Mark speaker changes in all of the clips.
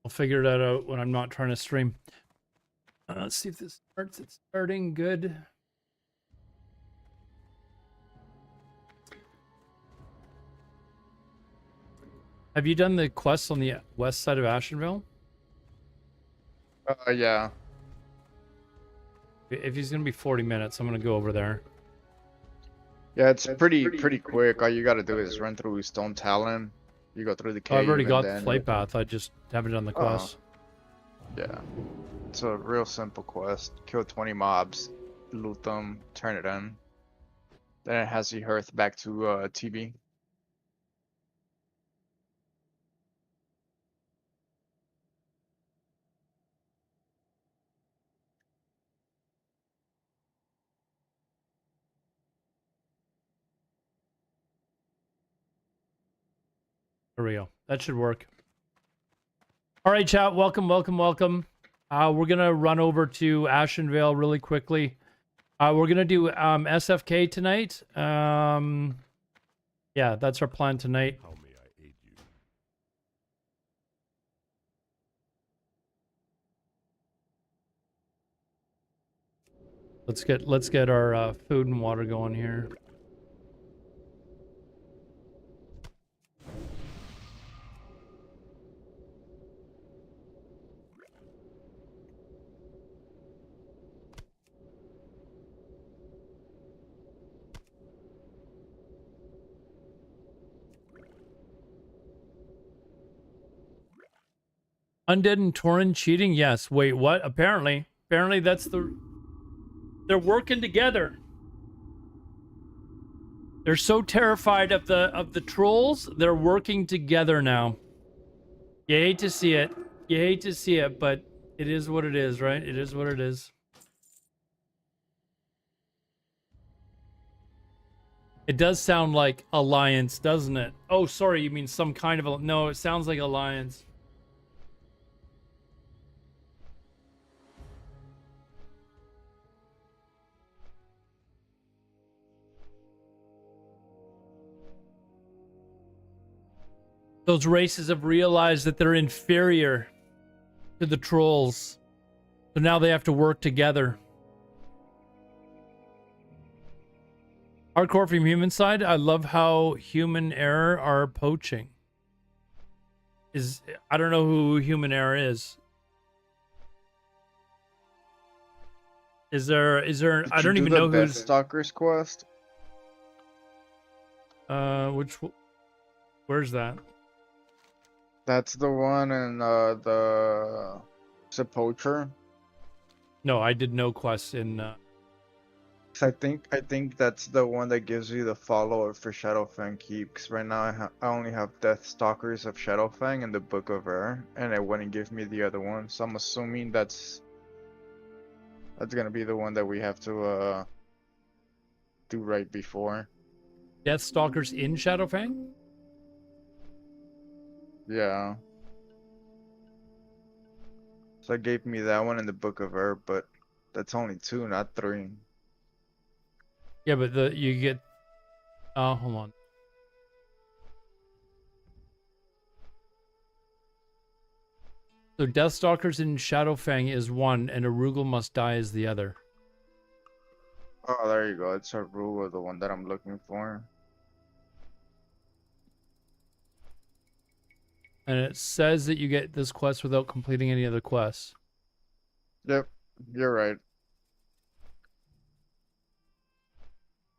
Speaker 1: I'll figure that out when I'm not trying to stream. Let's see if this starts. It's starting good. Have you done the quests on the west side of Ashenville?
Speaker 2: Yeah.
Speaker 1: If he's gonna be 40 minutes, I'm gonna go over there.
Speaker 2: Yeah, it's pretty quick. All you gotta do is run through Stone Talon. You go through the cave.
Speaker 1: I've already got the
Speaker 2: then
Speaker 1: flight path. I just haven't done the quest.
Speaker 2: Yeah. It's a real simple quest. Kill 20 mobs, loot them, turn it in. Then it has you hearth back to TV.
Speaker 1: There we go. That should work. All right, chat. Welcome. We're gonna run over to Ashenvale really quickly. We're gonna do SFK tonight. Yeah, that's our plan tonight.
Speaker 3: How may I aid you?
Speaker 1: Let's get our food and water going here. Undead and Torin cheating? Yes. Wait, what? Apparently that's they're working together. They're so terrified of the trolls, they're working together now. You hate to see it. You hate to see it, but it is what it is, right? It is what it is. It does sound like alliance, doesn't it? Oh, sorry, you mean some kind of no, it sounds like alliance. Those races have realized that they're inferior to the trolls. So now they have to work together. Hardcore from human side. I love how human error are poaching. I don't know who human error is. Is there I don't even know who's
Speaker 2: Stalker's quest.
Speaker 1: Where's that?
Speaker 2: That's the one in the Poacher.
Speaker 1: No, I did no quests in
Speaker 2: I think that's the one that gives you the follower for Shadowfang Keep. Because right now I only have Death Stalkers of Shadowfang in the Book of Air, and it wouldn't give me the other one. So I'm assuming that's gonna be the one that we have to do right before.
Speaker 1: Death Stalkers in Shadowfang?
Speaker 2: Yeah. So it gave me that one in the Book of Air, but that's only 2, not 3.
Speaker 1: Yeah, but you get hold on. So Deathstalkers in Shadowfang is one, and Arugel Must Die is the other.
Speaker 2: Oh, there you go. It's Arugel, the one that I'm looking for.
Speaker 1: And it says that you get this quest without completing any other quests.
Speaker 2: Yep, you're right.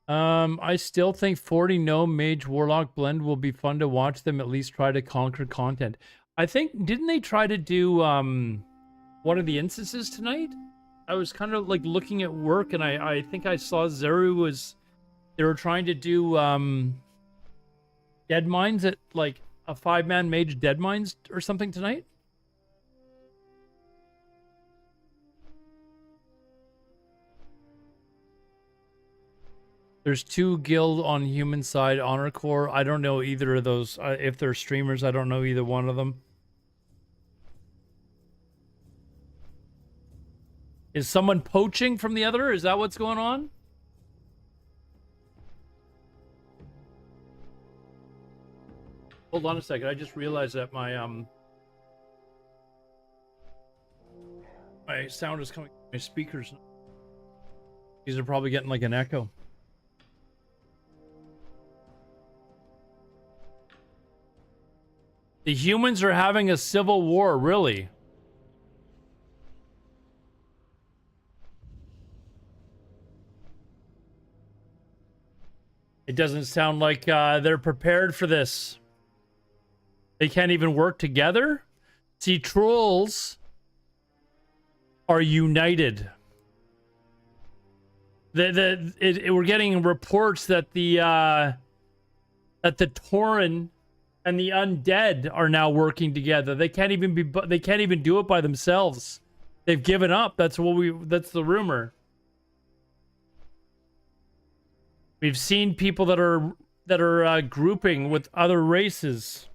Speaker 1: I still think 40 no Mage Warlock blend will be fun to watch them at least try to conquer content. I think, didn't they try to do one of the instances tonight? I was kind of like looking at work, and I think I saw they were trying to do Dead Mines at like a 5-man mage Dead Mines or something tonight. There's 2 guild on human side, Honor Corps. I don't know either of those. If they're streamers, I don't know either one of them. Is someone poaching from the other? Is that what's going on? Hold on a second. I just realized that my my sound is coming from my speakers. These are probably getting like an echo. The humans are having a civil war, really? It doesn't sound like they're prepared for this. They can't even work together? See, trolls are united. We're getting reports that the Tauren and the undead are now working together. They can't even do it by themselves. They've given up. That's the rumor. We've seen people that are grouping with other races.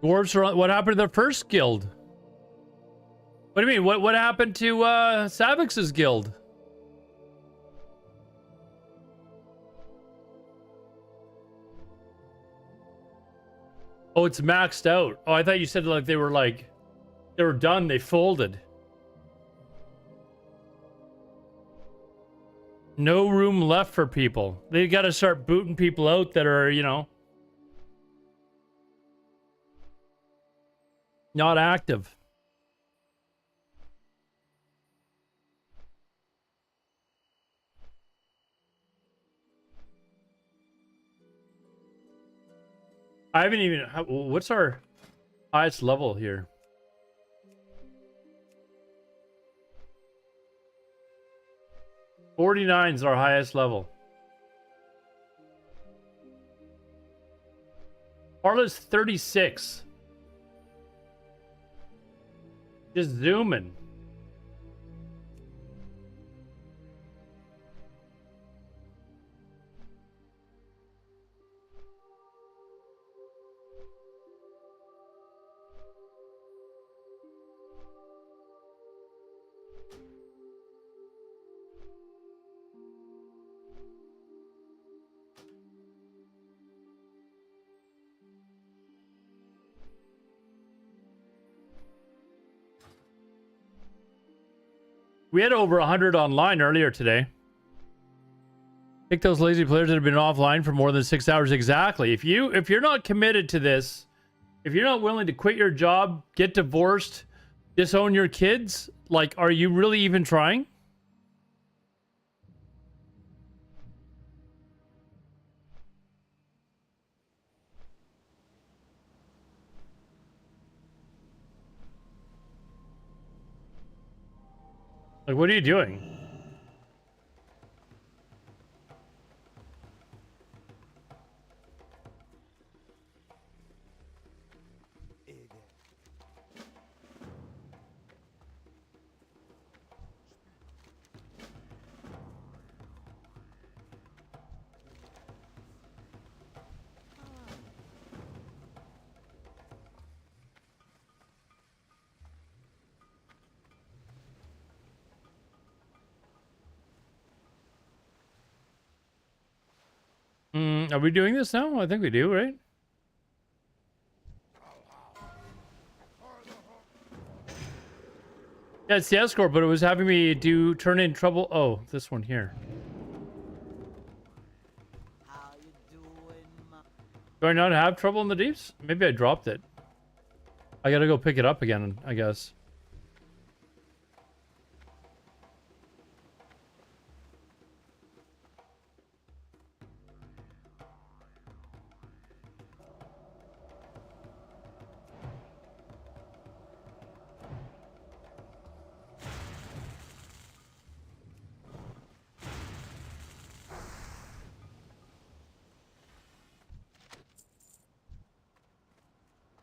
Speaker 1: Dwarves are. What happened to their first guild? What do you mean? What happened to Savix's guild? Oh, it's maxed out. Oh, I thought you said like they were done. They folded. No room left for people. They got to start booting people out that are, not active. I haven't even... What's our highest level here? $49 is our highest level. Carla's 36. Just zooming. We had over 100 online earlier today. Pick those lazy players that have been offline for more than 6 hours. Exactly. If you're not committed to this, if you're not willing to quit your job, get divorced, disown your kids, like, are you really even trying? Like, what are you doing? Are we doing this now? I think we do, right? Yeah, it's the escort, but it was having me turn in trouble. Oh, this one here.
Speaker 3: How you doing,
Speaker 1: Do I not have trouble in the deeps? Maybe I dropped it. I gotta go pick it up again, I guess.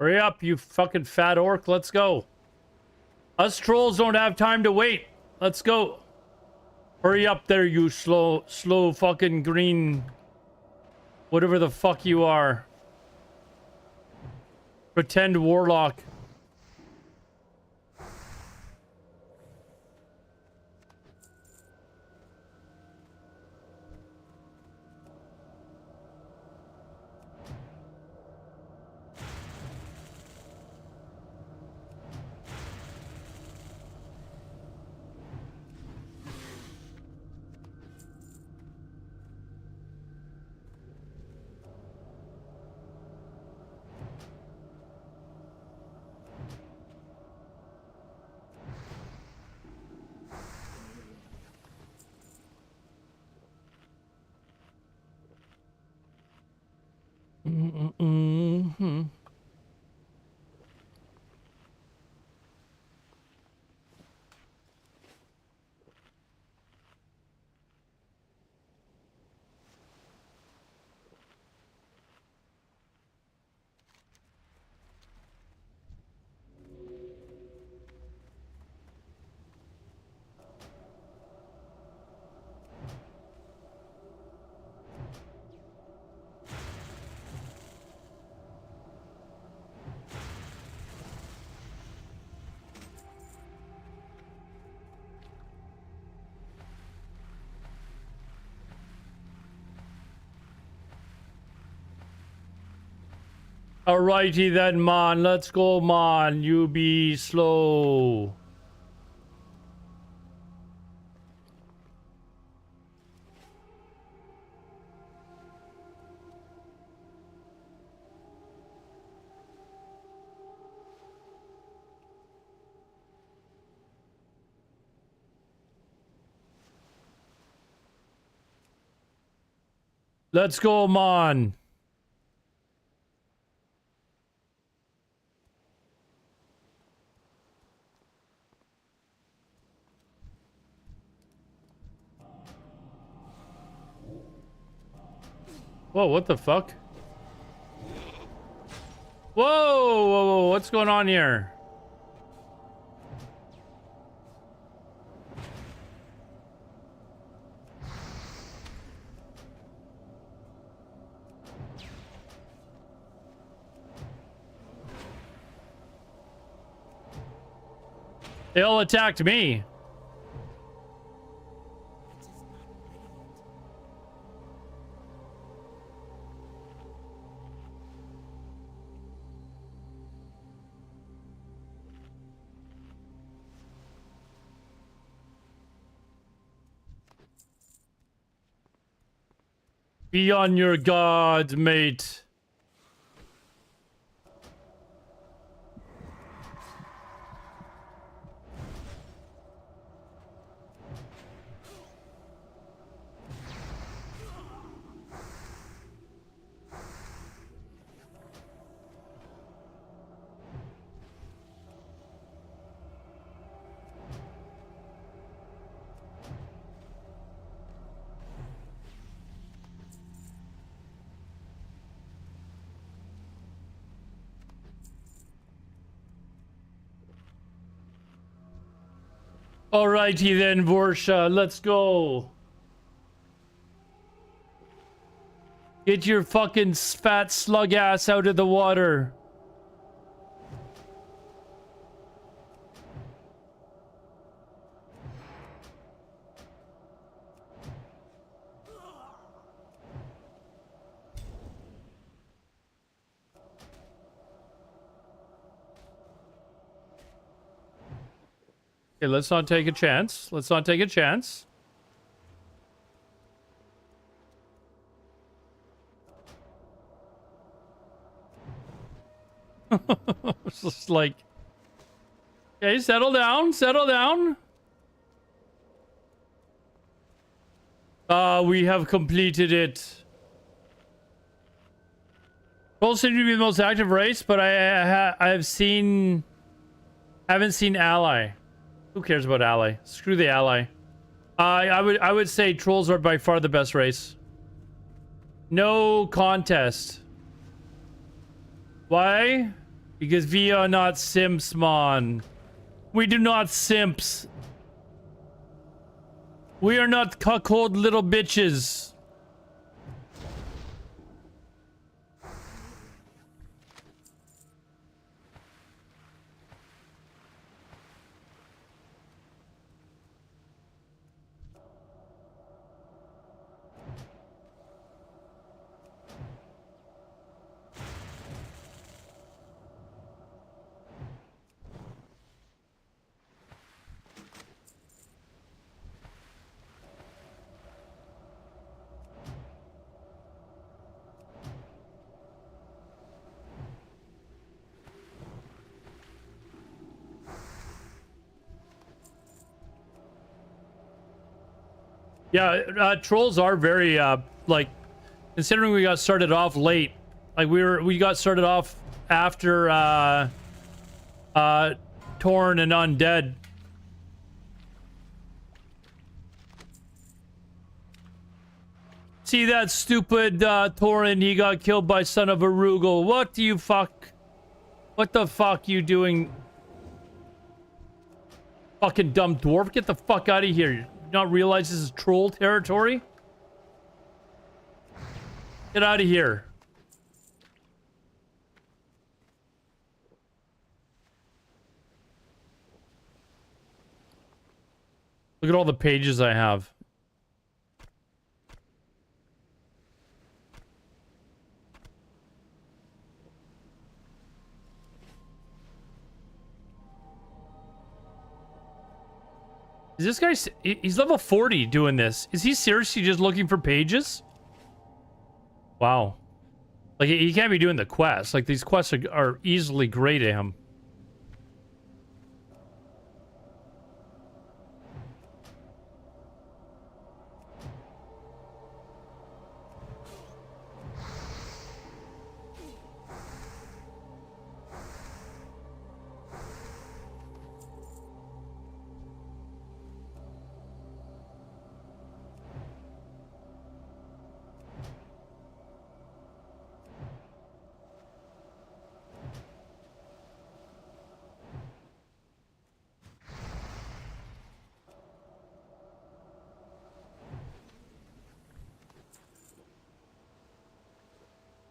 Speaker 1: Hurry up, you fucking fat orc. Let's go. Us trolls don't have time to wait. Let's go. Hurry up there, you slow fucking green. Whatever the fuck you are. Pretend warlock. Mm-hmm. Alrighty then, man. Let's go, man. You be slow. Let's go, man. Whoa, what the fuck? Whoa, what's going on here? They all attacked me. Be on your guard, mate. Alrighty then, Vorsha, let's go. Get your fucking fat slug ass out of the water. Okay, let's not take a chance. Let's not take a chance. It's just like, okay, settle down, settle down. We have completed it. Trolls seem to be the most active race, but haven't seen ally. Who cares about ally? Screw the ally. I would say trolls are by far the best race. No contest. Why? Because we are not simps, man. We do not simps. We are not cuckold little bitches. Yeah, trolls are very like, considering we got started off late, like we got started off after Torn and Undead. See that stupid Torin, he got killed by son of a Rugal. What do you fuck? What the fuck you doing? Fucking dumb dwarf, get the fuck out of here. You not realize this is troll territory? Get out of here. Look at all the pages I have. Is this guy... He's level 40 doing this. Is he seriously just looking for pages? Wow. Like, he can't be doing the quests. Like, these quests are easily great to him.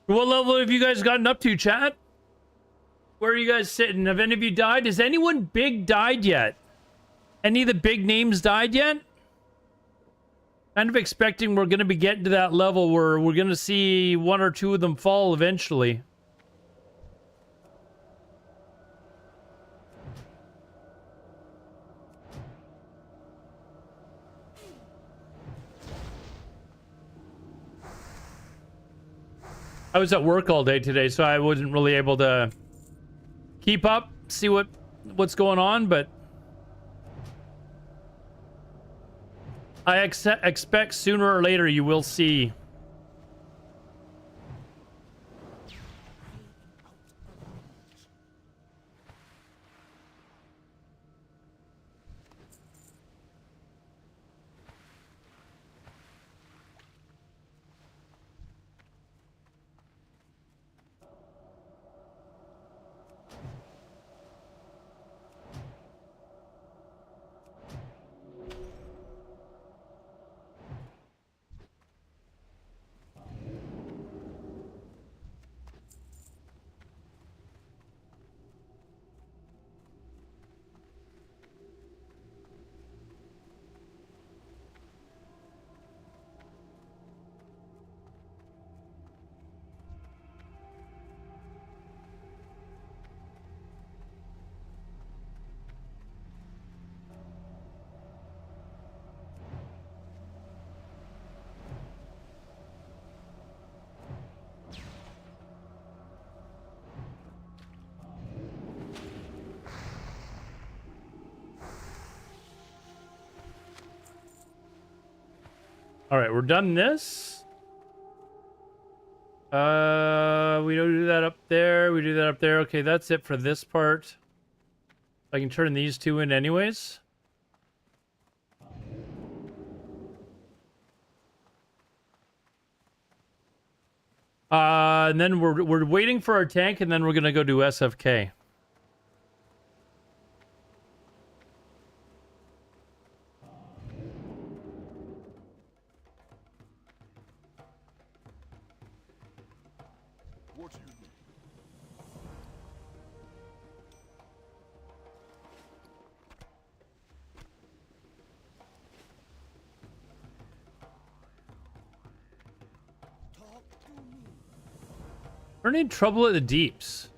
Speaker 1: What level have you guys gotten up to, chat? Where are you guys sitting? Have any of you died? Has anyone big died yet? Any of the big names died yet? Kind of expecting we're going to be getting to that level where we're going to see one or two of them fall eventually. I was at work all day today, so I wasn't really able to keep up, see what's going on, but I expect sooner or later you will see. All right, we're done this. We don't do that up there. We do that up there. Okay, that's it for this part. I can turn these two in anyways. And then we're waiting for our tank, and then we're gonna go do SFK.
Speaker 4: What do you need?
Speaker 3: Talk to me.
Speaker 1: We're in trouble at the deeps.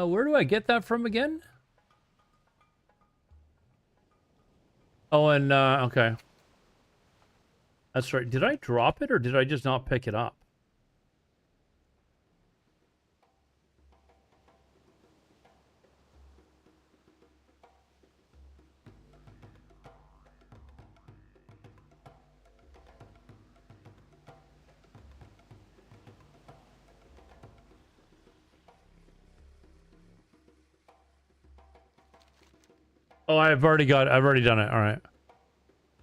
Speaker 1: Where do I get that from again? Oh, and okay. That's right. Did I drop it or did I just not pick it up? Oh, I've already done it. All right.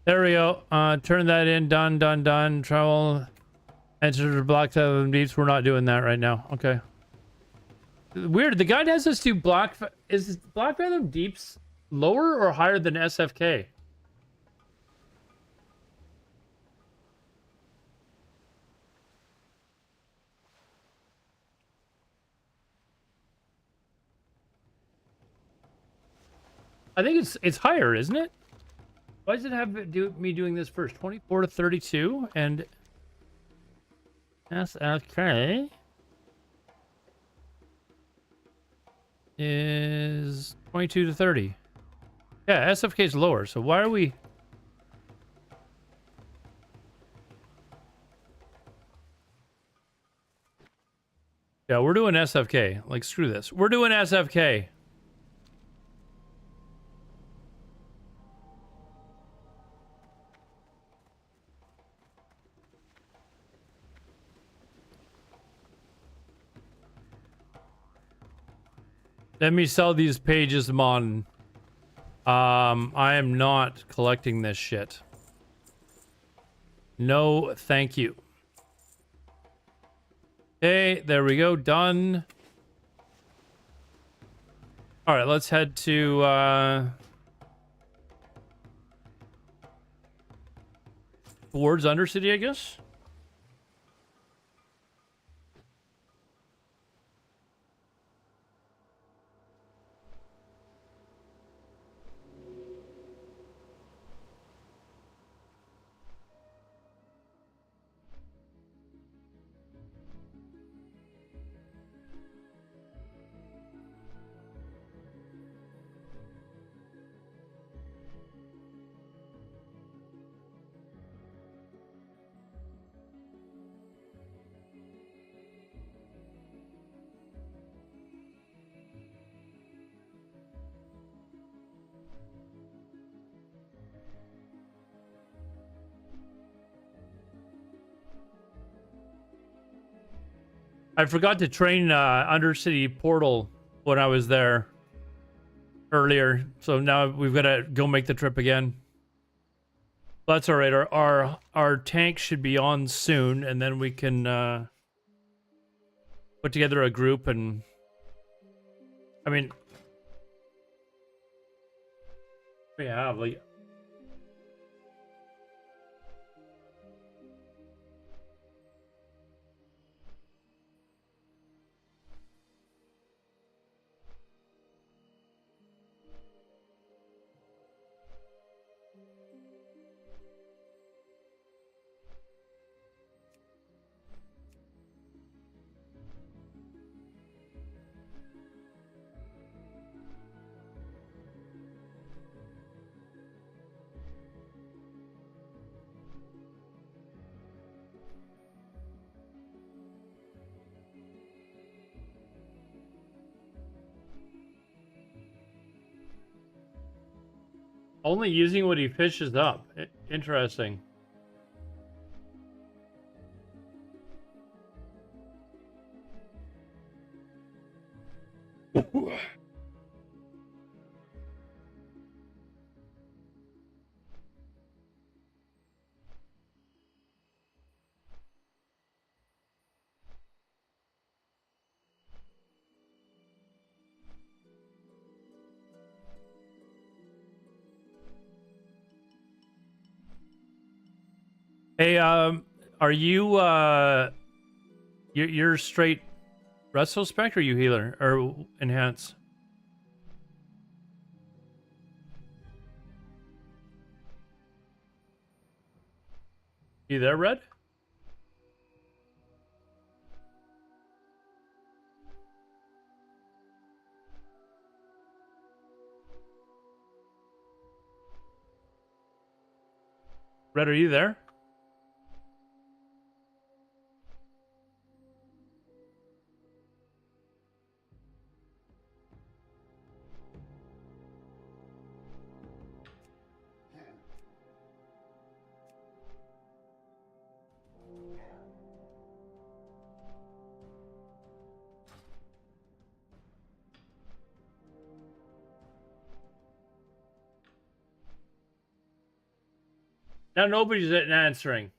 Speaker 1: There we go. Turn that in. Done. Travel. Enter the Black Fathom Deeps. We're not doing that right now. Okay. Weird. The guide has us do is Black Fathom Deeps lower or higher than SFK? I think it's higher, isn't it? Why does it have me doing this first? 24 to 32 and SFK is 22 to 30. Yeah, SFK is lower. So why are we? Yeah, we're doing SFK. Like, screw this. We're doing SFK. Let me sell these pages, Mon. I am not collecting this shit. No, thank you. Okay, there we go. Done. All right, let's head to towards Undercity, I guess. I forgot to train Undercity Portal when I was there earlier, so now we've got to go make the trip again. That's all right. Our tank should be on soon, and then we can put together a group. And I mean, we have like. Only using what he fishes up. Interesting. Hey, Are you you're straight resto spec, or you healer or enhance? You there, Red? Red, are you there? Now nobody's answering.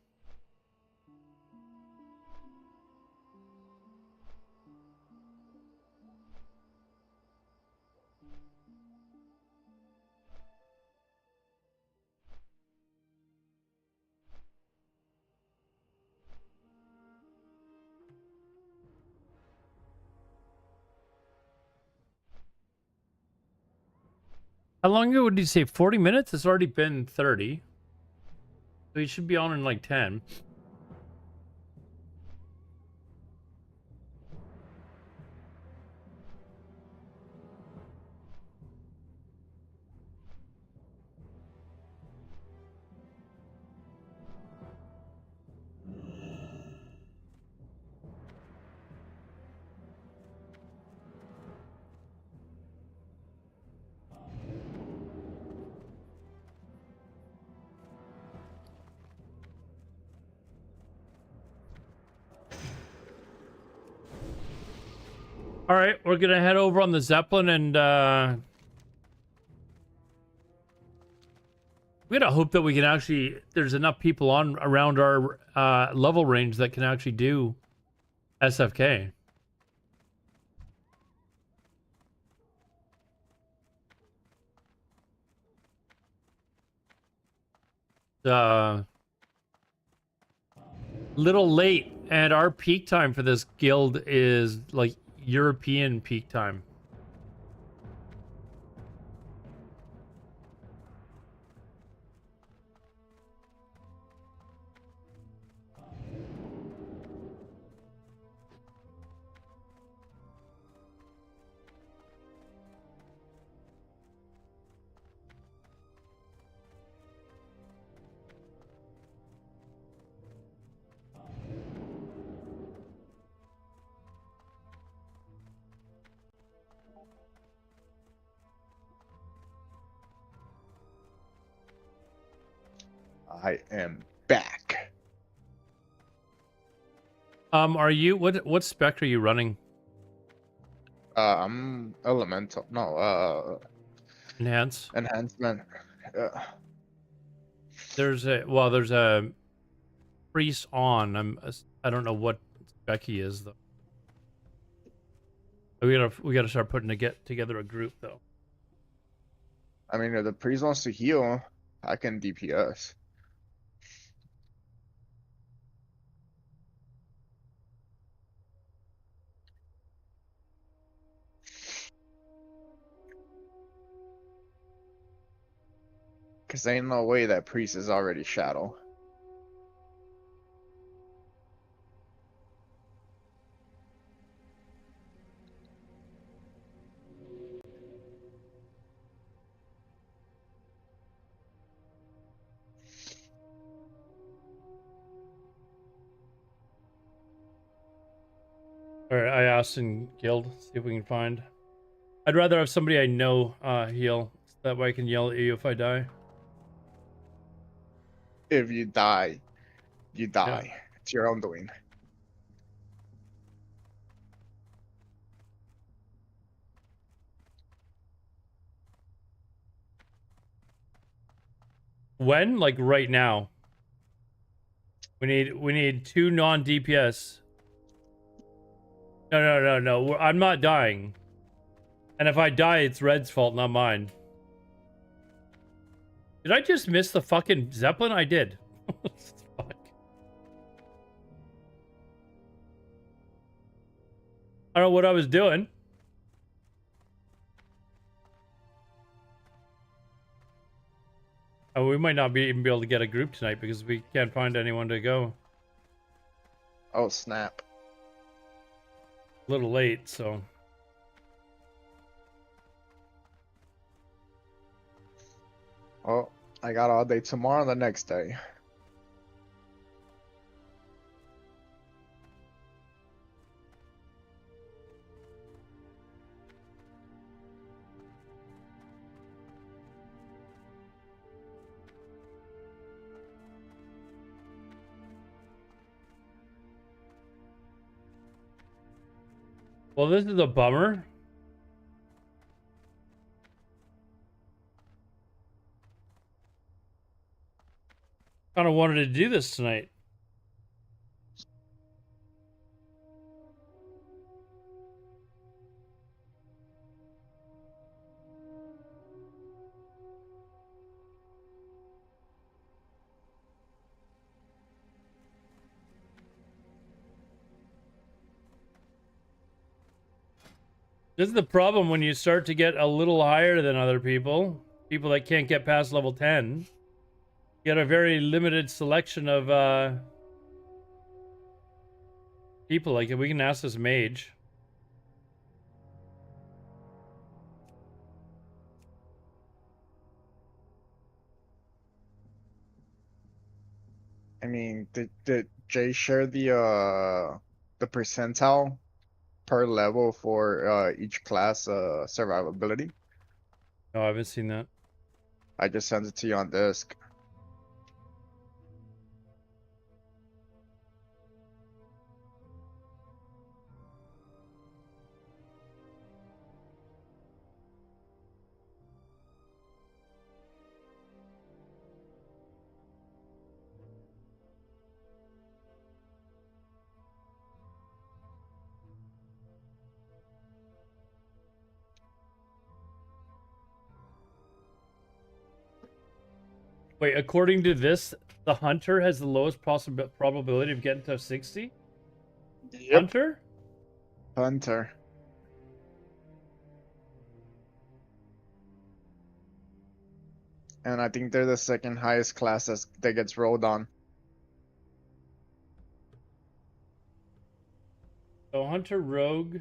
Speaker 1: How long ago would you say? 40 minutes? It's already been 30. So you should be on in like 10. All right, we're gonna head over on the Zeppelin, and we gotta hope that we can actually. There's enough people on around our level range that can actually do SFK. Little late, and our peak time for this guild is like European peak time.
Speaker 2: I am back.
Speaker 1: Are you what spec are you running?
Speaker 2: I'm elemental. No,
Speaker 1: Enhance.
Speaker 2: enhancement.
Speaker 1: There's a priest on. I don't know what spec he is though. We gotta start putting together a group though.
Speaker 2: I mean, if the priest wants to heal, I can DPS. Cause ain't no way that priest is already shadow.
Speaker 1: All right, I asked in guild, see if we can find. I'd rather have somebody I know heal, so that way I can yell at you if I die.
Speaker 2: If you die, you die. Yeah. It's your own doing.
Speaker 1: When? Like right now. We need 2 non-DPS. No. I'm not dying. And if I die, it's Red's fault, not mine. Did I just miss the fucking Zeppelin? I did. Fuck. I don't know what I was doing. Oh, we might not even be able to get a group tonight because we can't find anyone to go.
Speaker 2: Oh snap!
Speaker 1: A little late, so.
Speaker 2: Oh, I got all day tomorrow and the next day.
Speaker 1: Well, this is a bummer. Kind of wanted to do this tonight. This is the problem when you start to get a little higher than other people. People that can't get past level 10. You get a very limited selection of people. Like, we can ask this mage.
Speaker 2: I mean, did Jay share the percentile per level for each class survivability?
Speaker 1: No, I haven't seen that.
Speaker 2: I just sent it to you on disk.
Speaker 1: Wait, according to this, the hunter has the lowest possible probability of getting to 60?
Speaker 2: Yep.
Speaker 1: Hunter?
Speaker 2: Hunter. And I think they're the second highest class that gets rolled on.
Speaker 1: So hunter, rogue.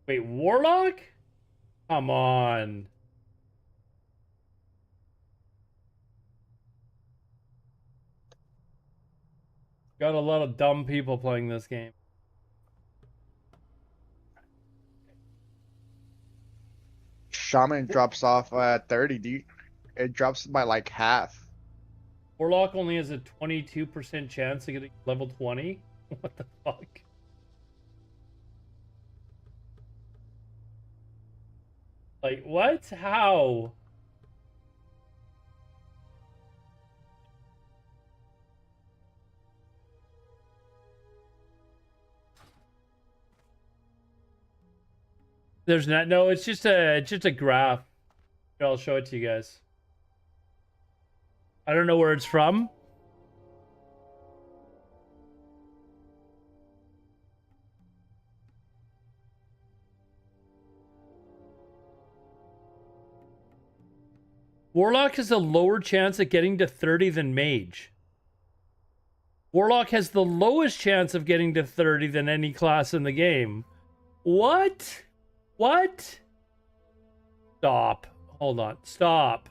Speaker 1: Wait, warlock? Come on. Got a lot of dumb people playing this game.
Speaker 2: Shaman drops off at 30, dude. It drops by like half.
Speaker 1: Warlock only has a 22% chance of getting level 20? What the fuck? Like, what? How? There's not, no, it's just a graph. Here, I'll show it to you guys. I don't know where it's from. Warlock has a lower chance of getting to 30 than Mage. Warlock has the lowest chance of getting to 30 than any class in the game. What? What? Stop. Hold on. Stop.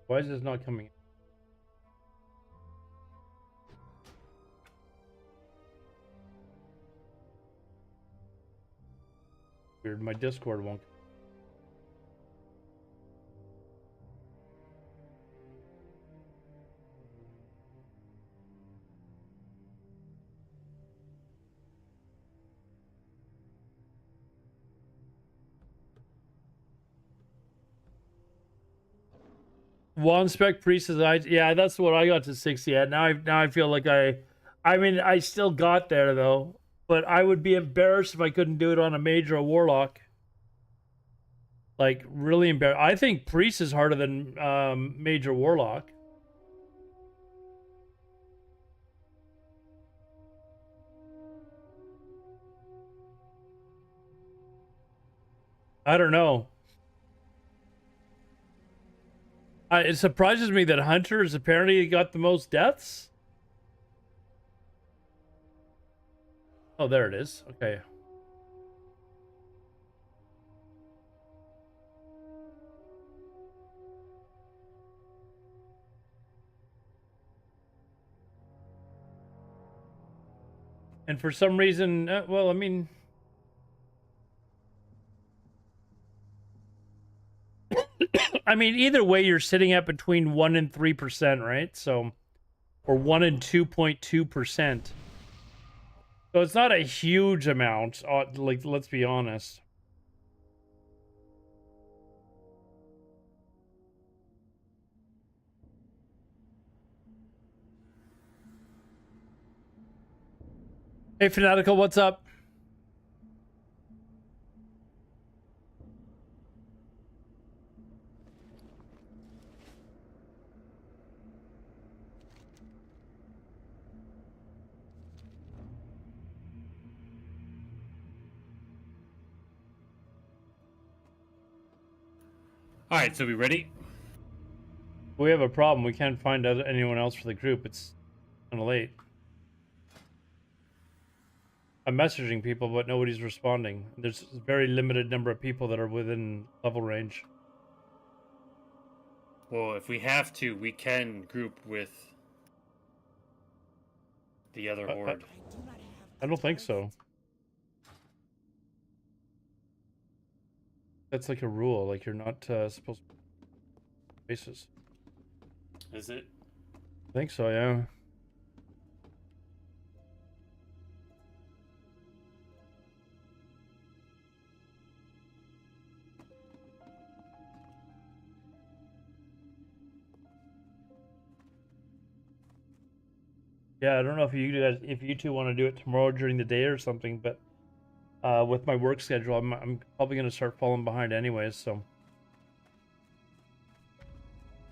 Speaker 1: Why is this not coming? Weird, my Discord won't. One spec priest is yeah, that's what I got to 60 at. Now I feel like I mean I still got there though, but I would be embarrassed if I couldn't do it on a mage or a warlock. Like, really embarrassed. I think priest is harder than mage or warlock. I don't know. It surprises me that Hunter's apparently got the most deaths. Oh, there it is. Okay. And for some reason, well, I mean, either way, you're sitting at between 1% and 3%, right? So, or 1% and 2.2%. So it's not a huge amount. Like, let's be honest. Hey, Fanatical, what's up?
Speaker 4: All right, so we ready?
Speaker 1: We have a problem. We can't find anyone else for the group. It's kind of late. I'm messaging people, but nobody's responding. There's a very limited number of people that are within level range.
Speaker 4: Well, if we have to, we can group with the other horde.
Speaker 1: I don't think so. That's like a rule. Like, you're not supposed to bases.
Speaker 4: Is it?
Speaker 1: I think so, yeah. Yeah, I don't know if you two want to do it tomorrow during the day or something, but with my work schedule, I'm probably gonna start falling behind anyways. So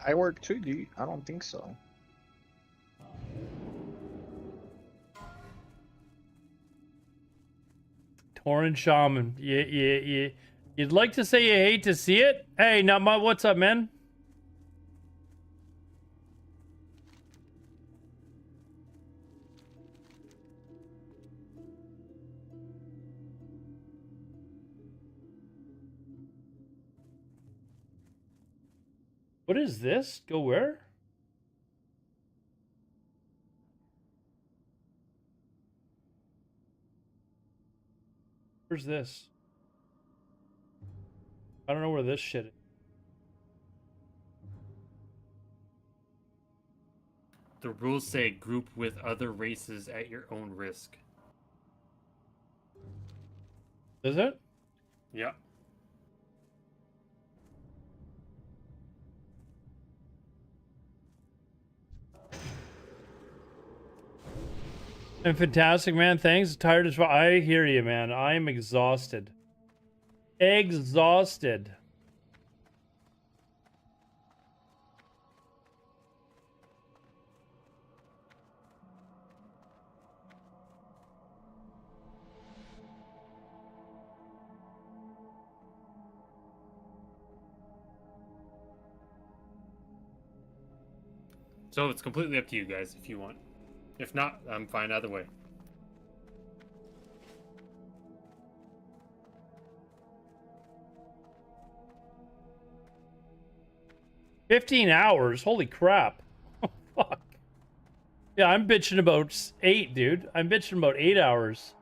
Speaker 2: I work too, dude. I don't think so.
Speaker 1: Torrent Shaman, yeah. You'd like to say you hate to see it. Hey, Nutma, what's up, man? What is this? Go where? Where's this? I don't know where this shit is.
Speaker 4: The rules say group with other races at your own risk.
Speaker 1: Is it?
Speaker 4: Yeah.
Speaker 1: And fantastic, man. Thanks. Tired as fuck. I hear you, man. I'm exhausted. Exhausted.
Speaker 4: So it's completely up to you guys if you want. If not, I'm fine either way.
Speaker 1: $15. Holy crap. Oh, fuck. Yeah, I'm bitching about 8, dude. I'm bitching about 8 hours.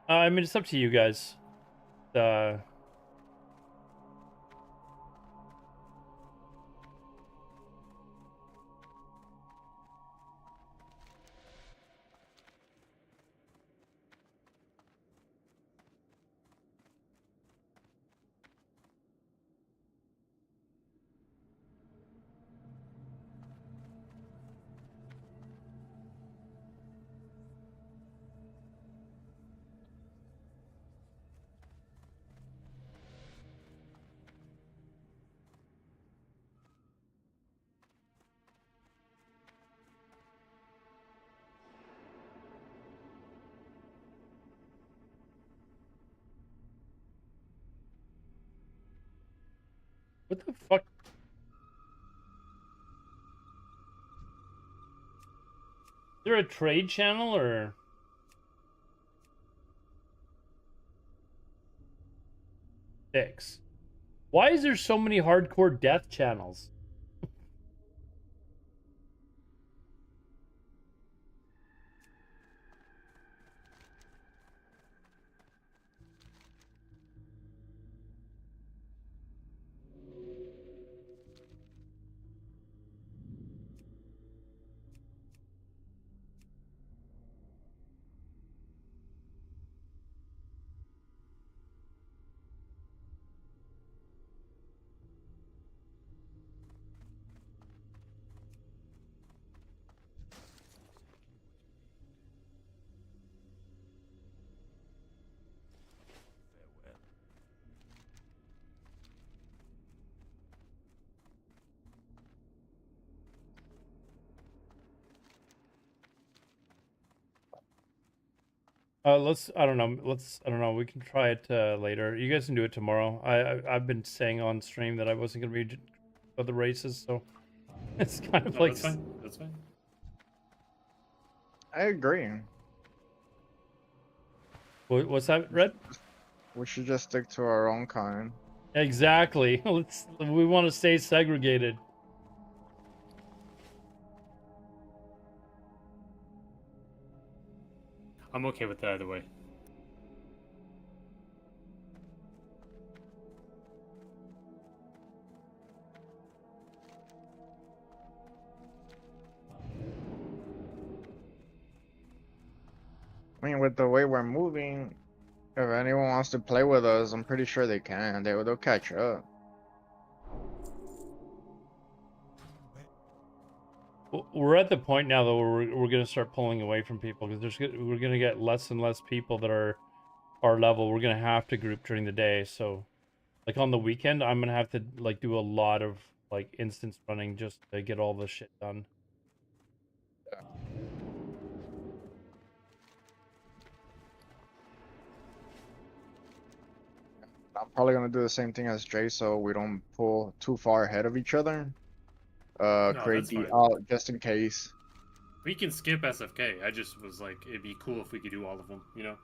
Speaker 1: I mean, it's up to you guys. What the fuck? Is there a trade channel or? Six. Why is there so many hardcore death channels? I don't know. I don't know. We can try it later. You guys can do it tomorrow. I've been saying on stream that I wasn't gonna be for the races, so it's kind of
Speaker 4: No,
Speaker 1: like.
Speaker 4: that's fine. That's fine.
Speaker 2: I agree.
Speaker 1: What's that, Red?
Speaker 2: We should just stick to our own kind.
Speaker 1: Exactly. We want to stay segregated.
Speaker 4: I'm okay with that either way.
Speaker 2: I mean, with the way we're moving, if anyone wants to play with us, I'm pretty sure they can. They'll catch up.
Speaker 1: We're at the point now though where we're gonna start pulling away from people because we're gonna get less and less people that are our level. We're gonna have to group during the day. So, like on the weekend, I'm gonna have to like do a lot of like instance running just to get all this shit done.
Speaker 2: I'm probably gonna do the same thing as Jay, so we don't pull too far ahead of each other.
Speaker 4: No,
Speaker 2: Create
Speaker 4: that's
Speaker 2: the
Speaker 4: fine.
Speaker 2: out just in case.
Speaker 4: We can skip SFK. I just was like, it'd be cool if we could do all of them, you know?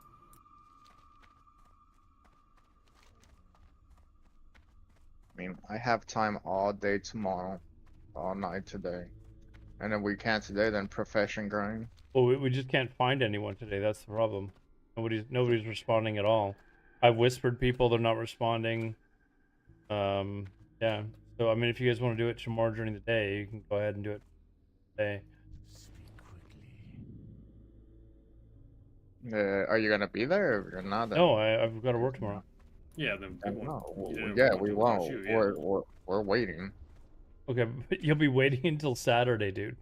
Speaker 2: I mean, I have time all day tomorrow, all night today, and if we can't today, then profession grind.
Speaker 1: Well, we just can't find anyone today. That's the problem. Nobody's responding at all. I've whispered people, they're not responding. Yeah. So I mean, if you guys want to do it tomorrow during the day, you can go ahead and do it today.
Speaker 2: Are you gonna be there or not? Then?
Speaker 1: No, I've got to work tomorrow.
Speaker 4: Yeah, then
Speaker 2: I
Speaker 4: we
Speaker 2: don't
Speaker 4: won't.
Speaker 2: know.
Speaker 4: Yeah,
Speaker 2: Yeah,
Speaker 4: we won't
Speaker 2: we
Speaker 4: do it without
Speaker 2: won't.
Speaker 4: you, yeah.
Speaker 2: We're waiting.
Speaker 1: Okay, but you'll be waiting until Saturday, dude.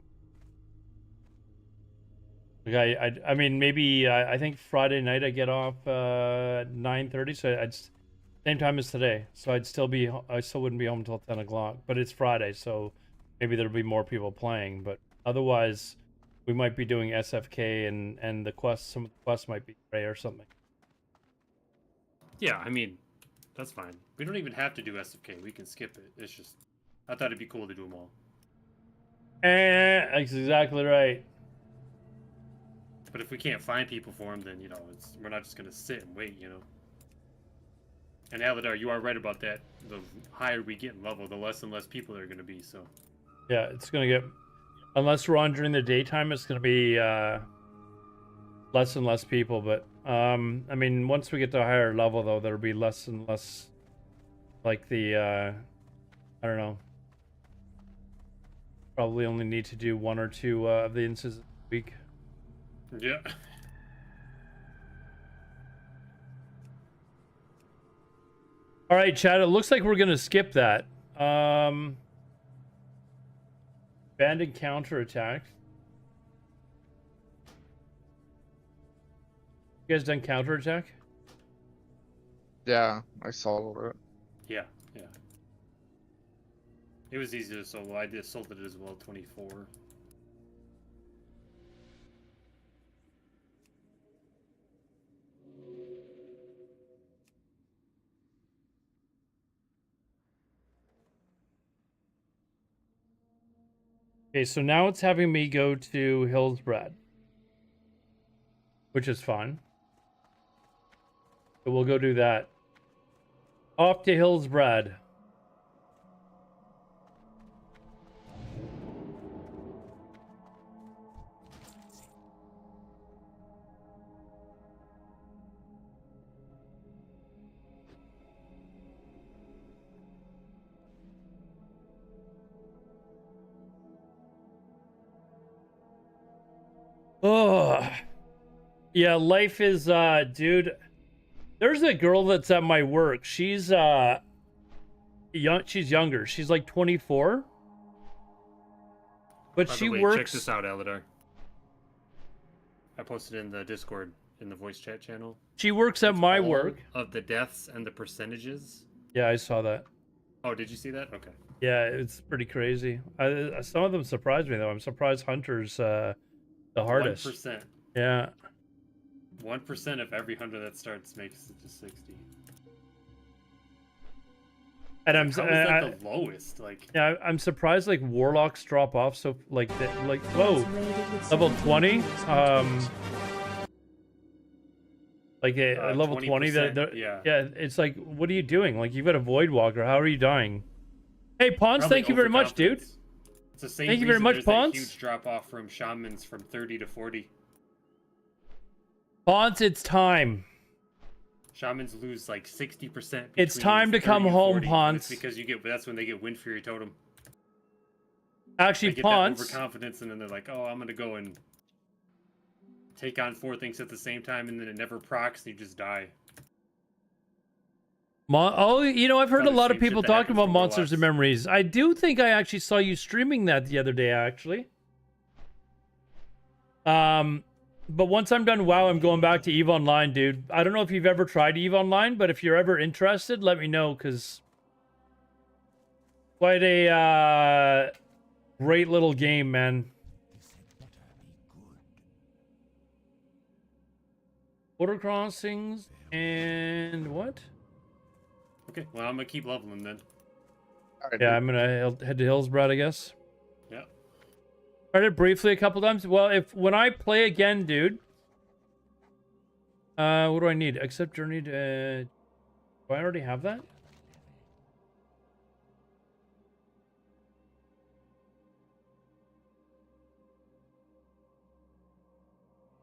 Speaker 1: Like I mean, maybe I think Friday night I get off at 9:30, so I'd same time as today. So I still wouldn't be home until 10 o'clock. But it's Friday, so maybe there'll be more people playing. But otherwise, we might be doing SFK and the quest. Some of the quests might be Prey or something.
Speaker 4: Yeah, I mean, that's fine. We don't even have to do SFK. We can skip it. It's just, I thought it'd be cool to do them all.
Speaker 1: That's exactly right.
Speaker 4: But if we can't find people for them, then, you know, we're not just going to sit and wait, you know? And Aladar, you are right about that. The higher we get in level, the less and less people there are going to be, so.
Speaker 1: Yeah, it's gonna get, unless we're on during the daytime, it's gonna be less and less people. But I mean, once we get to a higher level, though, there'll be less and less, like the I don't know. Probably only need to do 1 or 2 of the instances a week.
Speaker 4: Yeah.
Speaker 1: All right, Chad. It looks like we're gonna skip that. Abandoned counterattack. You guys done counterattack?
Speaker 2: Yeah, I solved it.
Speaker 4: Yeah, yeah. It was easy to solo. I did sold it as well, 24.
Speaker 1: Okay, so now it's having me go to Hillsbrad, which is fun. So we'll go do that. Off to Hillsbrad. Oh, yeah, life is, dude. There's a girl that's at my work. She's, she's younger. She's like 24. But
Speaker 4: By
Speaker 1: she
Speaker 4: the way,
Speaker 1: works.
Speaker 4: check this out, Aladar. I posted in the Discord, in the voice chat channel.
Speaker 1: She works at
Speaker 4: It's
Speaker 1: my
Speaker 4: all
Speaker 1: work.
Speaker 4: of the deaths and the percentages.
Speaker 1: Yeah, I saw that.
Speaker 4: Oh, did you see that? Okay.
Speaker 1: Yeah, it's pretty crazy. Some of them surprised me though. I'm surprised Hunter's the hardest.
Speaker 4: 1%.
Speaker 1: Yeah.
Speaker 4: 1% of every hunter that starts makes it to 60.
Speaker 1: And
Speaker 4: How is that the lowest? Like,
Speaker 1: yeah, I'm surprised like warlocks drop off so like that like whoa, level 20. Like a level 20 that
Speaker 4: yeah.
Speaker 1: it's like what are you doing? Like you've got a void walker. How are you dying? Hey Pons,
Speaker 4: Probably
Speaker 1: thank you very much, dude.
Speaker 4: overconfidence. It's the same
Speaker 1: Thank you very
Speaker 4: reason
Speaker 1: much,
Speaker 4: there's
Speaker 1: Ponce.
Speaker 4: that huge drop off from shamans from 30 to 40.
Speaker 1: Pons, it's time.
Speaker 4: Shamans lose like 60%.
Speaker 1: It's
Speaker 4: between
Speaker 1: time to
Speaker 4: 30
Speaker 1: come
Speaker 4: and
Speaker 1: home,
Speaker 4: 40, and
Speaker 1: Ponce.
Speaker 4: it's because that's when they get Wind Fury Totem.
Speaker 1: Actually,
Speaker 4: They get
Speaker 1: Ponce.
Speaker 4: that overconfidence, and then they're like, "Oh, I'm gonna go and take on 4 things at the same time," and then it never procs, and you just die.
Speaker 1: Oh, you know, I've heard a
Speaker 4: Probably
Speaker 1: lot of
Speaker 4: same shit
Speaker 1: people
Speaker 4: that
Speaker 1: talking
Speaker 4: happens
Speaker 1: about
Speaker 4: to
Speaker 1: Monsters and
Speaker 4: warlocks.
Speaker 1: Memories. I do think I actually saw you streaming that the other day, actually. But once I'm done WoW, I'm going back to EVE Online, dude. I don't know if you've ever tried EVE Online, but if you're ever interested, let me know, because quite a great little game, man. Border crossings and what?
Speaker 4: Okay, well, I'm gonna keep leveling then.
Speaker 2: Alright,
Speaker 1: Yeah,
Speaker 2: dude.
Speaker 1: I'm gonna head to Hillsbrad, I guess.
Speaker 4: Yeah.
Speaker 1: Tried it briefly a couple times. Well, when I play again, dude. What do I need? Accept journey to. Do I already have that?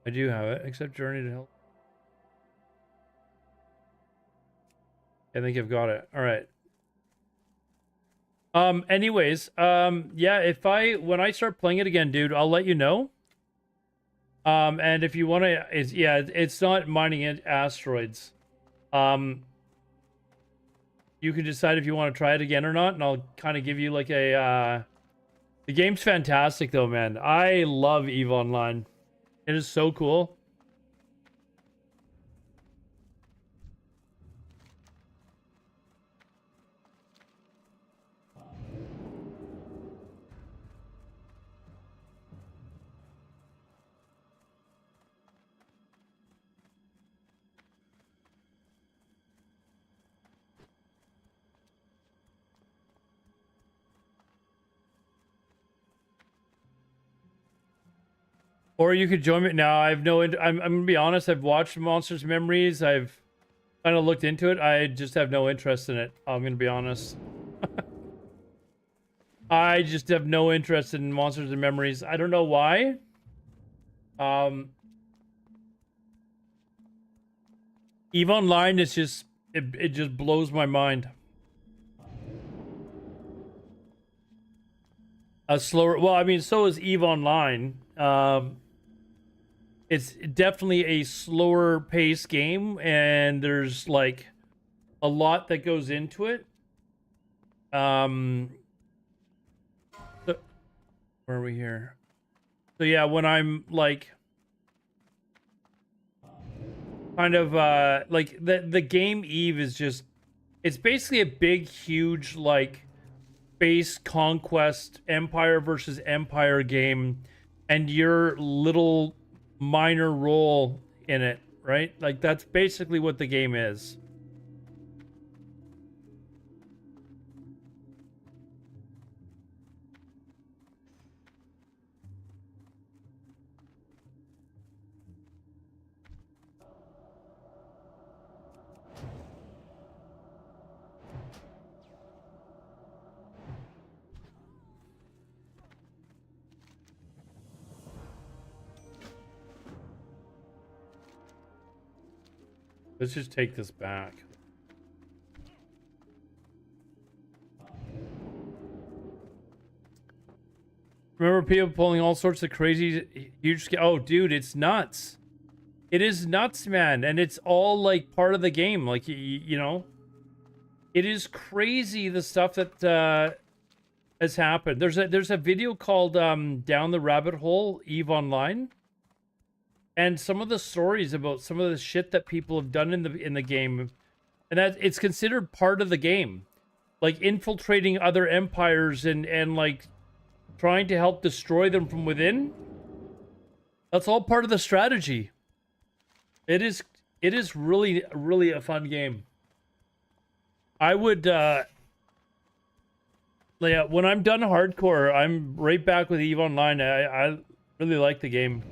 Speaker 1: I do have it. Accept journey to help. I think I've got it. All right. Anyways, yeah, when I start playing it again, dude, I'll let you know. And if you want to, it's not mining asteroids. You can decide if you want to try it again or not, and I'll kind of give you like a, the game's fantastic though, man. I love EVE Online. It is so cool. Or you could join me now. I have no. I'm gonna be honest. I've watched Monsters Memories. I've kind of looked into it. I just have no interest in it. I'm gonna be honest. I just have no interest in Monsters and Memories. I don't know why. EVE Online is just it just blows my mind. A slower. Well, I mean, so is EVE Online. It's definitely a slower pace game, and there's like a lot that goes into it. So, where are we here? So yeah, when I'm like kind of like the game EVE is just, it's basically a big huge like space conquest empire versus empire game, and your little minor role in it, right? Like that's basically what the game is. Let's just take this back. Remember people pulling all sorts of crazy, huge... Oh, dude, it's nuts. It is nuts, man. And it's all, like, part of the game. Like, you know? It is crazy, the stuff that has happened. There's a video called Down the Rabbit Hole, EVE Online. And some of the stories about some of the shit that people have done in the game. And that it's considered part of the game. Like, infiltrating other empires and like... trying to help destroy them from within. That's all part of the strategy. It is really, really a fun game. I would, yeah, when I'm done hardcore, I'm right back with EVE Online. I really like the game.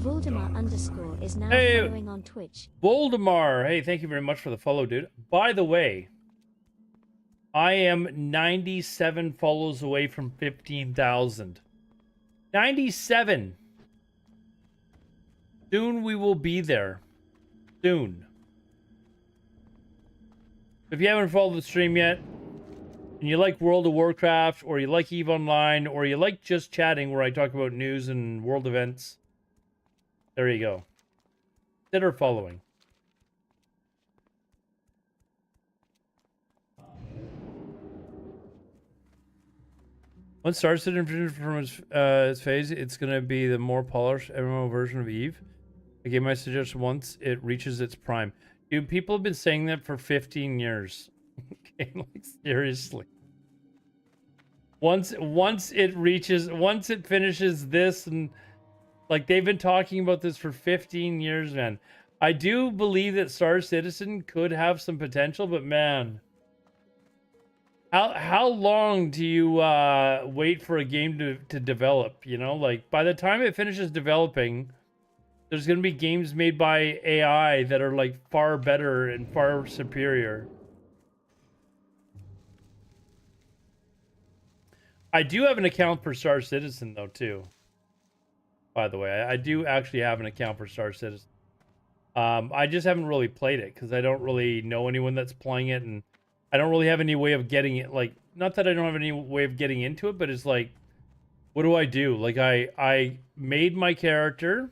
Speaker 5: Voldemar underscore is now
Speaker 1: Hey.
Speaker 5: following on Twitch.
Speaker 1: Voldemar, hey, thank you very much for the follow, dude. By the way, I am 97 follows away from 15,000. 97. Soon we will be there. Soon. If you haven't followed the stream yet, and you like World of Warcraft, or you like EVE Online, or you like just chatting where I talk about news and world events, there you go. Consider following. Once Star Citizen from its phase, it's going to be the more polished MMO version of EVE. I gave my suggestion once it reaches its prime. Dude, people have been saying that for 15 years. Okay, like seriously. Once it finishes this, and like they've been talking about this for 15 years, man. I do believe that Star Citizen could have some potential, but man, how long do you wait for a game to develop? You know, like by the time it finishes developing, there's going to be games made by AI that are like far better and far superior. I do have an account for Star Citizen though too. By the way, I do actually have an account for Star Citizen. I just haven't really played it because I don't really know anyone that's playing it, and I don't really have any way of getting it. Like, not that I don't have any way of getting into it, but it's like, what do I do? Like, I made my character.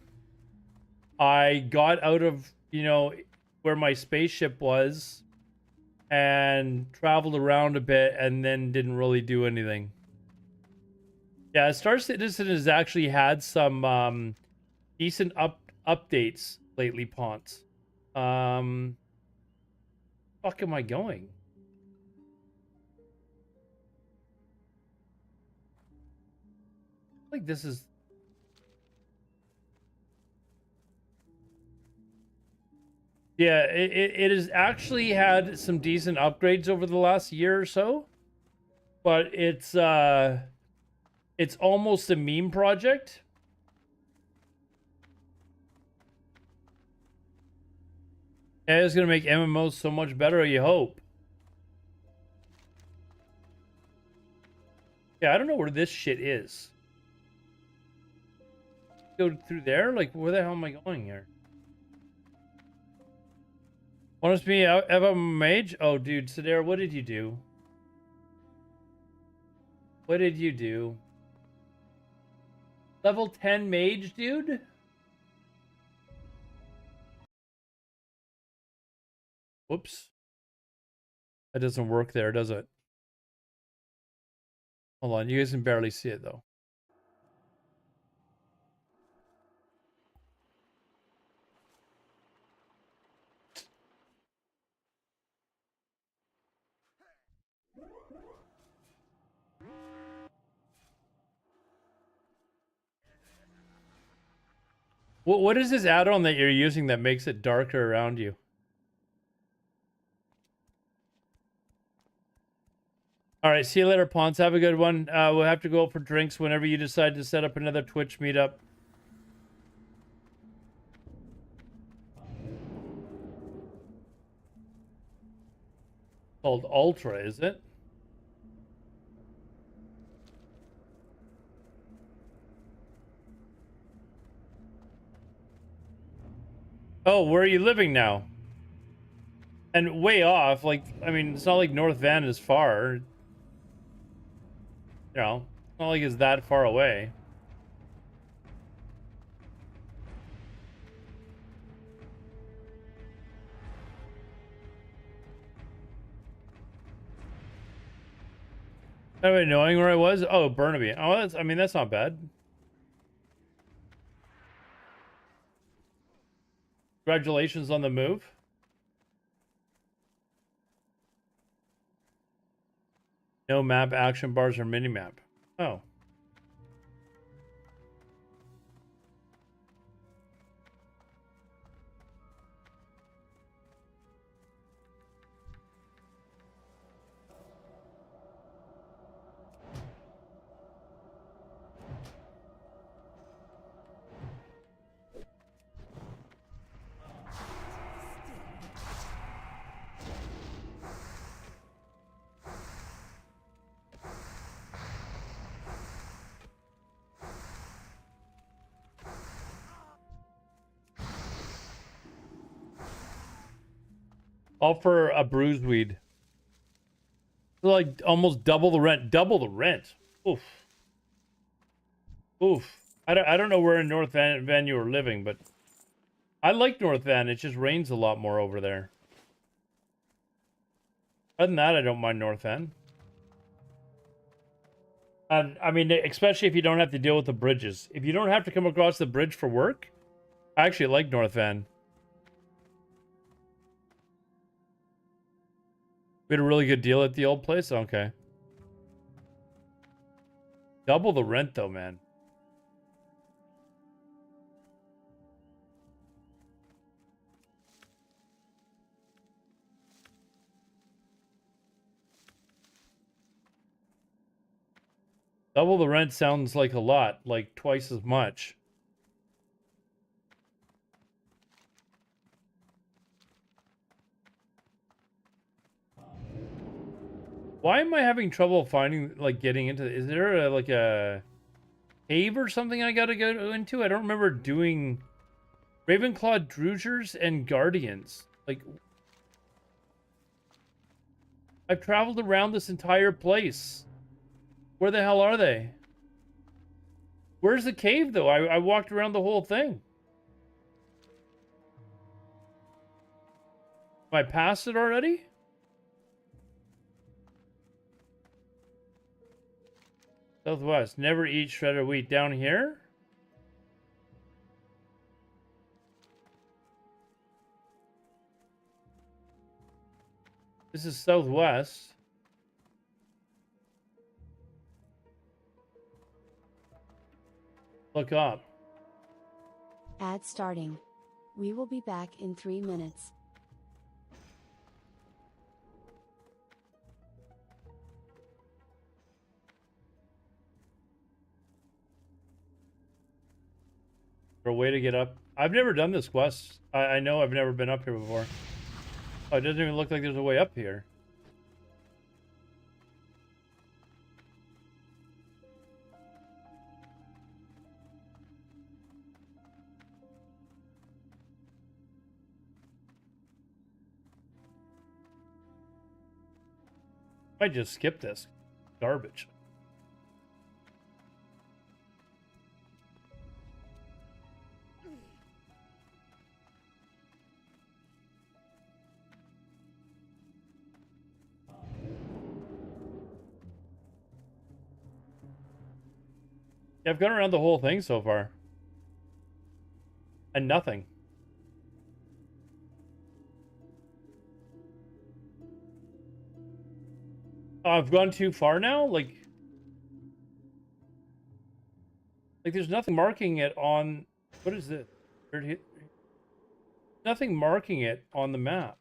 Speaker 1: I got out of, you know, where my spaceship was and traveled around a bit and then didn't really do anything. Yeah, Star Citizen has actually had some decent updates lately, Ponce. Fuck am I going? Like this is... Yeah, it has actually had some decent upgrades over the last year or so. But it's almost a meme project. Yeah, it's gonna make MMOs so much better, you hope. Yeah, I don't know where this shit is. Go through there? Like, where the hell am I going here? Want me have a mage? Oh, dude, Sadara, what did you do? What did you do? Level 10 mage, dude? Whoops. That doesn't work there, does it? Hold on, you guys can barely see it, though. What is this add-on that you're using that makes it darker around you? All right, see you later, Ponce. Have a good one. We'll have to go out for drinks whenever you decide to set up another Twitch meetup. Called Ultra, is it? Oh, where are you living now? And way off, like, I mean, it's not like North Van is far. You know, it's not like it's that far away. Kind of annoying where I was. Oh, Burnaby. Oh, that's, I mean, that's not bad. Congratulations on the move. No map, action bars, or mini map. Oh. All for a bruised weed. Like almost double the rent. Double the rent. Oof. Oof. I don't know where in North Van you are living, but I like North Van. It just rains a lot more over there. Other than that, I don't mind North Van. And I mean, especially if you don't have to deal with the bridges. If you don't have to come across the bridge for work, I actually like North Van. We had a really good deal at the old place? Okay. Double the rent, though, man. Double the rent sounds like a lot, like twice as much. Why am I having trouble finding, like, getting into... Is there, like, a cave or something I gotta go into? I don't remember doing Ravenclaw Drugers and Guardians. Like, I've traveled around this entire place. Where the hell are they? Where's the cave, though? I walked around the whole thing. Am I past it already? Southwest. Never eat shredded wheat. Down here? This is Southwest. Look up.
Speaker 5: Ad starting. We will be back in 3 minutes.
Speaker 1: For a way to get up. I've never done this quest. I know I've never been up here before. Oh, it doesn't even look like there's a way up here. I just skip this. Garbage. Yeah, I've gone around the whole thing so far. And nothing. Oh, I've gone too far now? Like there's nothing marking it on... What is this? Nothing marking it on the map.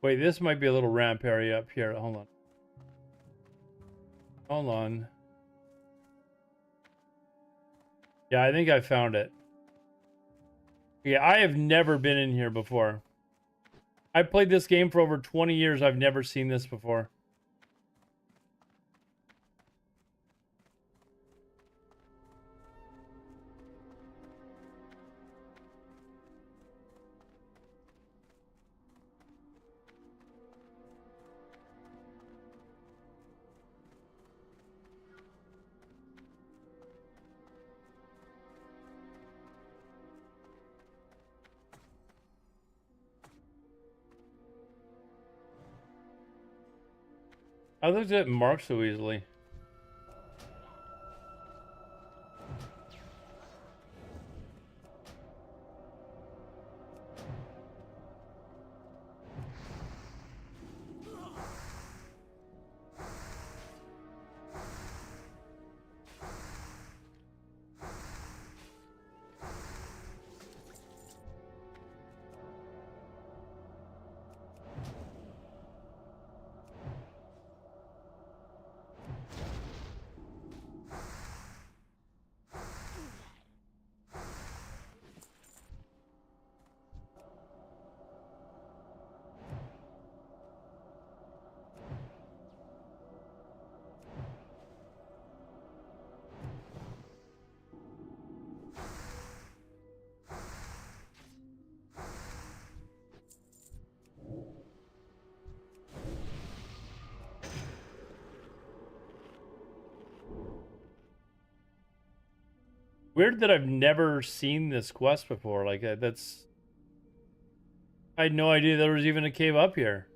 Speaker 1: Wait, this might be a little ramp area up here. Hold on. Hold on. Yeah, I think I found it. Yeah, I have never been in here before. I played this game for over 20 years. I've never seen this before. I looked at Mark so easily. Weird that I've never seen this quest before. Like, that's... I had no idea there was even a cave up here.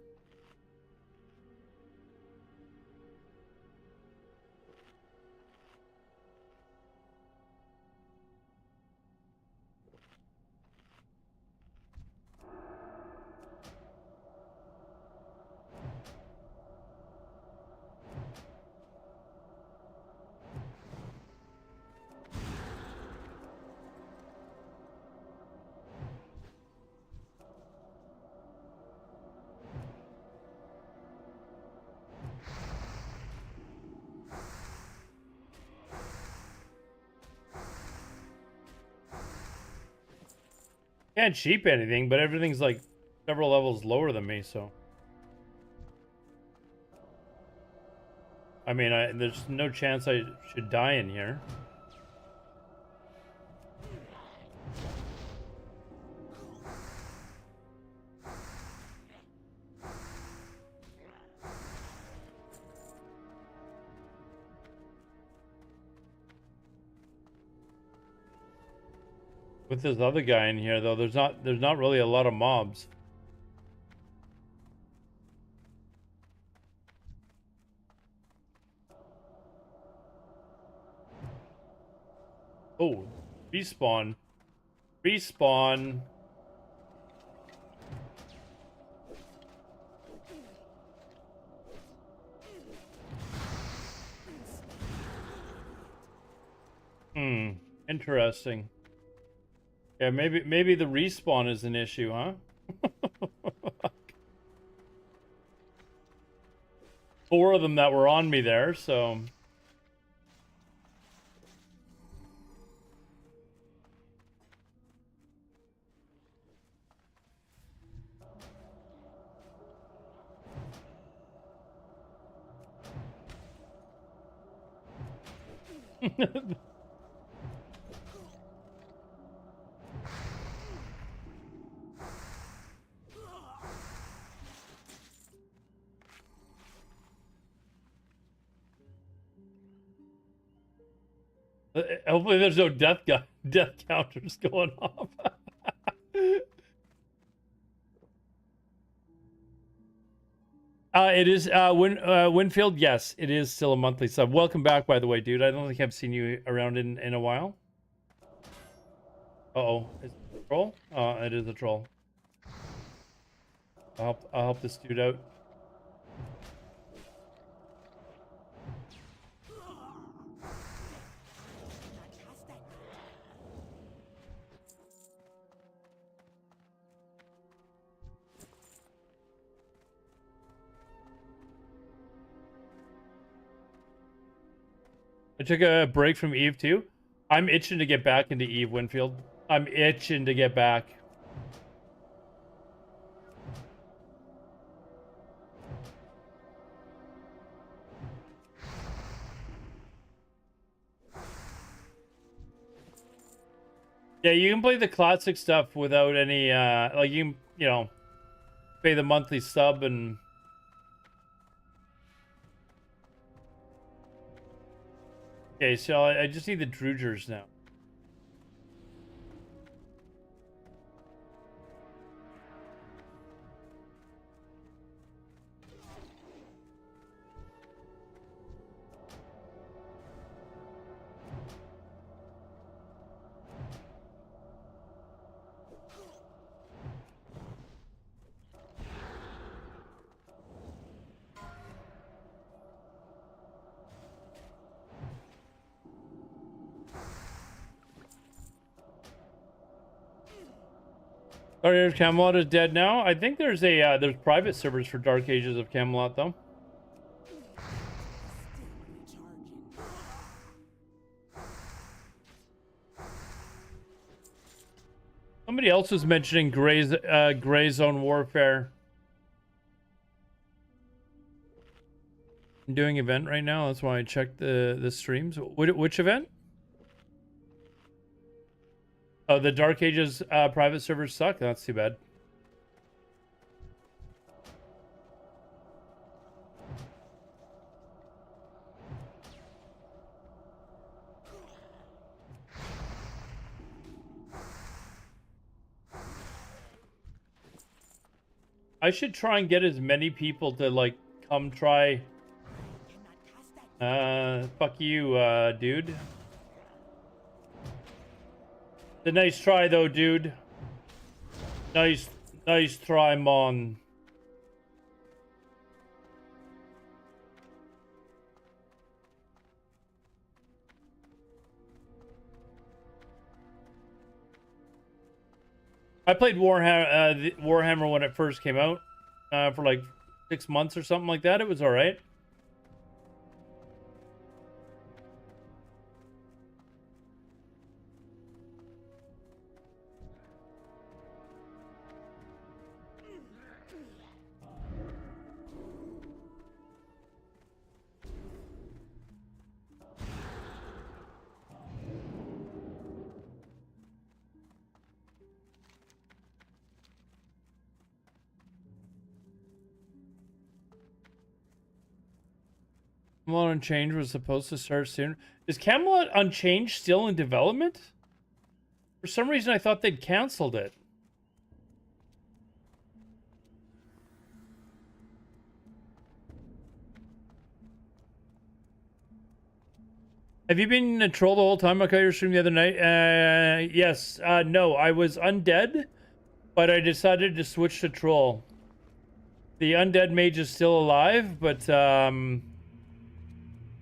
Speaker 1: Can't sheep anything, but everything's like several levels lower than me, so. I mean, there's no chance I should die in here. With this other guy in here, though, there's not really a lot of mobs. Oh, respawn. Respawn. Interesting. Yeah, maybe the respawn is an issue, huh? 4 of them that were on me there, so... Hopefully there's no death counters going off. It is Winfield. Yes, it is still a monthly sub. Welcome back, by the way, dude. I don't think I've seen you around in a while. Uh-oh, is it a troll? It is a troll. I'll help this dude out. I took a break from Eve too. I'm itching to get back into Eve, Winfield. I'm itching to get back. Yeah, you can play the classic stuff without any, like, you know, pay the monthly sub and... Okay, so I just need the Drugers now. Dark Age of Camelot is dead now. I think there's a there's private servers for Dark Ages of Camelot though. Somebody else was mentioning Gray Zone Warfare. I'm doing event right now. That's why I checked the streams. Which event? Oh, the Dark Ages private servers suck. That's too bad. I should try and get as many people to like come try. Fuck you, dude. It's a nice try though, dude. Nice try, mon. I played Warhammer when it first came out, for like 6 months or something like that. It was all right. Camelot Unchanged was supposed to start soon. Is Camelot Unchanged still in development? For some reason, I thought they'd canceled it. Have you been a troll the whole time? I caught your stream the other night. Yes. No, I was undead, but I decided to switch to troll. The undead mage is still alive, but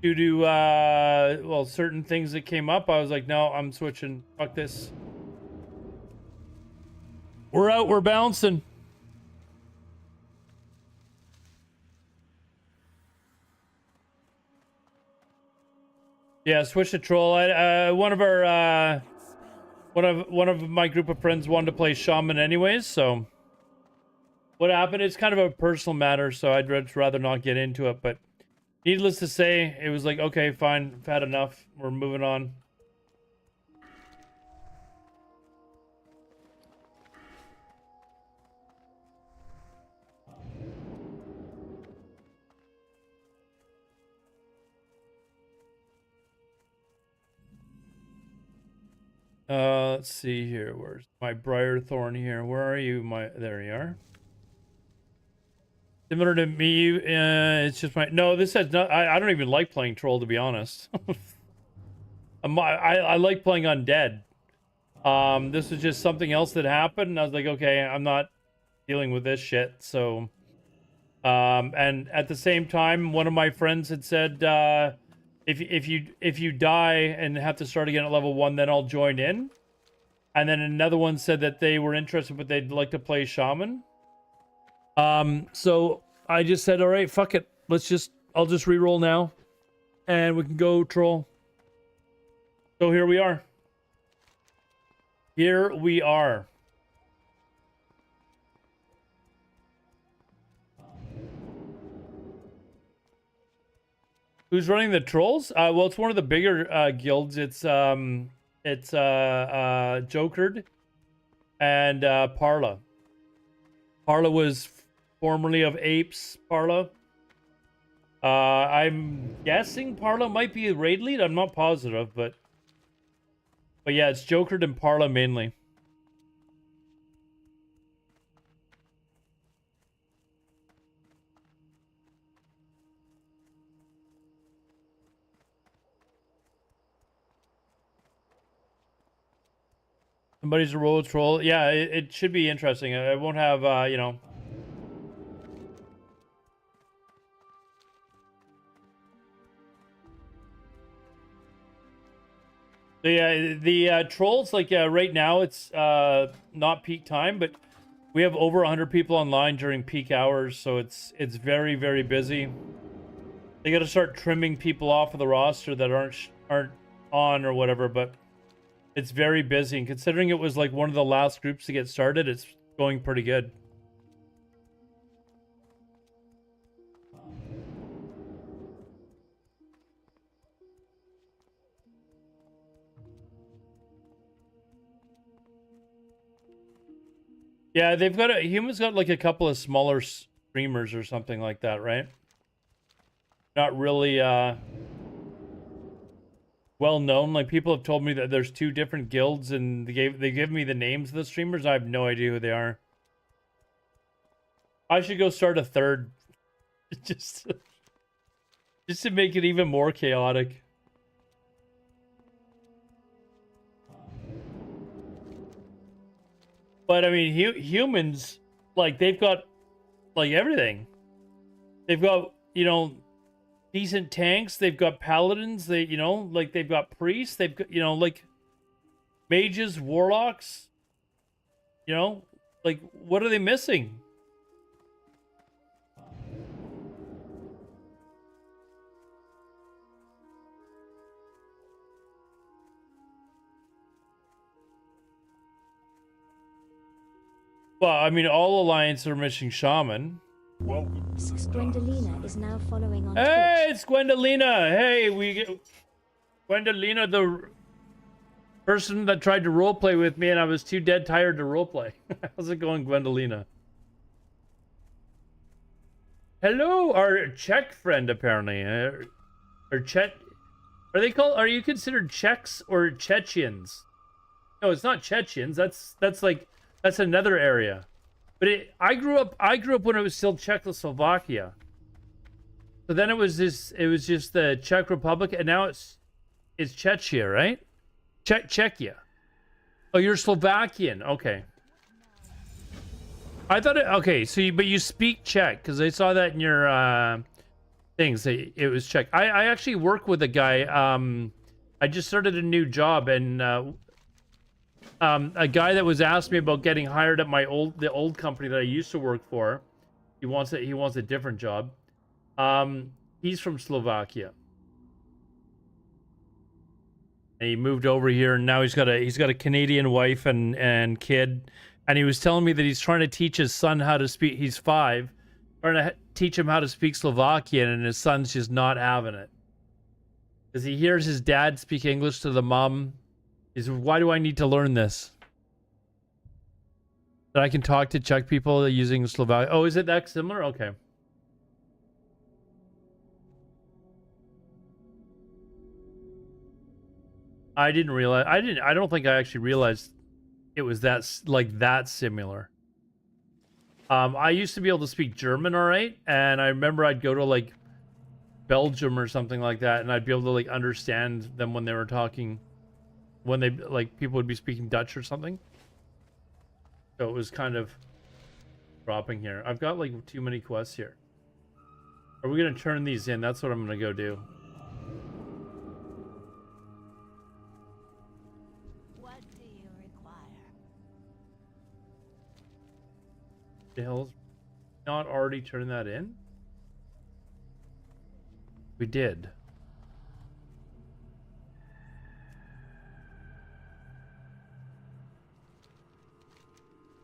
Speaker 1: due to well, certain things that came up, I was like, no, I'm switching. Fuck this. We're out. We're bouncing. Yeah, switch to troll. One of our one of my group of friends wanted to play shaman anyways, so what happened? It's kind of a personal matter, so I'd rather not get into it, but needless to say, it was like, okay, fine, I've had enough. We're moving on. Let's see here. Where's my Briarthorn here? Where are you? There you are. Similar to me, it's just my... No, this has not... I don't even like playing troll, to be honest. I like playing undead. This was just something else that happened, and I was like, okay, I'm not dealing with this shit, so... and at the same time, one of my friends had said, if you die and have to start again at level 1, then I'll join in. And then another one said that they were interested, but they'd like to play shaman. So I just said, all right, fuck it. I'll just reroll now. And we can go troll. So here we are. Here we are. Who's running the trolls? Well, it's one of the bigger guilds. It's Jokered and Parla. Parla was formerly of Apes. Parla. I'm guessing Parla might be a raid lead. I'm not positive, but yeah, it's Jokered and Parla mainly. Somebody's a roll troll. Yeah, it should be interesting. I won't have, you know. So yeah, the trolls, like right now, it's not peak time, but we have over 100 people online during peak hours, so it's very, very busy. They got to start trimming people off of the roster that aren't on or whatever, but it's very busy. And considering it was like one of the last groups to get started, it's going pretty good. Yeah, they've got Human's got like a couple of smaller streamers or something like that, right? Not really well known. Like people have told me that there's 2 different guilds, and they give me the names of the streamers. I have no idea who they are. I should go start a third, just to make it even more chaotic. But I mean, humans, like they've got like everything. They've got, you know, decent tanks. They've got paladins. They, you know, like they've got priests. They've got, you know, like mages, warlocks. You know, like what are they missing? Well, I mean, all Alliance are missing Shaman.
Speaker 6: Gwendolina is now following on
Speaker 1: Hey,
Speaker 6: Twitch.
Speaker 1: it's Gwendolina. Hey, we get Gwendolina, the person that tried to roleplay with me, and I was too dead tired to roleplay. How's it going, Gwendolina? Hello, our Czech friend, apparently. Or Czech. Are they called? Are you considered Czechs or Chechens? No, it's not Chechens. That's another area. But I grew up when it was still Czechoslovakia. So then it was just the Czech Republic, and now it's Czechia, right? Czechia. Oh, you're Slovakian. Okay. I thought okay, so but you speak Czech, because I saw that in your things. It was Czech. I actually work with a guy. I just started a new job, and a guy that was asking me about getting hired at the old company that I used to work for. He wants a different job. He's from Slovakia. And he moved over here, and now he's got a Canadian wife and kid. And he was telling me that he's trying to teach his son how to speak. He's 5, trying to teach him how to speak Slovakian, and his son's just not having it. Because he hears his dad speak English to the mom. He's, why do I need to learn this? That I can talk to Czech people using Slovak. Oh, is it that similar? Okay. I didn't realize. I don't think I actually realized it was that similar. I used to be able to speak German, all right, and I remember I'd go to like Belgium or something like that, and I'd be able to like understand them when they were talking, when they like people would be speaking Dutch or something. So it was kind of dropping here. I've got like too many quests here. Are we gonna turn these in? That's what I'm gonna go do.
Speaker 3: What do you require?
Speaker 1: The hell's not already turned that in? We did.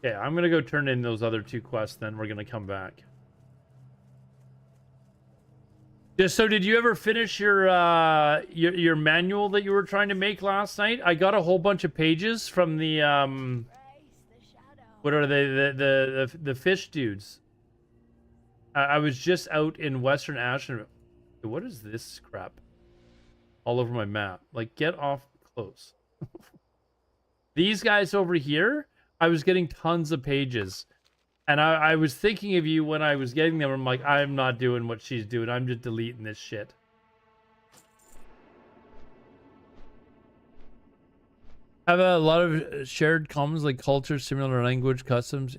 Speaker 1: Okay, I'm gonna go turn in those other 2 quests, then we're gonna come back. Just so, did you ever finish your manual that you were trying to make last night? I got a whole bunch of pages from the
Speaker 3: Brace the shadow.
Speaker 1: what are they, the fish dudes. I was just out in Western Ashton. What is this crap? All over my map. Like, get off close. These guys over here, I was getting tons of pages. And I was thinking of you when I was getting them. I'm like, I'm not doing what she's doing. I'm just deleting this shit. Have a lot of shared commons like culture, similar language, customs.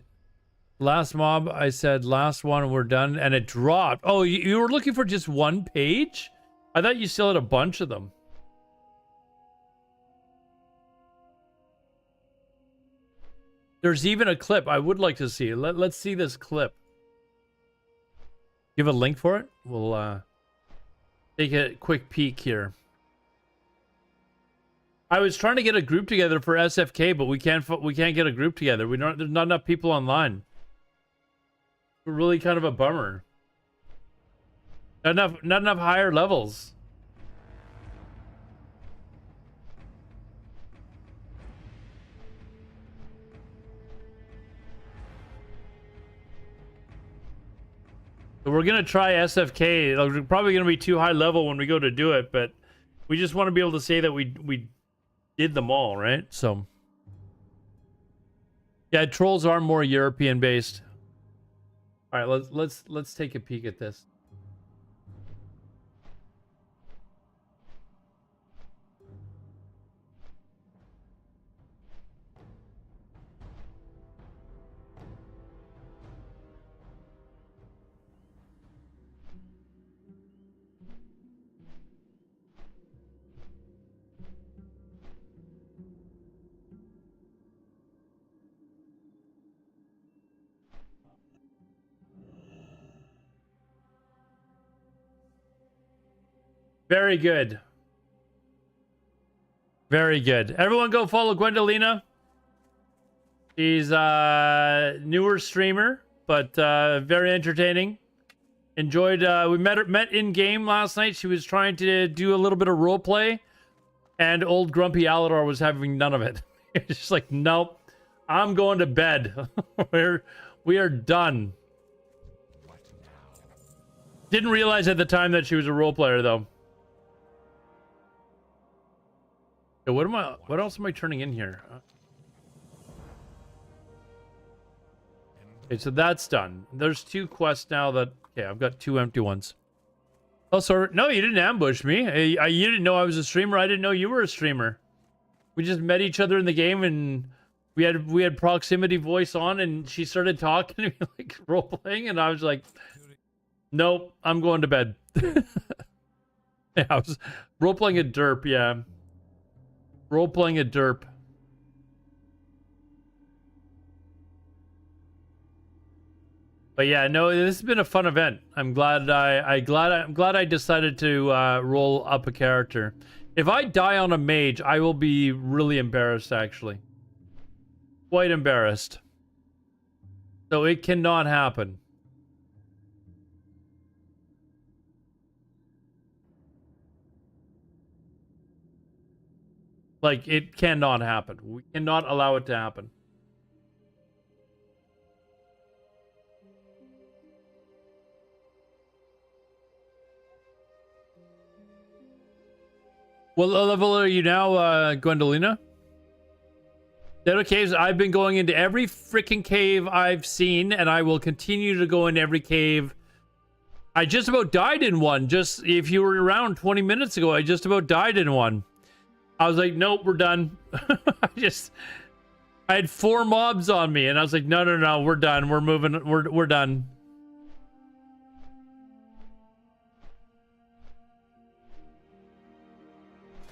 Speaker 1: Last mob, I said last one, we're done, and it dropped. Oh, you were looking for just 1 page? I thought you still had a bunch of them. There's even a clip I would like to see. Let's see this clip. Give a link for it. We'll take a quick peek here. I was trying to get a group together for SFK, but we can't get a group together. There's not enough people online. Really kind of a bummer. Not enough higher levels. So we're gonna try SFK. We're probably gonna be too high level when we go to do it, but we just want to be able to say that we did them all, right? So yeah, trolls are more European based. All right, let's take a peek at this. Very good. Very good. Everyone go follow Gwendolina. She's a newer streamer, but very entertaining. Enjoyed, we met in game last night. She was trying to do a little bit of role play, and old grumpy Alador was having none of it. It's just like, nope, I'm going to bed. We are done. Didn't realize at the time that she was a role player though. So what else am I turning in here? Okay, so that's done. There's 2 quests now that... Okay, I've got 2 empty ones. Oh, sorry. No, you didn't ambush me. You didn't know I was a streamer. I didn't know you were a streamer. We just met each other in the game, and we had proximity voice on, and she started talking to me, like, role-playing, and I was like, nope, I'm going to bed. Yeah, I was role-playing a derp, yeah. Role-playing a derp. But yeah, no, this has been a fun event. I'm glad I decided to roll up a character. If I die on a mage, I will be really embarrassed, actually. Quite embarrassed. So it cannot happen. Like, it cannot happen. We cannot allow it to happen. What level are you now, Gwendolina? Shadow Caves, I've been going into every freaking cave I've seen, and I will continue to go in every cave. I just about died in one. Just, if you were around 20 minutes ago, I just about died in one. I was like, nope, we're done. I had 4 mobs on me, and I was like, no, we're done. We're moving, we're done.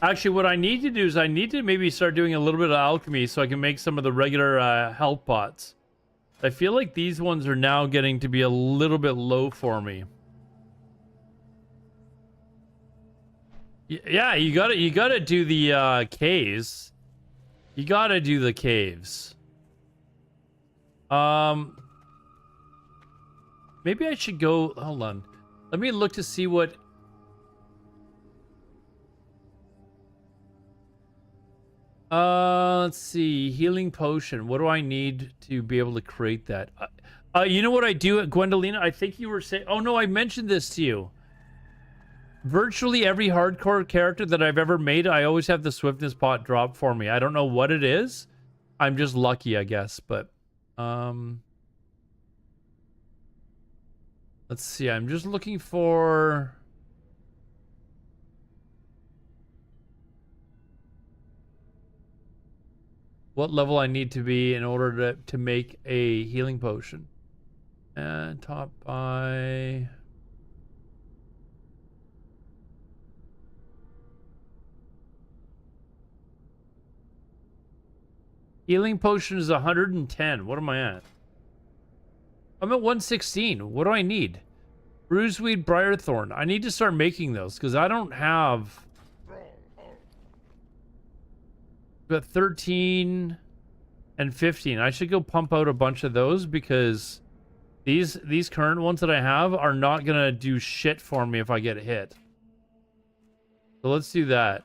Speaker 1: Actually, what I need to do is I need to maybe start doing a little bit of alchemy so I can make some of the regular health pots. I feel like these ones are now getting to be a little bit low for me. Yeah, you gotta do the caves. You gotta do the caves. Maybe I should go. Hold on. Let me look to see what. Let's see. Healing potion. What do I need to be able to create that? You know what I do, Gwendolina? I think you were saying. Oh no, I mentioned this to you. Virtually every hardcore character that I've ever made, I always have the swiftness pot drop for me. I don't know what it is. I'm just lucky, I guess. But let's see. I'm just looking for. What level I need to be in order to make a healing potion. And top by... Healing potion is 110. What am I at? I'm at 116. What do I need? Bruiseweed, Briarthorn. I need to start making those because I don't have... But 13 and 15. I should go pump out a bunch of those because these current ones that I have are not gonna do shit for me if I get hit. So let's do that.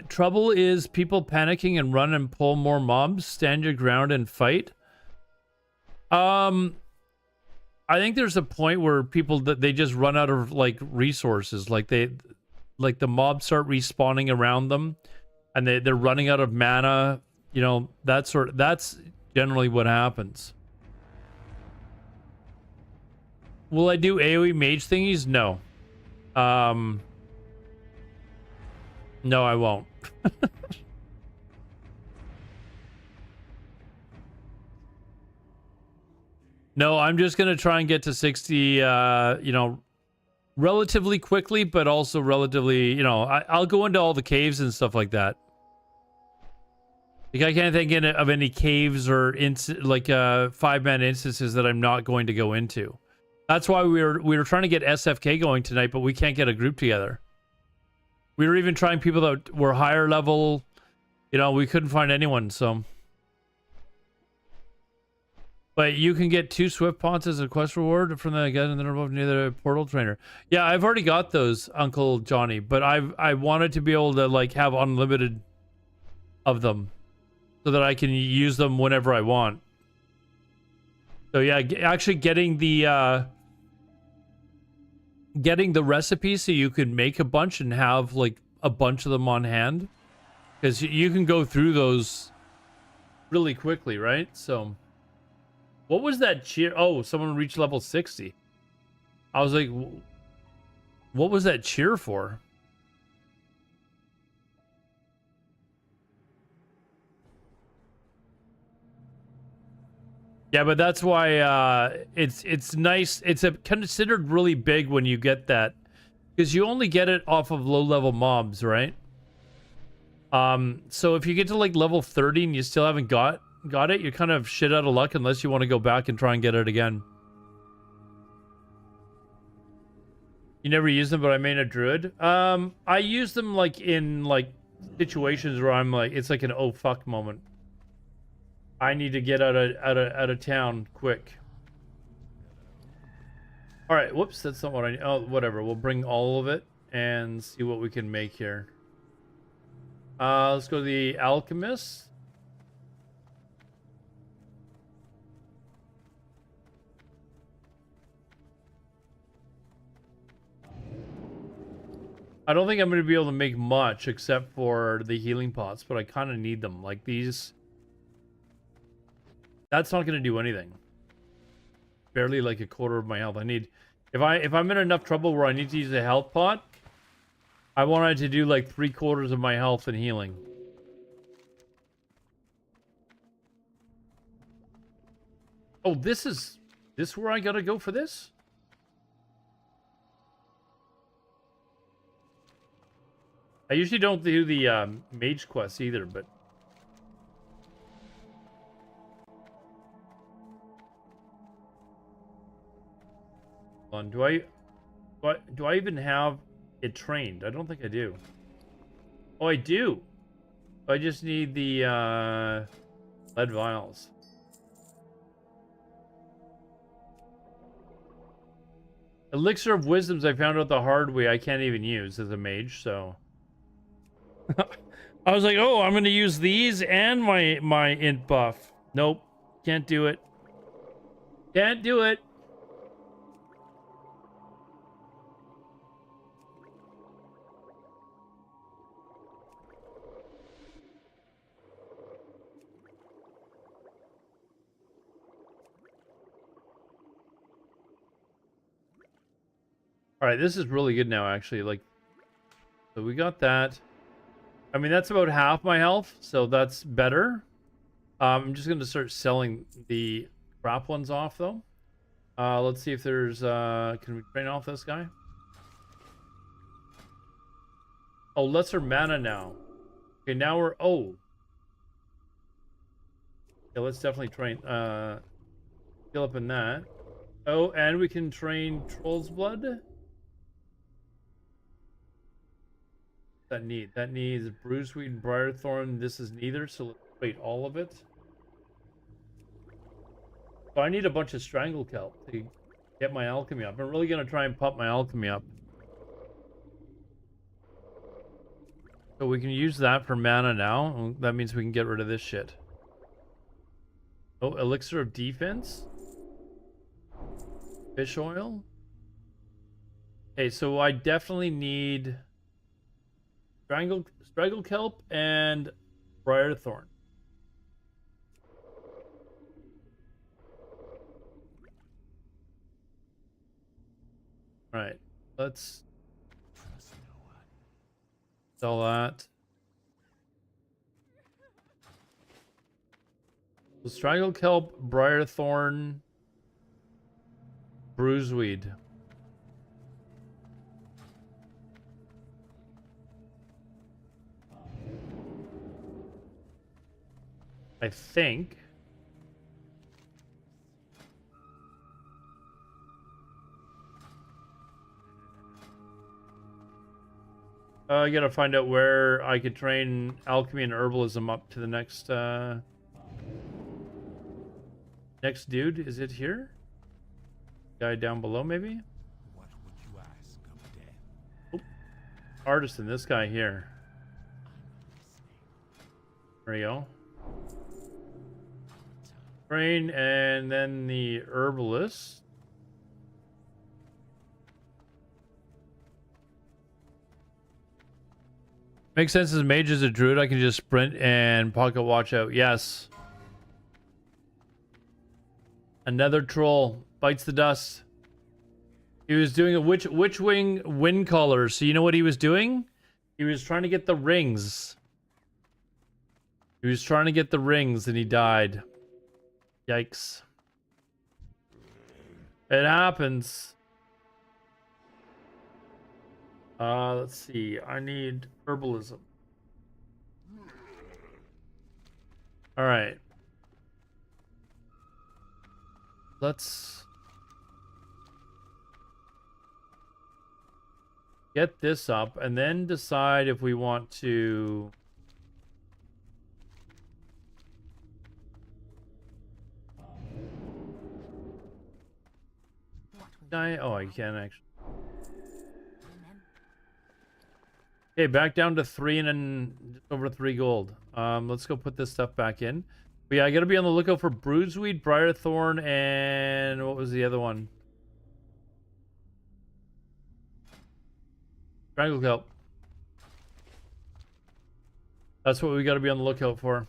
Speaker 1: Trouble is people panicking and run and pull more mobs. Stand your ground and fight. I think there's a point where people that they just run out of like resources. Like the mobs start respawning around them, and they're running out of mana. You know, that's generally what happens. Will I do AoE mage thingies? No. No, I won't. No, I'm just going to try and get to 60, you know, relatively quickly, but also relatively, you know, I'll go into all the caves and stuff like that. Like, I can't think of any caves or, like, 5-man instances that I'm not going to go into. That's why we were trying to get SFK going tonight, but we can't get a group together. We were even trying people that were higher level. You know, we couldn't find anyone, so. But you can get 2 swift pots as a quest reward from the guy in the above near the portal trainer. Yeah, I've already got those, Uncle Johnny, but I wanted to be able to like have unlimited of them so that I can use them whenever I want. So yeah, actually getting the recipe so you can make a bunch and have like a bunch of them on hand, because you can go through those really quickly, right? So what was that cheer? Oh, someone reached level 60. I was like, what was that cheer for? Yeah, but that's why it's nice. It's considered really big when you get that, because you only get it off of low-level mobs, right? So if you get to like level 30 and you still haven't got it, you're kind of shit out of luck unless you want to go back and try and get it again. You never use them, but I made a druid. I use them like in like situations where I'm like, it's like an oh fuck moment. I need to get out of town quick. All right, whoops, that's not what I. Oh, whatever. We'll bring all of it and see what we can make here. Let's go to the alchemist. I don't think I'm going to be able to make much except for the healing pots, but I kind of need them. Like these. That's not going to do anything. Barely like a quarter of my health. I need, if I'm in enough trouble where I need to use a health pot, I wanted to do like 3/4 of my health and healing. Oh, this where I gotta go for this? I usually don't do the mage quests either, but on. Do I even have it trained? I don't think I do. Oh, I do. I just need the lead vials. Elixir of Wisdoms I found out the hard way I can't even use as a mage, so I was like, oh, I'm gonna use these and my int buff. Nope. Can't do it. Can't do it. All right, this is really good now, actually. Like, so we got that. I mean, that's about half my health, so that's better. I'm just gonna start selling the crap ones off, though. Let's see if there's. Can we train off this guy? Oh, lesser mana now. Okay, now we're. Oh. Yeah, let's definitely train. Skill up in that. Oh, and we can train Troll's Blood. That needs Bruiseweed and Briarthorn. This is neither, so let's wait all of it. So I need a bunch of Strangle Kelp to get my alchemy up. I'm really gonna try and pump my alchemy up. So we can use that for mana now. That means we can get rid of this shit. Oh, Elixir of Defense. Fish oil. Okay, so I definitely need Strangle Kelp and Briarthorn. All right, let's sell that. So Strangle Kelp, Briarthorn, Bruiseweed. I think. I gotta find out where I could train alchemy and herbalism up to the next next dude. Is it here? Guy down below, maybe?
Speaker 7: What would you ask of death?
Speaker 1: Oh, artisan, this guy here. There we go. Train, and then the herbalist. Makes sense as mage as a druid. I can just sprint and pocket watch out. Yes. Another troll bites the dust. He was doing a witch wing wind color. So you know what he was doing? He was trying to get the rings. He was trying to get the rings and he died. Yikes. It happens. Let's see. I need herbalism. All right. Let's get this up and then decide if we want to oh, I can actually. Okay, back down to 3 and then just over 3 gold. Let's go put this stuff back in. But yeah, I gotta be on the lookout for Bruiseweed, Briarthorn, and what was the other one? Strangle Kelp. That's what we gotta be on the lookout for.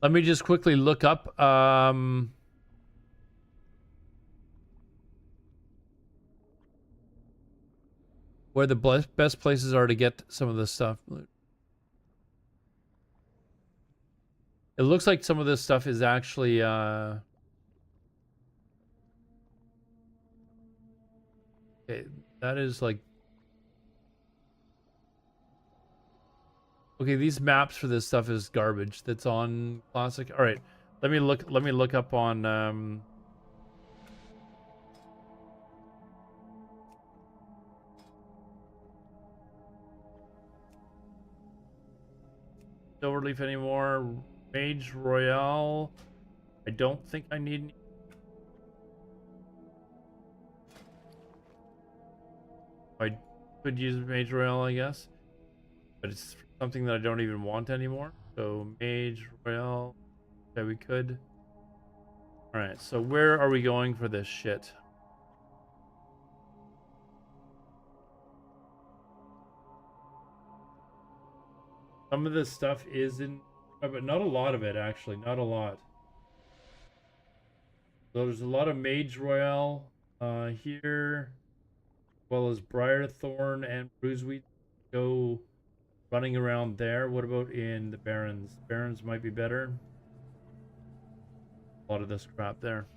Speaker 1: Let me just quickly look up where the best places are to get some of this stuff. It looks like some of this stuff is actually okay, that is like Okay, these maps for this stuff is garbage. That's on Classic. All right, let me look. Let me look up on. Silverleaf anymore. Mage Royale. I don't think I need. I could use Mage Royale, I guess, but it's something that I don't even want anymore. So Mage Royale. Okay, we could. All right. So where are we going for this shit? Some of this stuff is in, but not a lot of it, actually. Not a lot. So there's a lot of Mage Royale here, as well as Briarthorn and Bruiseweed go running around there. What about in the Barrens? Barrens might be better. A lot of this crap there.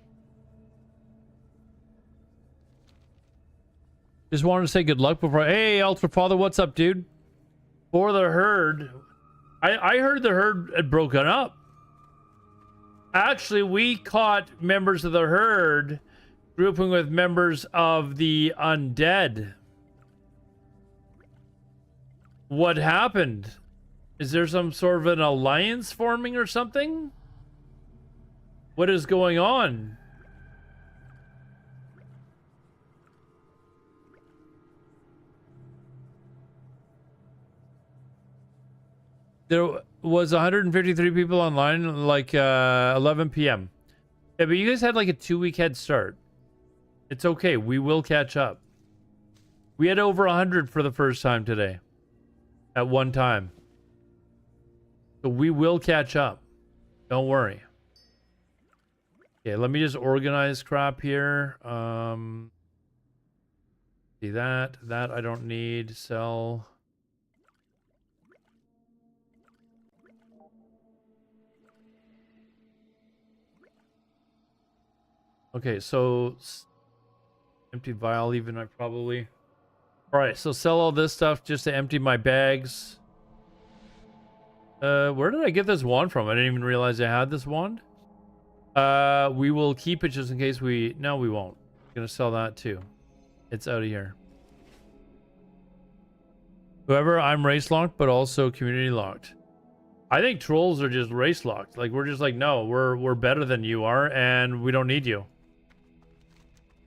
Speaker 1: Just wanted to say good luck before. Hey, Ultra Father, what's up, dude? For the herd. I heard the herd had broken up. Actually, we caught members of the herd grouping with members of the undead. What happened? Is there some sort of an alliance forming or something? What is going on? There was 153 people online, like 11 p.m. Yeah, but you guys had like a 2-week head start. It's okay. We will catch up. We had over 100 for the first time today. At one time. So we will catch up. Don't worry. Okay, let me just organize crap here. See that. That I don't need. Sell. Okay, so empty vial even I probably. All right, so sell all this stuff just to empty my bags. Where did I get this wand from? I didn't even realize I had this wand. We will keep it just in case we. No, we won't. I'm gonna sell that too. It's out of here. Whoever, I'm race locked, but also community locked. I think trolls are just race locked. Like we're just like, no, we're better than you are, and we don't need you.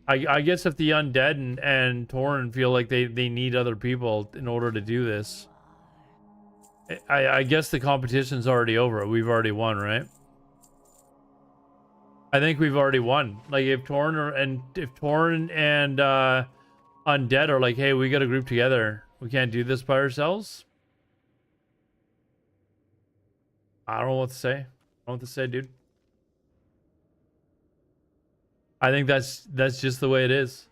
Speaker 1: I guess if the undead and Tauren feel like they need other people in order to do this, I guess the competition's already over. We've already won, right? I think we've already won. Like if Tauren and undead are like, hey, we got to group together. We can't do this by ourselves. I don't know what to say. I don't know what to say, dude. I think that's just the way it is.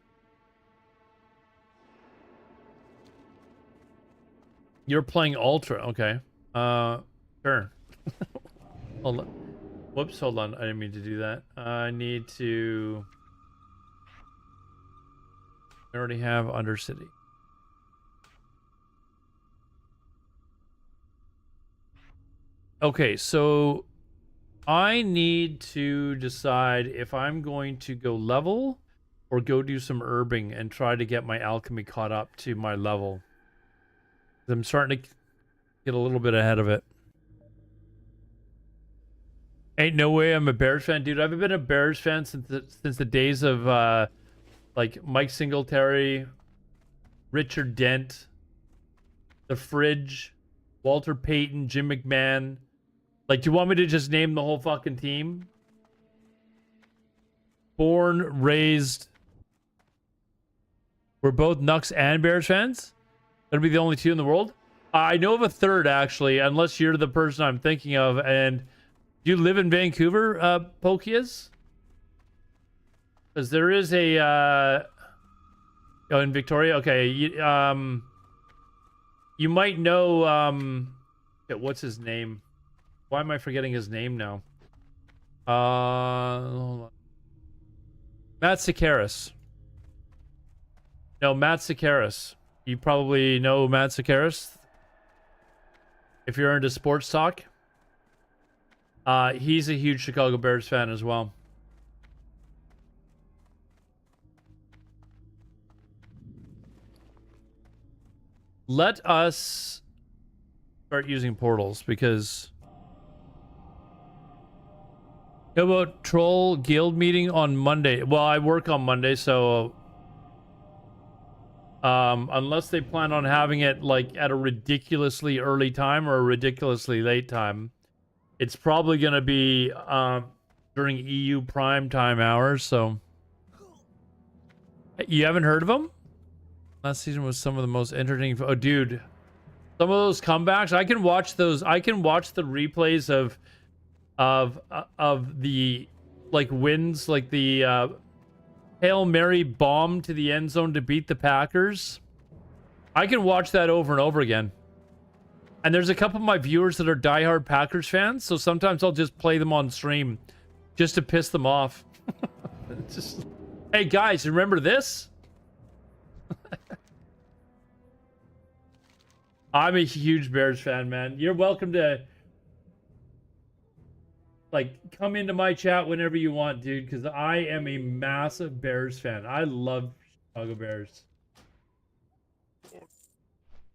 Speaker 1: You're playing Ultra, okay. Sure. Hold on. Whoops, hold on. I didn't mean to do that. I need to. I already have Undercity. Okay, so I need to decide if I'm going to go level or go do some herbing and try to get my alchemy caught up to my level. I'm starting to get a little bit ahead of it. Ain't no way I'm a Bears fan, dude. I've been a Bears fan since the days of like Mike Singletary, Richard Dent, The Fridge, Walter Payton, Jim McMahon. Like, do you want me to just name the whole fucking team? Born, raised. We're both Nux and Bears fans? That'd be the only two in the world? I know of a third, actually, unless you're the person I'm thinking of. And do you live in Vancouver, Pokias? Because there is a... Oh, in Victoria? Okay. You might know... what's his name? Why am I forgetting his name now? Hold on. Matt Sakaris. No, Matt Sakaris. You probably know Matt Sakaris. If you're into sports talk, he's a huge Chicago Bears fan as well. Let us start using portals because... How about Troll Guild meeting on Monday? Well, I work on Monday, so... unless they plan on having it, like, at a ridiculously early time or a ridiculously late time, it's probably going to be during EU prime time hours, so... You haven't heard of them? Last season was some of the most entertaining... Oh, dude. Some of those comebacks, I can watch those. I can watch the replays of the, like, wins, like the Hail Mary bomb to the end zone to beat the Packers. I can watch that over and over again. And there's a couple of my viewers that are diehard Packers fans, so sometimes I'll just play them on stream just to piss them off. It's just, hey guys, remember this? I'm a huge Bears fan, man. You're welcome to, like, come into my chat whenever you want, dude, because I am a massive Bears fan. I love Chicago Bears.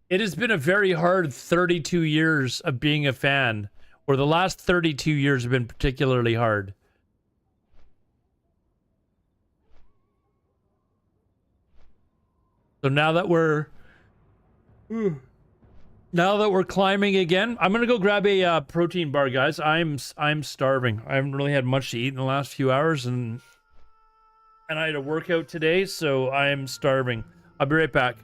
Speaker 1: It has been a very hard 32 years of being a fan, or the last 32 years have been particularly hard. So now that we're climbing again, I'm gonna go grab a protein bar, guys. I'm starving. I haven't really had much to eat in the last few hours, and I had a workout today, so I am starving. I'll be right back.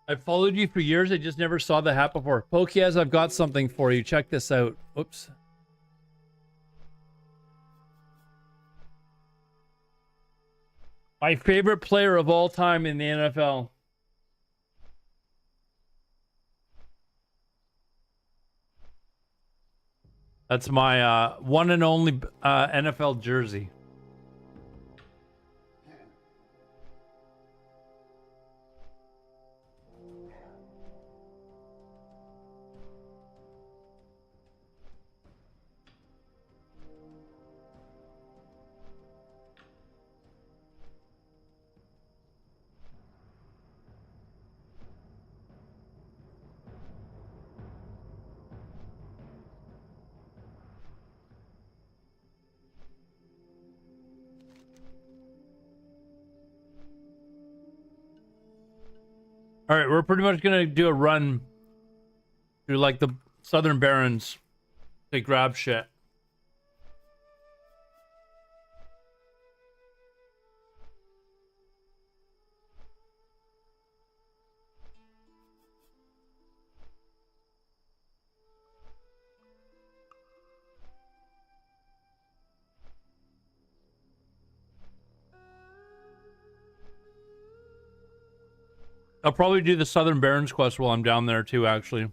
Speaker 1: I've followed you for years. I just never saw the hat before. Pokiaz, I've got something for you. Check this out. Oops. My favorite player of all time in the NFL. That's my one and only NFL jersey. All right, we're pretty much gonna do a run through like the Southern Barrens to grab shit. I'll probably do the Southern Barrens quest while I'm down there too, actually.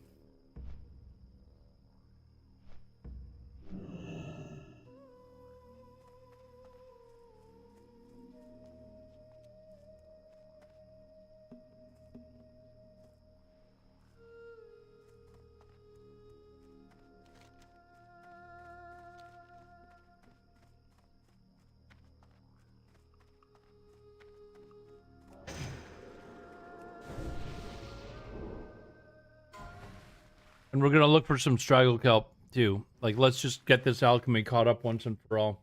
Speaker 1: And we're gonna look for some straggle kelp too. Like, let's just get this alchemy caught up once and for all.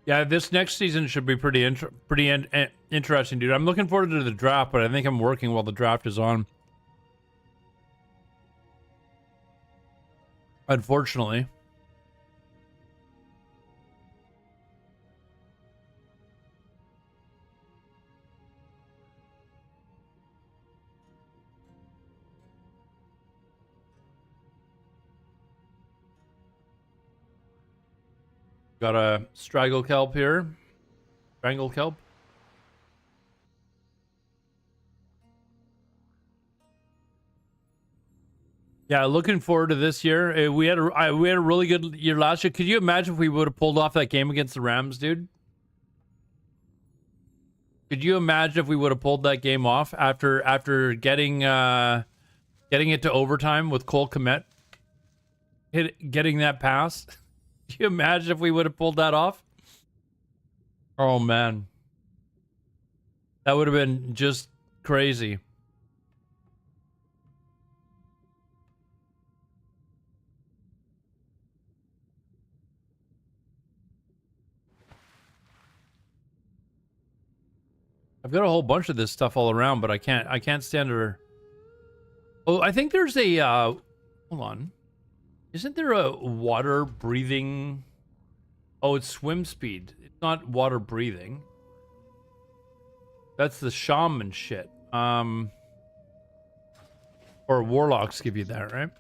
Speaker 1: Yeah, this next season should be pretty interesting, dude. I'm looking forward to the draft, but I think I'm working while the draft is on. Unfortunately. Got a straggle kelp here. Strangle kelp. Yeah, looking forward to this year. We had a really good year last year. Could you imagine if we would have pulled off that game against the Rams, dude? Could you imagine if we would have pulled that game off after getting it to overtime with Cole Kmet getting that pass? Could you imagine if we would have pulled that off? Oh man, that would have been just crazy. I've got a whole bunch of this stuff all around, but I can't stand her. Oh, I think there's a hold on. Isn't there a water breathing? Oh, it's swim speed. It's not water breathing. That's the shaman shit. Or warlocks give you that, right?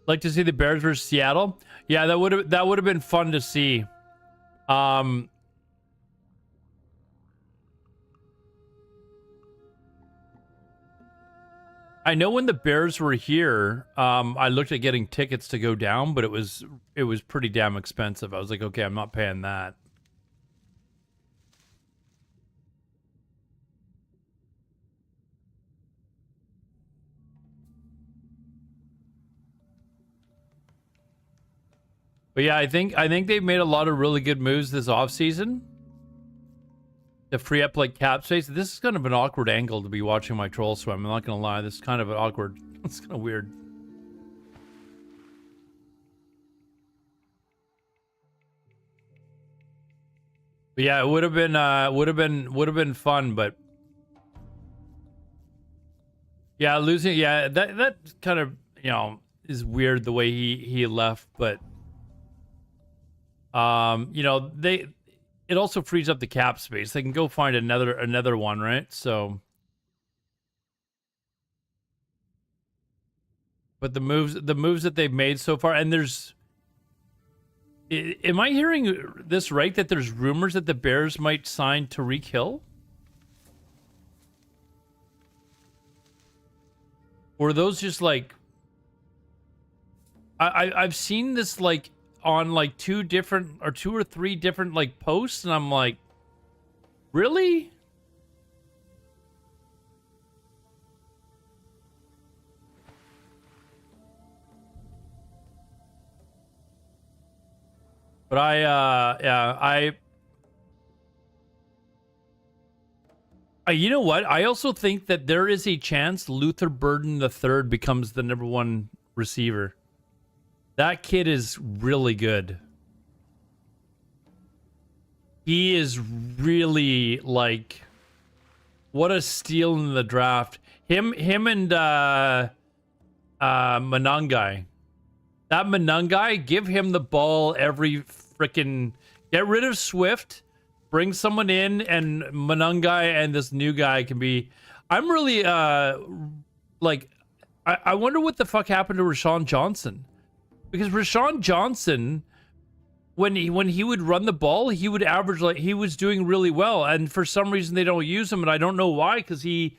Speaker 1: Like to see the Bears versus Seattle? Yeah, that would have been fun to see. I know when the Bears were here, I looked at getting tickets to go down, but it was pretty damn expensive. I was like, okay, I'm not paying that. But yeah, I think they've made a lot of really good moves this offseason to free up like cap space. This is kind of an awkward angle to be watching my troll swim. I'm not gonna lie, this is kind of an awkward. It's kind of weird. But yeah, it would have been fun, but yeah, losing. Yeah, that kind of is weird the way he left, but it also frees up the cap space. They can go find another one, right? So, but the moves that they've made so far, and am I hearing this right? That there's rumors that the Bears might sign Tyreek Hill? Or those just like I've seen this like on like two or three different like posts, and I'm like, really? But you know what? I also think that there is a chance Luther Burden III becomes the #1 receiver. That kid is really good. He is really like, what a steal in the draft. Him and Manungai. That Manungai, give him the ball every freaking. Get rid of Swift, bring someone in, and Manungai and this new guy can be. I'm really like, I wonder what the fuck happened to Rashawn Johnson. Because Rashawn Johnson, when he would run the ball, he would average, like, he was doing really well, and for some reason they don't use him, and I don't know why. Because he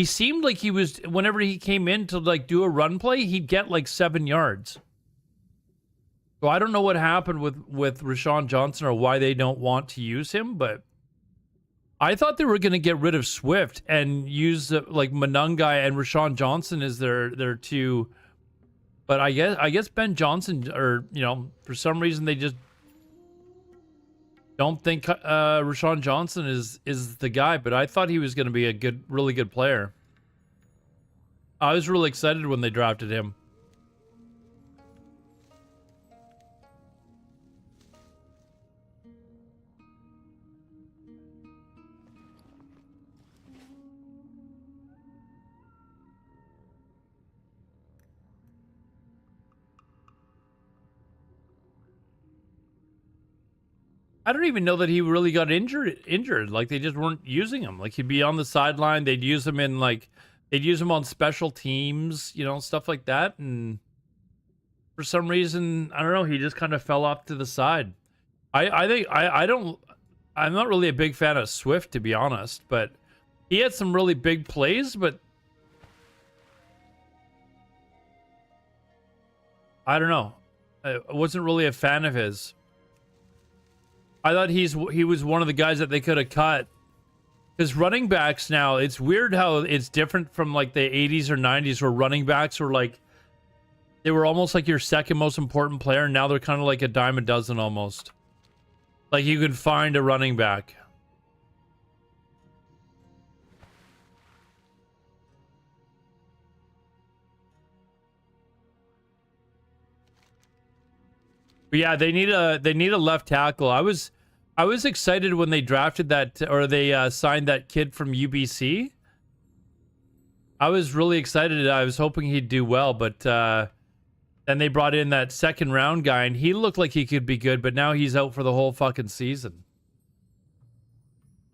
Speaker 1: seemed like he was, whenever he came in to like do a run play, he'd get like 7 yards. So I don't know what happened with Rashawn Johnson or why they don't want to use him, but I thought they were going to get rid of Swift and use like Manungai and Rashawn Johnson as their two. But I guess Ben Johnson, or for some reason they just don't think Rashawn Johnson is the guy. But I thought he was going to be a really good player. I was really excited when they drafted him. I don't even know that he really got injured. Like they just weren't using him. Like he'd be on the sideline. They'd use him in like they'd use him on special teams, you know, stuff like that. And for some reason, I don't know, he just kind of fell off to the side. I think I don't I'm not really a big fan of Swift, to be honest, but he had some really big plays, but I don't know. I wasn't really a fan of his. I thought he was one of the guys that they could have cut. Because running backs now, it's weird how it's different from like the 80s or 90s where running backs were like, they were almost like your second most important player. And now they're kind of like a dime a dozen almost. Like you could find a running back. But yeah, they need a left tackle. I was excited when they drafted that, or they signed that kid from UBC. I was really excited. I was hoping he'd do well, but then they brought in that second round guy, and he looked like he could be good, but now he's out for the whole fucking season,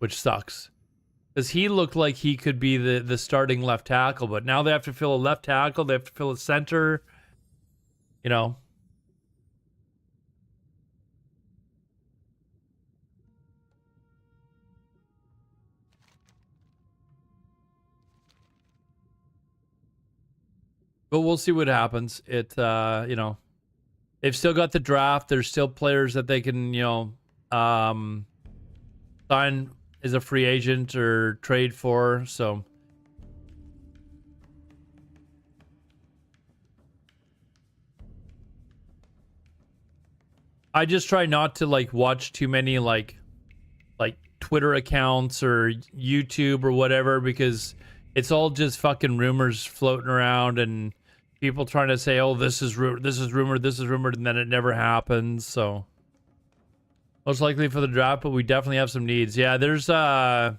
Speaker 1: which sucks. Because he looked like he could be the starting left tackle, but now they have to fill a left tackle, they have to fill a center, you know. But we'll see what happens. It, you know, they've still got the draft. There's still players that they can, you know, sign as a free agent or trade for. So I just try not to like watch too many like Twitter accounts or YouTube or whatever, because it's all just fucking rumors floating around and people trying to say, "Oh, this is rumored, and then it never happens." So most likely for the draft, but we definitely have some needs. Yeah, there's well,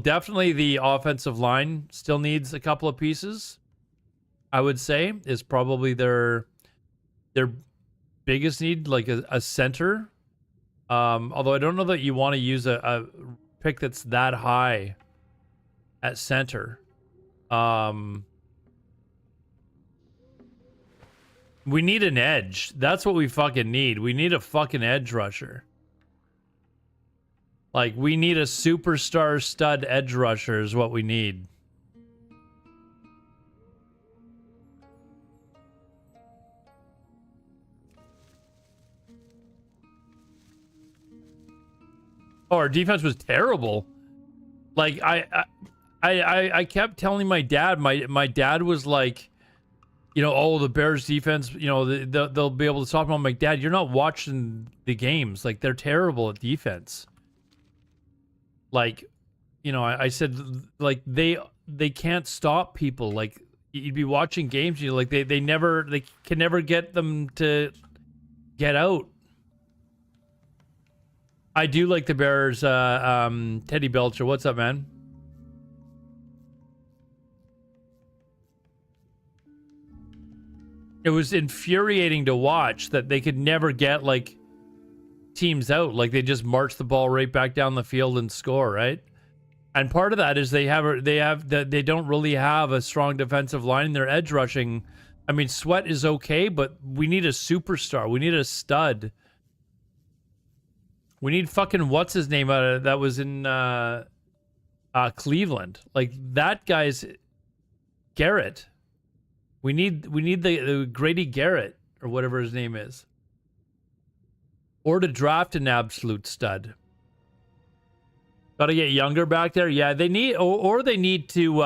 Speaker 1: definitely the offensive line still needs a couple of pieces. I would say is probably their biggest need, like a center. Although I don't know that you want to use a pick that's that high at center. We need an edge. That's what we fucking need. We need a fucking edge rusher. Like, we need a superstar stud edge rusher is what we need. Oh, our defense was terrible. Like, I kept telling my dad, my dad was like, you know, oh, the Bears defense, you know, they'll be able to stop them. I'm like, Dad, you're not watching the games. Like, they're terrible at defense. Like, you know, I said, like, they can't stop people. Like, you'd be watching games, you know, like they can never get them to get out. I do like the Bears. Teddy Belcher, what's up, man? It was infuriating to watch that they could never get like teams out. Like they just march the ball right back down the field and score, right? And part of that is they don't really have a strong defensive line. Their edge rushing, I mean, Sweat is okay, but we need a superstar. We need a stud. We need fucking what's his name that was in Cleveland. Like that guy's Garrett. We need the Grady Garrett or whatever his name is. Or to draft an absolute stud. Got to get younger back there. Yeah, they need or they need to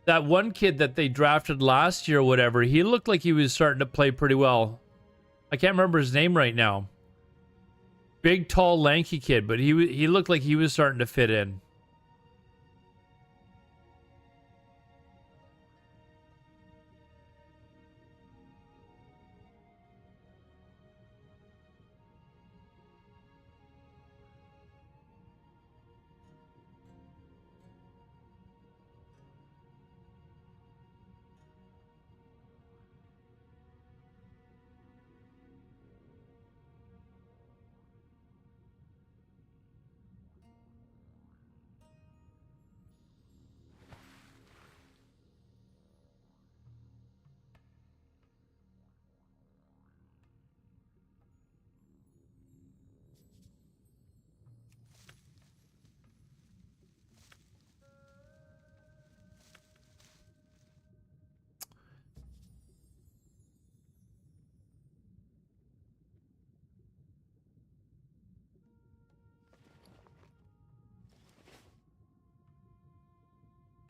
Speaker 1: that one kid that they drafted last year or whatever. He looked like he was starting to play pretty well. I can't remember his name right now. Big, tall, lanky kid, but he looked like he was starting to fit in.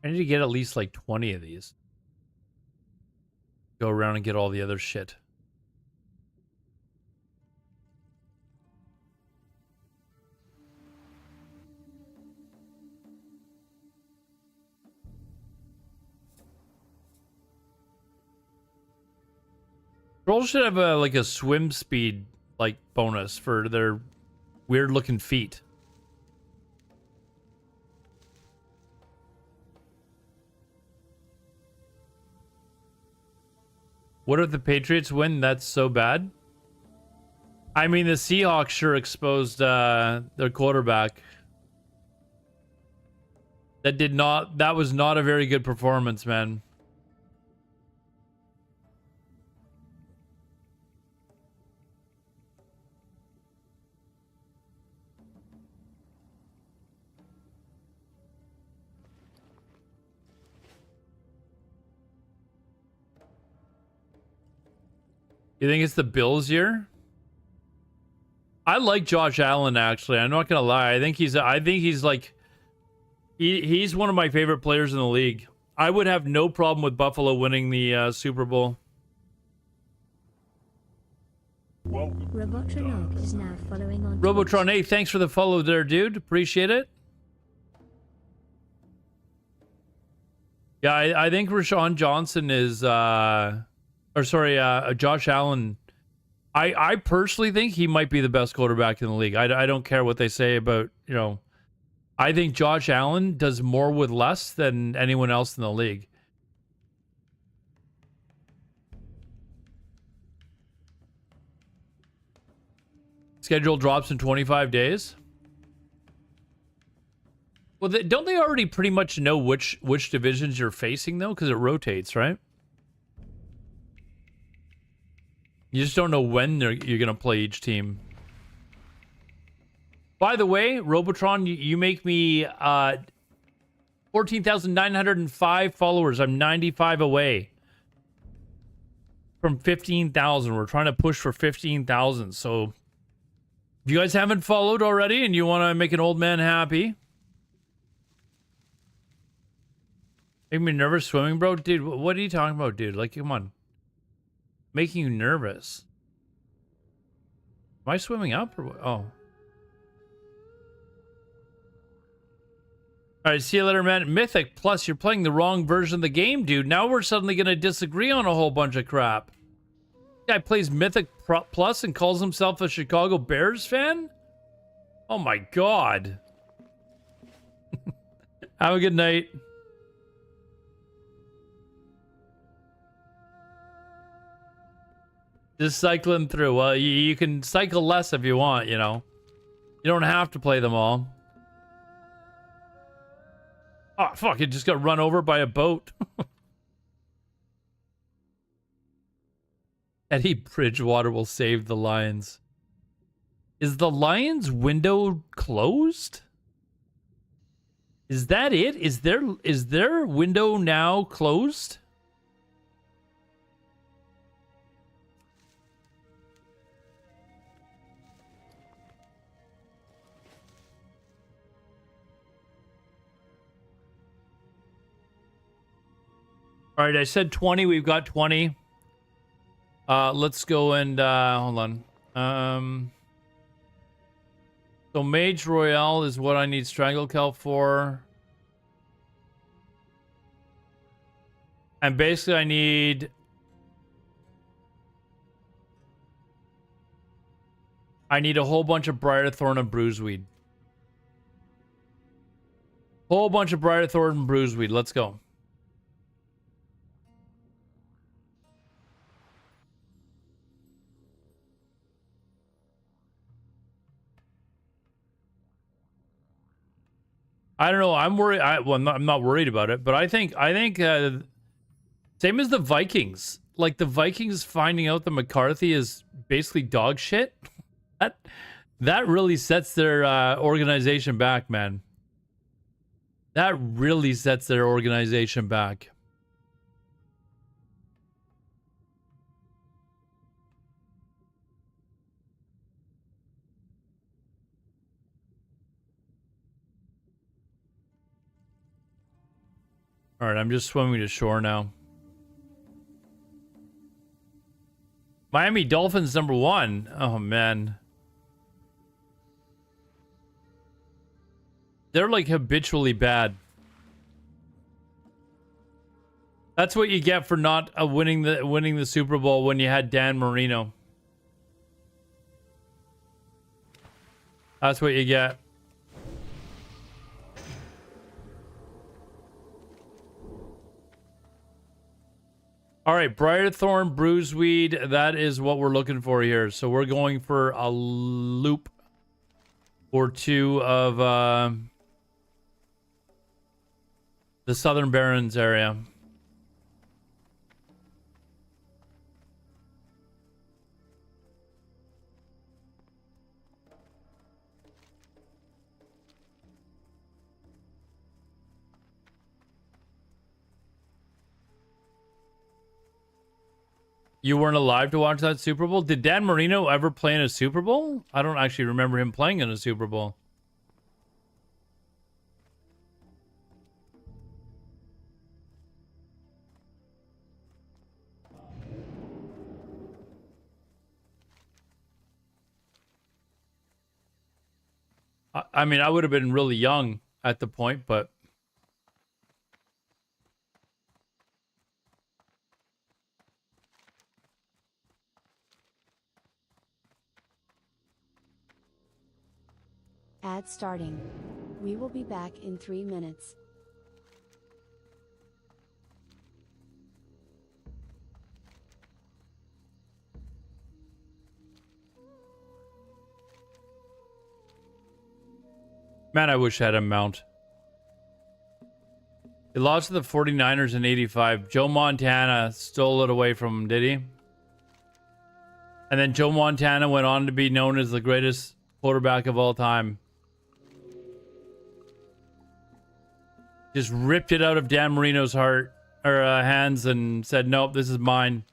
Speaker 1: I need to get at least like 20 of these. Go around and get all the other shit. Trolls should have a like a swim speed like bonus for their weird looking feet. What if the Patriots win? That's so bad. I mean, the Seahawks sure exposed their quarterback. That was not a very good performance, man. You think it's the Bills year? I like Josh Allen, actually. I'm not gonna lie. I think he's like he's one of my favorite players in the league. I would have no problem with Buffalo winning the Super Bowl.
Speaker 6: Robotronog is now following on
Speaker 1: Robotron, hey, thanks for the follow there, dude. Appreciate it. Yeah, I think Rashawn Johnson is Josh Allen. I personally think he might be the best quarterback in the league. I don't care what they say about, you know. I think Josh Allen does more with less than anyone else in the league. Schedule drops in 25 days. Well, don't they already pretty much know which divisions you're facing, though? Because it rotates, right? You just don't know when you're going to play each team. By the way, Robotron, you make me 14,905 followers. I'm 95 away from 15,000. We're trying to push for 15,000. So if you guys haven't followed already and you want to make an old man happy, make me nervous swimming, bro. Dude, what are you talking about, dude? Like, come on. Making you nervous. Am I swimming up or what? Oh. All right, see you later, man. Mythic Plus, you're playing the wrong version of the game, dude. Now we're suddenly going to disagree on a whole bunch of crap. Guy plays Mythic Plus and calls himself a Chicago Bears fan? Oh my god. Have a good night. Just cycling through. Well, you can cycle less if you want, you know. You don't have to play them all. Oh, fuck. It just got run over by a boat. Eddie Bridgewater will save the Lions. Is the Lions window closed? Is that it? Is their window now closed? All right, I said 20. We've got 20. Let's go and hold on. So Mage Royale is what I need Strangle Kelp for. And basically I need a whole bunch of Briarthorn and Bruiseweed. Whole bunch of Briarthorn and Bruiseweed. Let's go. I don't know. I'm worried. I'm not worried about it, but I think same as the Vikings. Like the Vikings finding out that McCarthy is basically dog shit. That really sets their organization back, man. That really sets their organization back. All right, I'm just swimming to shore now. Miami Dolphins #1. Oh, man. They're like habitually bad. That's what you get for not winning the Super Bowl when you had Dan Marino. That's what you get. All right, Briarthorn, Bruiseweed. That is what we're looking for here. So we're going for a loop or two of the Southern Barrens area. You weren't alive to watch that Super Bowl? Did Dan Marino ever play in a Super Bowl? I don't actually remember him playing in a Super Bowl. I mean, I would have been really young at the point, but...
Speaker 5: Ad starting. We will be back in 3 minutes.
Speaker 1: Man, I wish I had a mount. He lost to the 49ers in 85. Joe Montana stole it away from him, did he? And then Joe Montana went on to be known as the greatest quarterback of all time. Just ripped it out of Dan Marino's heart or hands and said, "Nope, this is mine."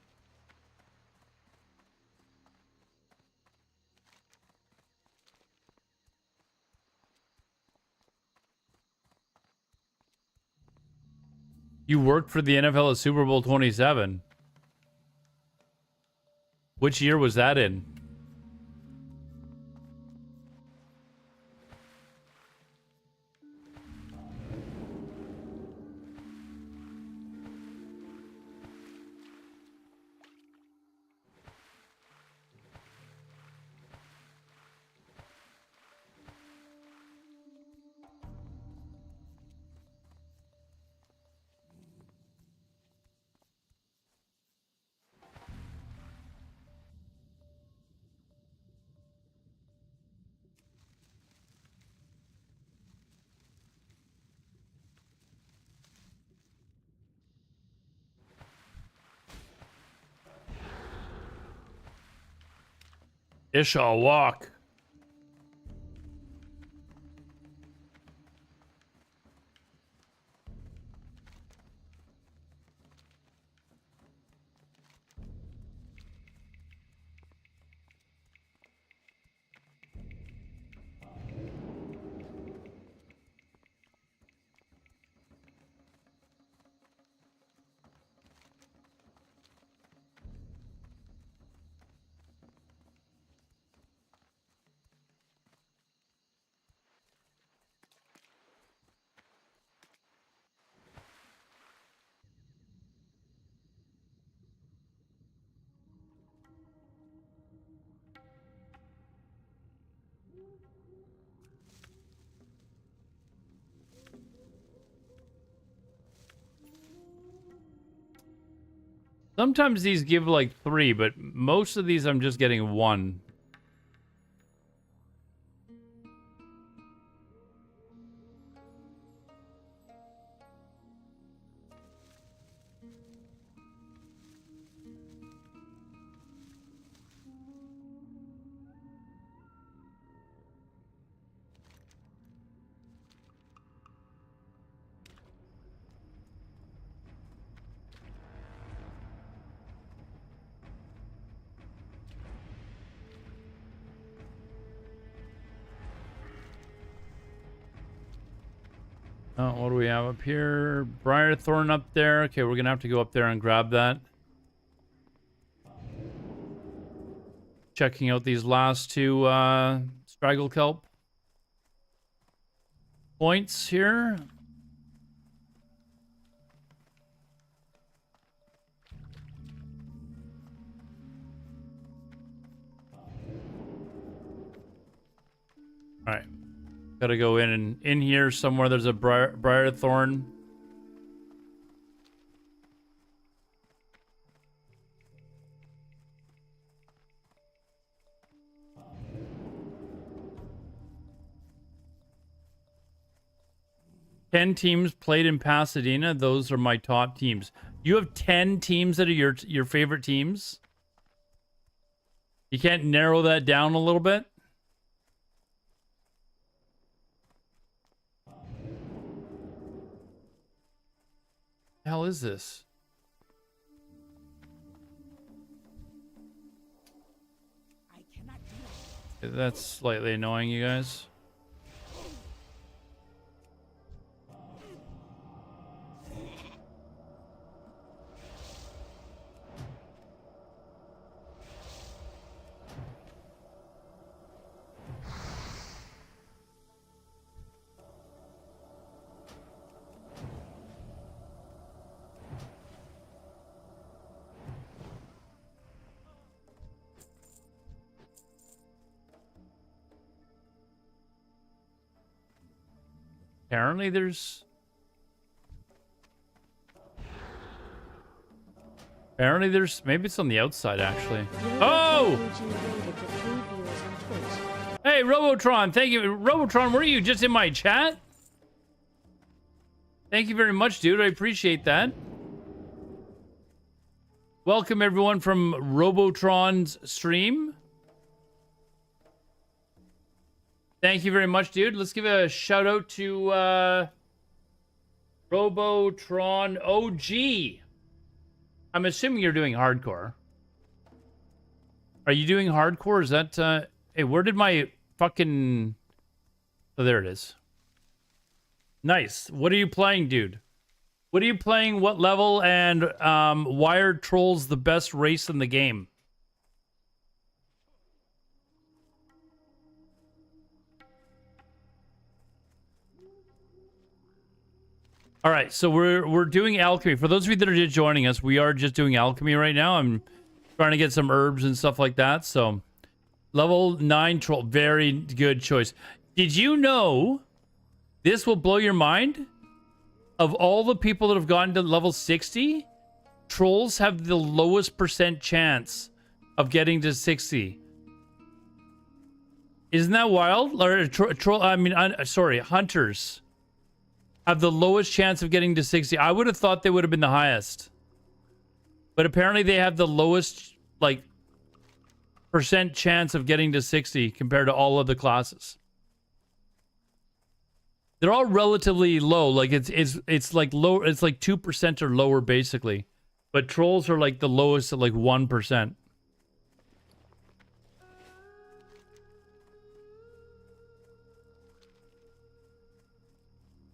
Speaker 1: You worked for the NFL at Super Bowl 27. Which year was that in? Ishal walk. Sometimes these give like 3, but most of these I'm just getting 1. What do we have up here? Briarthorn up there. Okay, we're gonna have to go up there and grab that. Checking out these last two Straggle Kelp points here. All right. Gotta go in and in here somewhere. There's a Briarthorn. Ten teams played in Pasadena. Those are my top teams. You have 10 teams that are your favorite teams. You can't narrow that down a little bit. The hell is this? That's slightly annoying, you guys. Apparently there's... Maybe it's on the outside, actually. Oh! Hey, Robotron, thank you. Robotron, were you just in my chat? Thank you very much, dude. I appreciate that. Welcome, everyone, from Robotron's stream. Thank you very much, dude. Let's give a shout out to Robotron OG. I'm assuming you're doing hardcore. Are you doing hardcore? Is that hey, where did my fucking... Oh, there it is. Nice. What are you playing, dude? What are you playing? What level? And why are trolls the best race in the game? All right, so we're doing alchemy. For those of you that are just joining us, we are just doing alchemy right now. I'm trying to get some herbs and stuff like that. So, level 9 troll, very good choice. Did you know this will blow your mind? Of all the people that have gotten to level 60, trolls have the lowest % chance of getting to 60. Isn't that wild? Or hunters have the lowest chance of getting to 60. I would have thought they would have been the highest. But apparently they have the lowest, like, % chance of getting to 60 compared to all other classes. They're all relatively low. Like, it's like low, it's like 2% or lower, basically. But trolls are, like, the lowest at, like, 1%.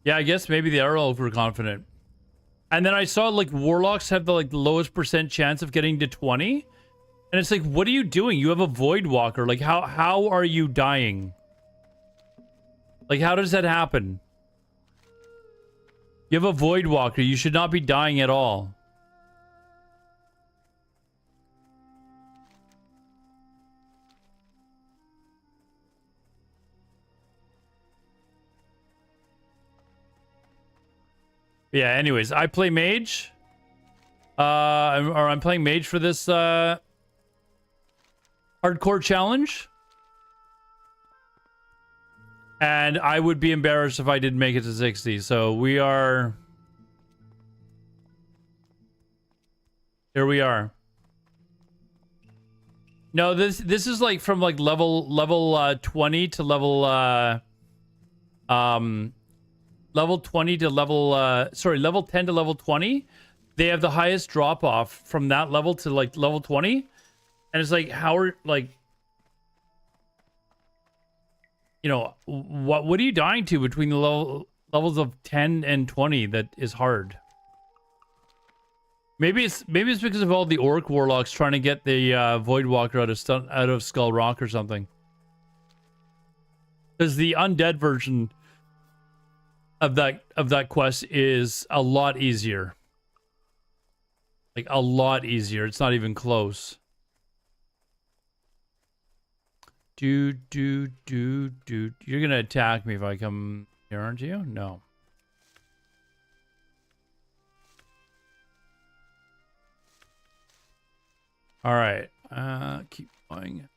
Speaker 1: Yeah, I guess maybe they are overconfident. And then I saw, like, warlocks have the, like, lowest % chance of getting to 20. And it's like, what are you doing? You have a void walker. Like, how are you dying? Like, how does that happen? You have a void walker. You should not be dying at all. Yeah, anyways, I play mage. I'm playing mage for this hardcore challenge. And I would be embarrassed if I didn't make it to 60. So we are... Here we are. No, this is like from like level 20 to level 20 to level 10 to level 20. They have the highest drop off from that level to like level 20. And it's like, how are, like, you know, what are you dying to between the level levels of 10 and 20 that is hard. Maybe it's because of all the orc warlocks trying to get the void walker out of Skull Rock or something. Because the undead version of that quest is a lot easier. Like a lot easier. It's not even close. You're gonna attack me if I come here, aren't you? No. All right. Keep going.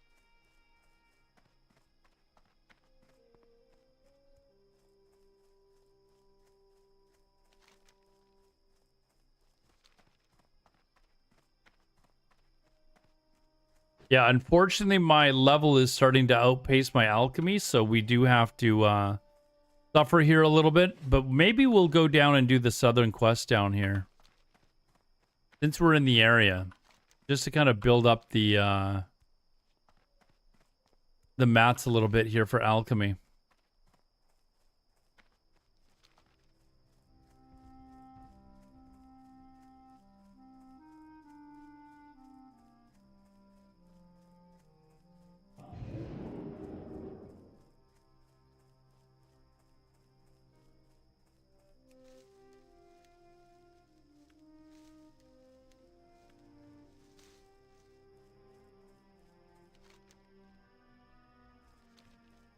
Speaker 1: Yeah, unfortunately, my level is starting to outpace my alchemy, so we do have to suffer here a little bit. But maybe we'll go down and do the southern quest down here, since we're in the area, just to kind of build up the mats a little bit here for alchemy.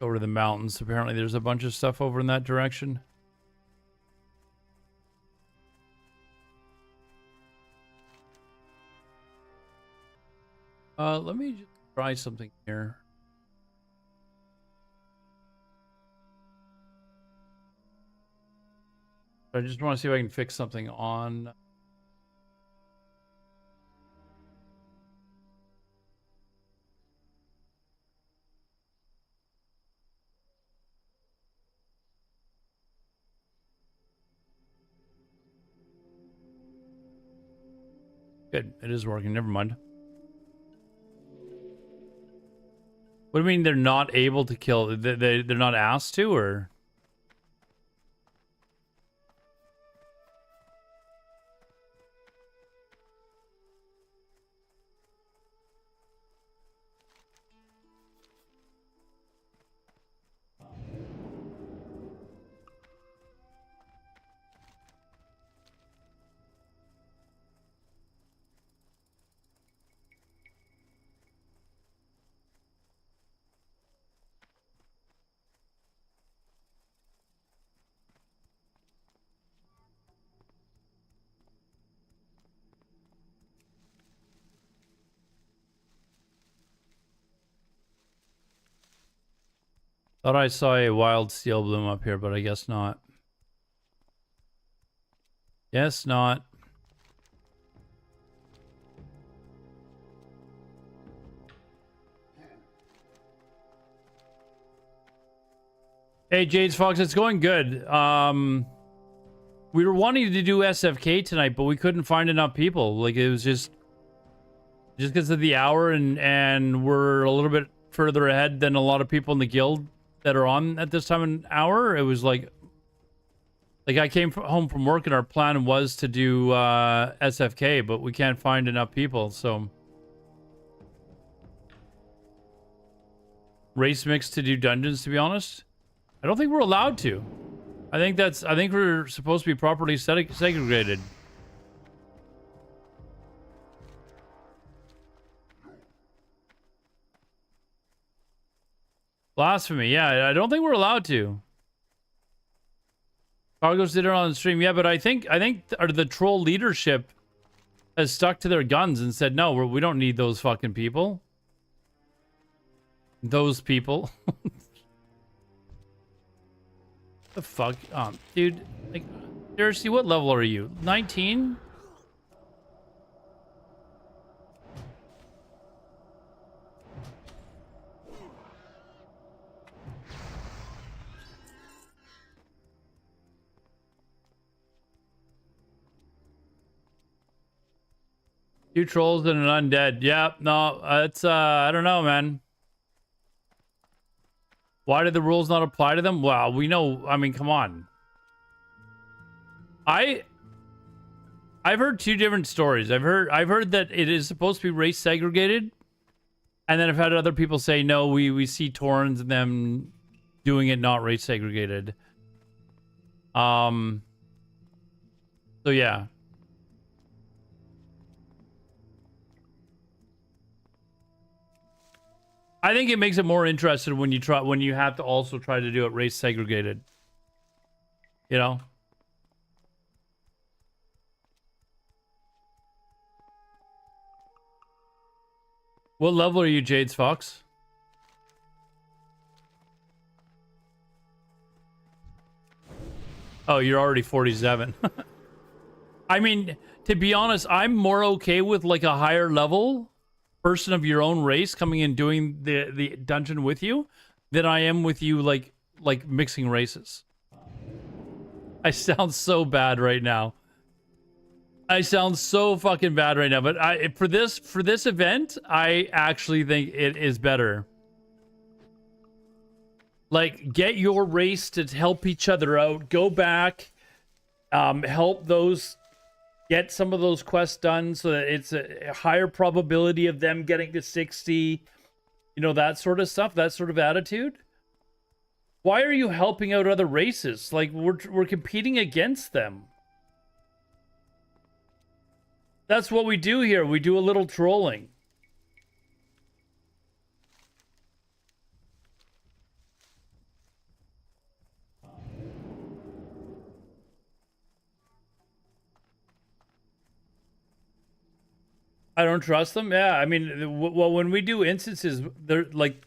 Speaker 1: Over to the mountains. Apparently there's a bunch of stuff over in that direction. Let me just try something here. I just want to see if I can fix something on. Good. It is working. Never mind. What do you mean they're not able to kill? They're not asked to, or? Thought I saw a wild steel bloom up here, but I guess not. Yes, not. Hey, Jades Fox, it's going good. We were wanting to do SFK tonight, but we couldn't find enough people. Like, it was just because of the hour, and we're a little bit further ahead than a lot of people in the guild that are on at this time an hour. It was like I came home from work and our plan was to do SFK, but we can't find enough people. So race mix to do dungeons, to be honest. I don't think we're allowed to. I think we're supposed to be properly segregated. Blasphemy, yeah. I don't think we're allowed to. Cargos did it on the stream, yeah, but I think the troll leadership has stuck to their guns and said, no, we don't need those fucking people. Those people. The fuck? Dude, like, seriously, what level are you? 19? Two trolls and an undead. Yeah, no, it's I don't know, man. Why did the rules not apply to them? Well, we know, I mean, come on. I've heard two different stories. I've heard that it is supposed to be race segregated, and then I've had other people say no. We see Torrens and them doing it not race segregated. So yeah. I think it makes it more interesting when you have to also try to do it race segregated. You know? What level are you, Jade's Fox? Oh, you're already 47. I mean, to be honest, I'm more okay with like a higher level person of your own race coming in doing the dungeon with you than I am with you like mixing races. I sound so bad right now. I sound so fucking bad right now, but for this event, I actually think it is better. Like, get your race to help each other out. Go back, help those, get some of those quests done so that it's a higher probability of them getting to 60. You know, that sort of stuff, that sort of attitude. Why are you helping out other races? Like, we're competing against them. That's what we do here. We do a little trolling. I don't trust them. Yeah, I mean, well, when we do instances, they're like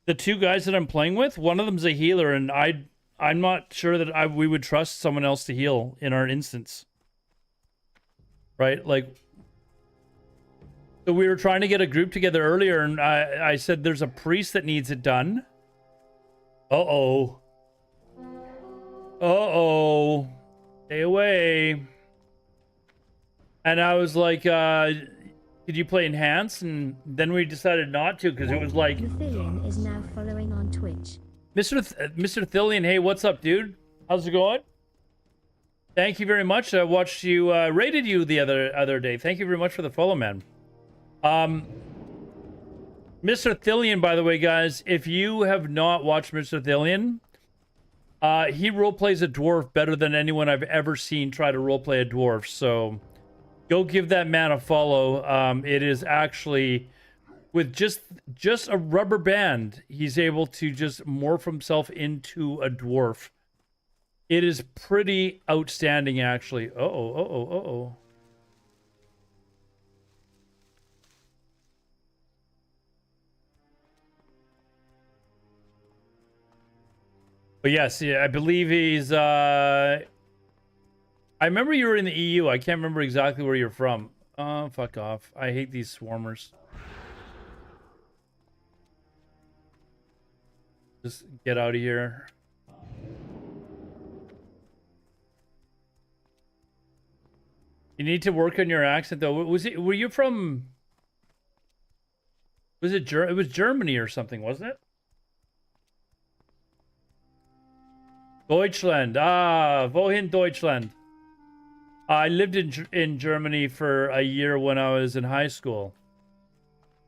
Speaker 1: the two guys that I'm playing with. One of them's a healer, and I'm not sure that we would trust someone else to heal in our instance. Right? Like, so we were trying to get a group together earlier, and I said there's a priest that needs it done. Uh-oh. Uh-oh. Stay away. And I was like, could you play Enhance? And then we decided not to because it was like...
Speaker 6: Luthillian is now following on Twitch.
Speaker 1: Mr. Thillian, hey, what's up, dude? How's it going? Thank you very much. I watched you, rated you the other day. Thank you very much for the follow, man. Mr. Thillian, by the way, guys, if you have not watched Mr. Thillian, he roleplays a dwarf better than anyone I've ever seen try to roleplay a dwarf. So go give that man a follow. It is actually with just a rubber band, he's able to just morph himself into a dwarf. It is pretty outstanding, actually. Uh-oh. But yes, yeah, I believe he's, I remember you were in the EU. I can't remember exactly where you're from. Oh, fuck off. I hate these swarmers. Just get out of here. You need to work on your accent, though. Were you from... it was Germany or something, wasn't it? Deutschland. Ah, wohin Deutschland? I lived in Germany for a year when I was in high school.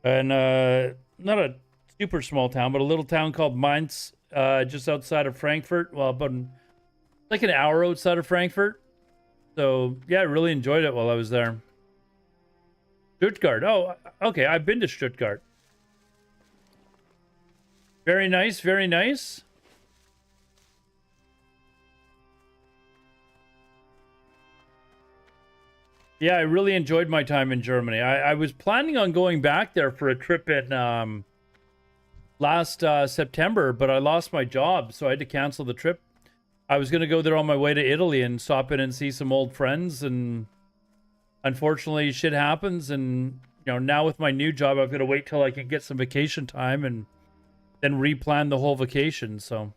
Speaker 1: And not a super small town, but a little town called Mainz, just outside of Frankfurt. Well, about like an hour outside of Frankfurt. So, yeah, I really enjoyed it while I was there. Stuttgart. Oh, okay. I've been to Stuttgart. Very nice. Very nice. Yeah, I really enjoyed my time in Germany. I was planning on going back there for a trip in last September, but I lost my job, so I had to cancel the trip. I was going to go there on my way to Italy and stop in and see some old friends, and unfortunately shit happens, and you know, now with my new job I've got to wait till I can get some vacation time and then replan the whole vacation. So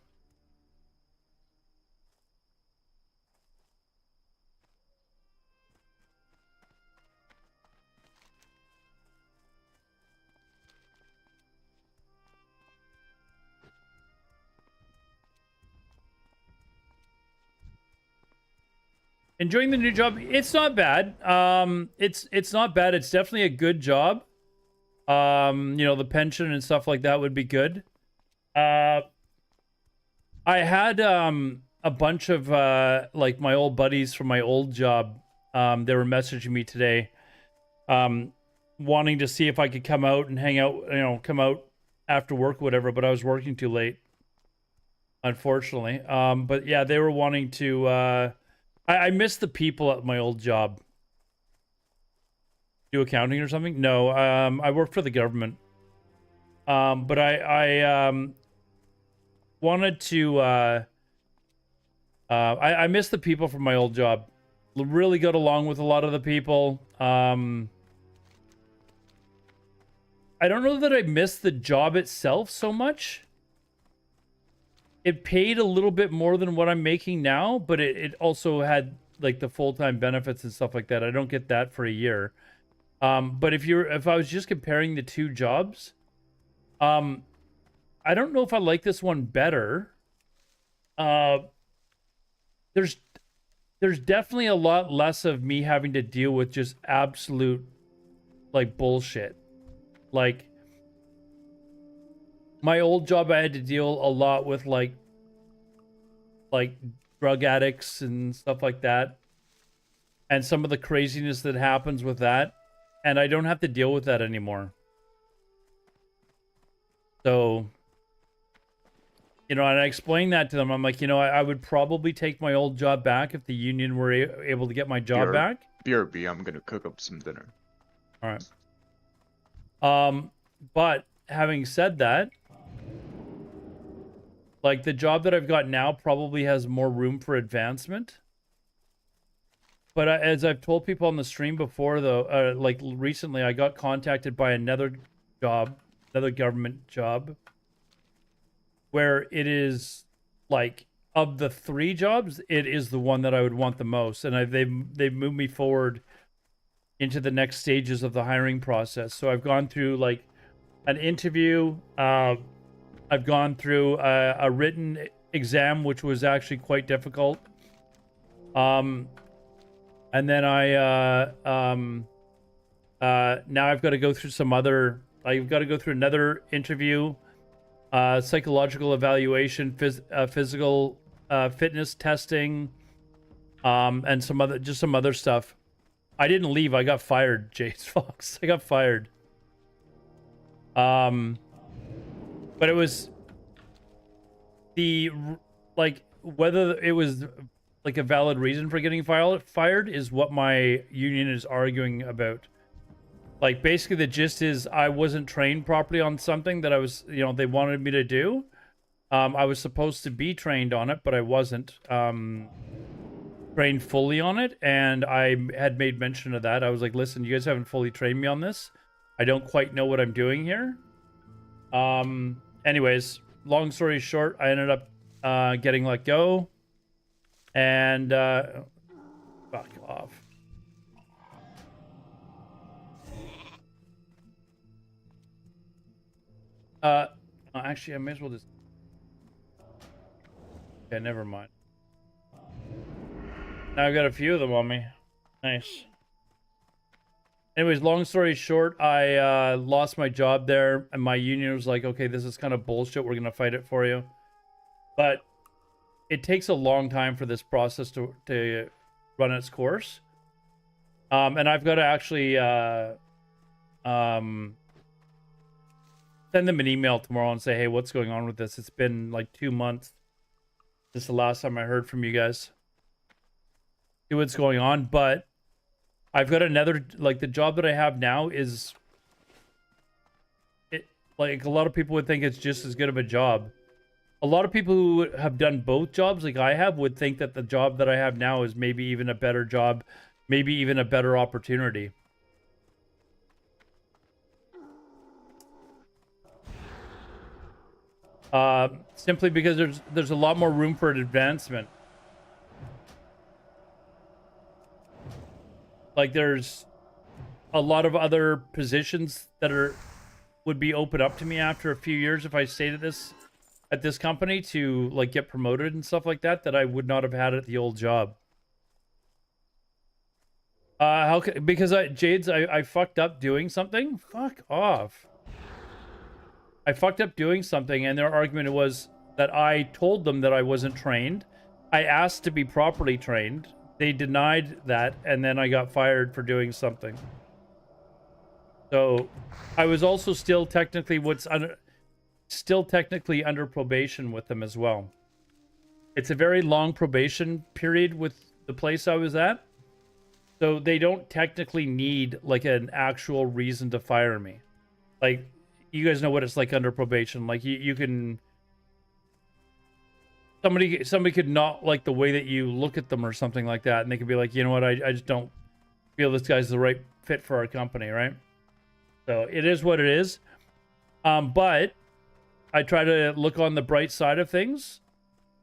Speaker 1: Enjoying the new job. It's not bad. It's not bad. It's definitely a good job. You know, the pension and stuff like that would be good. I had a bunch of like my old buddies from my old job. They were messaging me today, wanting to see if I could come out and hang out. You know, come out after work, or whatever. But I was working too late, unfortunately. But yeah, they were wanting to. I miss the people at my old job. Do accounting or something? No, I work for the government. But I wanted to. I miss the people from my old job. Really got along with a lot of the people. I don't know that I miss the job itself so much. It paid a little bit more than what I'm making now, but it also had like the full-time benefits and stuff like that. I don't get that for a year. But if I was just comparing the two jobs, I don't know if I like this one better. There's definitely a lot less of me having to deal with just absolute like bullshit. Like my old job, I had to deal a lot with like drug addicts and stuff like that, and some of the craziness that happens with that, and I don't have to deal with that anymore. So, you know, and I explained that to them. I'm like, you know, I would probably take my old job back if the union were able to get my job back.
Speaker 2: BRB, I'm gonna cook up some dinner.
Speaker 1: All right. But having said that, like the job that I've got now probably has more room for advancement. But as I've told people on the stream before, though, like recently, I got contacted by another job, another government job, where it is like of the 3 jobs, it is the one that I would want the most, and they've moved me forward into the next stages of the hiring process. So I've gone through like an interview. I've gone through a written exam, which was actually quite difficult. And then now I've got to go through I've got to go through another interview, psychological evaluation, physical fitness testing, and some other stuff. I didn't leave. I got fired, Jace Fox. I got fired. But it was whether it was like a valid reason for getting fired is what my union is arguing about. Like basically the gist is I wasn't trained properly on something that I was, you know, they wanted me to do. I was supposed to be trained on it, but I wasn't trained fully on it. And I had made mention of that. I was like, listen, you guys haven't fully trained me on this. I don't quite know what I'm doing here. Anyways, long story short, I ended up getting let go, and fuck off. Actually, I may as well just. Okay, never mind. Now I've got a few of them on me. Nice. Anyways, long story short, I lost my job there, and my union was like, okay, this is kind of bullshit. We're going to fight it for you. But it takes a long time for this process to run its course. And I've got to actually send them an email tomorrow and say, hey, what's going on with this? It's been like 2 months since the last time I heard from you guys. See what's going on, but I've got another, like the job that I have now is, like a lot of people would think it's just as good of a job. A lot of people who have done both jobs like I have would think that the job that I have now is maybe even a better job, maybe even a better opportunity. Simply because there's a lot more room for advancement. Like there's a lot of other positions that would be open up to me after a few years if I stayed at this company to like get promoted and stuff like that I would not have had at the old job. Because I fucked up doing something? Fuck off. I fucked up doing something, and their argument was that I told them that I wasn't trained. I asked to be properly trained. They denied that, and then I got fired for doing something. So I was also still technically under probation with them as well. It's a very long probation period with the place I was at. So they don't technically need like an actual reason to fire me. Like, you guys know what it's like under probation. Like you can somebody could not like the way that you look at them or something like that, and they could be like, you know what, I just don't feel this guy's the right fit for our company, right? So it is what it is. But I try to look on the bright side of things.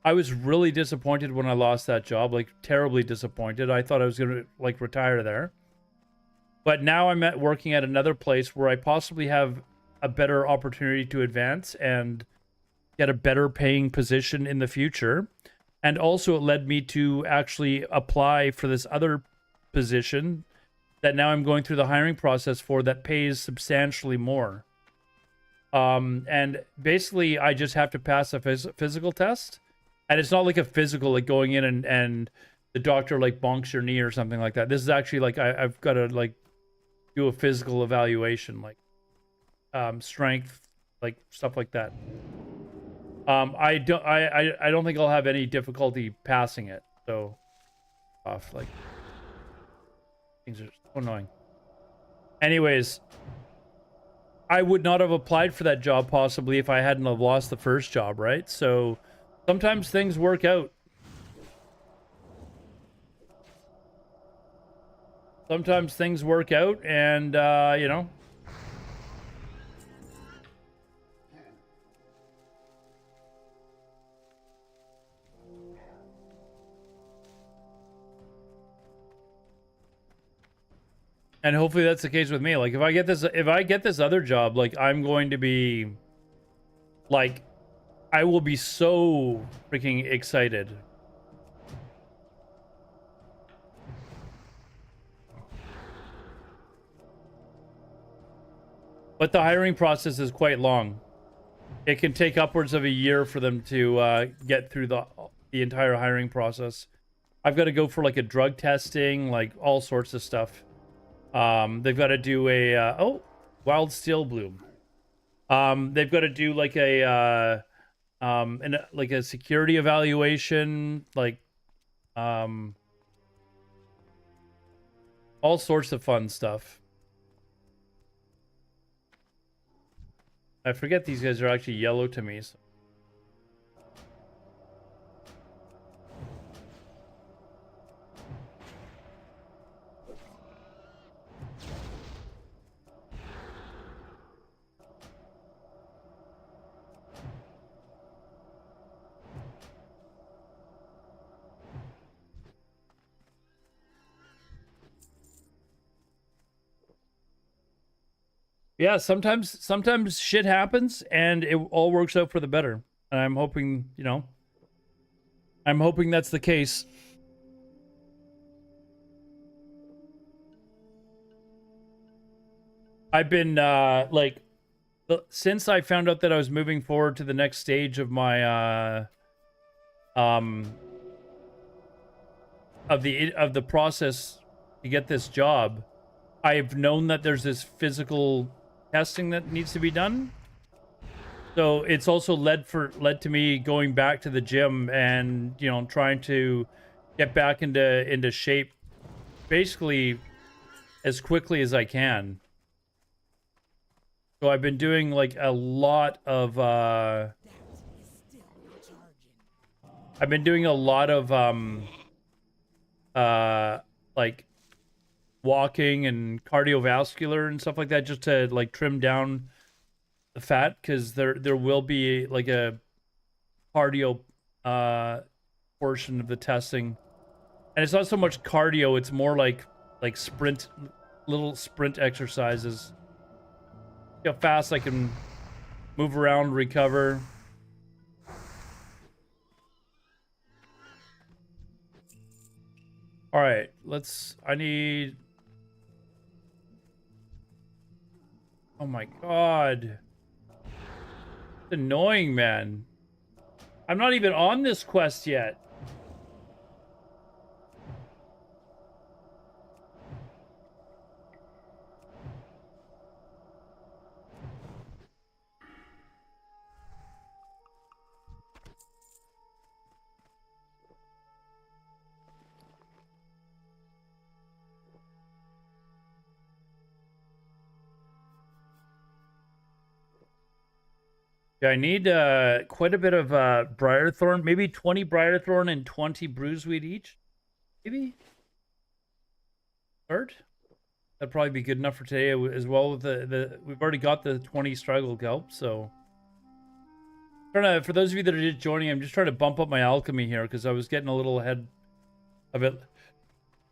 Speaker 1: I was really disappointed when I lost that job, like terribly disappointed. I thought I was gonna like retire there. But now I'm working at another place where I possibly have a better opportunity to advance and get a better paying position in the future. And also it led me to actually apply for this other position that now I'm going through the hiring process for that pays substantially more. And basically I just have to pass a physical test. And it's not like a physical, like going in and the doctor like bonks your knee or something like that. This is actually like I've got to like do a physical evaluation, like strength, like stuff like that. I don't think I'll have any difficulty passing it. So off, like things are so annoying. Anyways, I would not have applied for that job possibly if I hadn't have lost the first job, right? So sometimes things work out. Sometimes things work out, and you know. And hopefully that's the case with me. Like if I get this other job, like I'm going to be like I will be so freaking excited. But the hiring process is quite long. It can take upwards of a year for them to get through the entire hiring process. I've got to go for like a drug testing, like all sorts of stuff. They've got to do a wild steel bloom. They've got to do like a like a security evaluation, like all sorts of fun stuff. I forget these guys are actually yellow to me. So. Yeah, sometimes shit happens and it all works out for the better. And I'm hoping, you know, I'm hoping that's the case. I've been like since I found out that I was moving forward to the next stage of my of the process to get this job, I've known that there's this physical testing that needs to be done. So it's also led to me going back to the gym and, you know, trying to get back into shape basically as quickly as I can. So I've been doing like a lot of like walking and cardiovascular and stuff like that, just to like trim down the fat, because there will be like a cardio portion of the testing, and it's not so much cardio, it's more like little sprint exercises. See how fast I can move around, recover. All right, I need Oh my god. It's annoying, man. I'm not even on this quest yet. Yeah, I need quite a bit of Briarthorn, maybe 20 Briarthorn and 20 Bruiseweed each. Maybe? Start? That'd probably be good enough for today as well. With the we've already got the 20 struggle kelp, so trying to, for those of you that are just joining, I'm just trying to bump up my alchemy here because I was getting a little ahead of it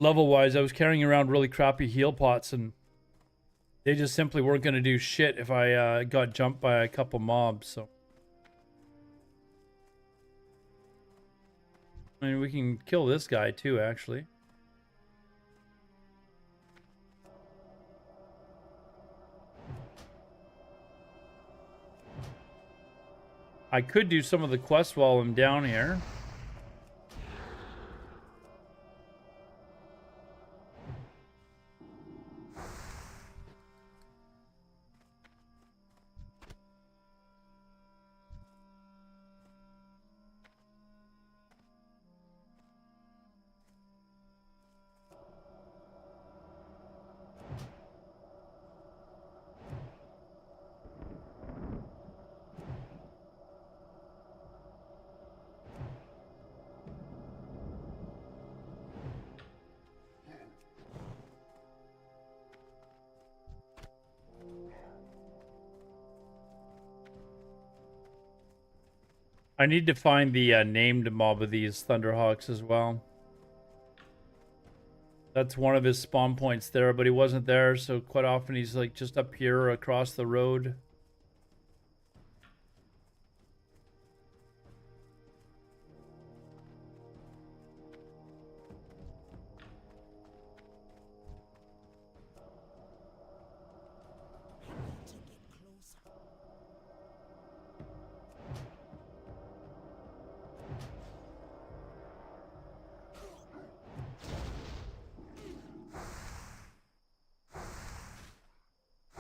Speaker 1: level wise. I was carrying around really crappy heal pots and they just simply weren't going to do shit if I got jumped by a couple mobs. So I mean, we can kill this guy too, actually. I could do some of the quests while I'm down here. I need to find the named mob of these Thunderhawks as well. That's one of his spawn points there, but he wasn't there, so quite often he's like just up here or across the road.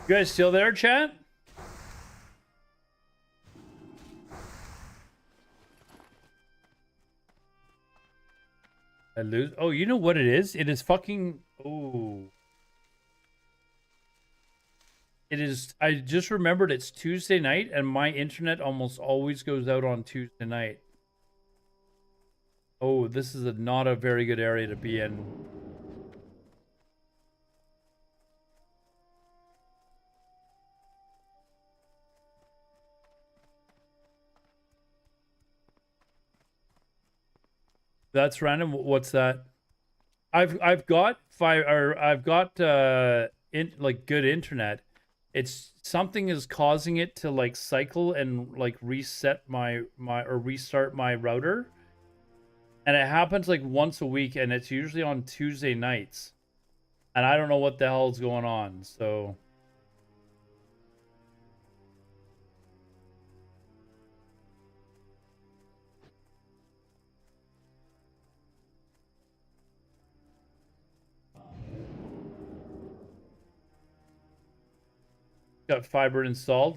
Speaker 1: You guys still there, chat? I lose. Oh, you know what it is? It is fucking. Oh. It is. I just remembered it's Tuesday night, and my internet almost always goes out on Tuesday night. Oh, this is not a very good area to be in. That's random. What's that? I've got like good internet. It's something is causing it to like cycle and like reset or restart my router. And it happens like once a week and it's usually on Tuesday nights. And I don't know what the hell's going on. So got fiber installed.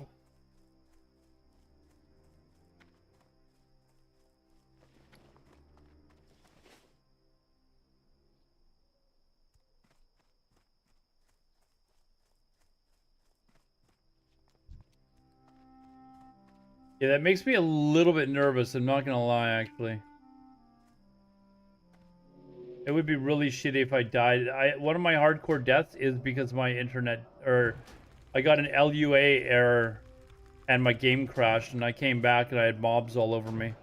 Speaker 1: Yeah, that makes me a little bit nervous. I'm not gonna lie, actually. It would be really shitty if I died. One of my hardcore deaths is because my internet, or I got an LUA error and my game crashed and I came back and I had mobs all over me.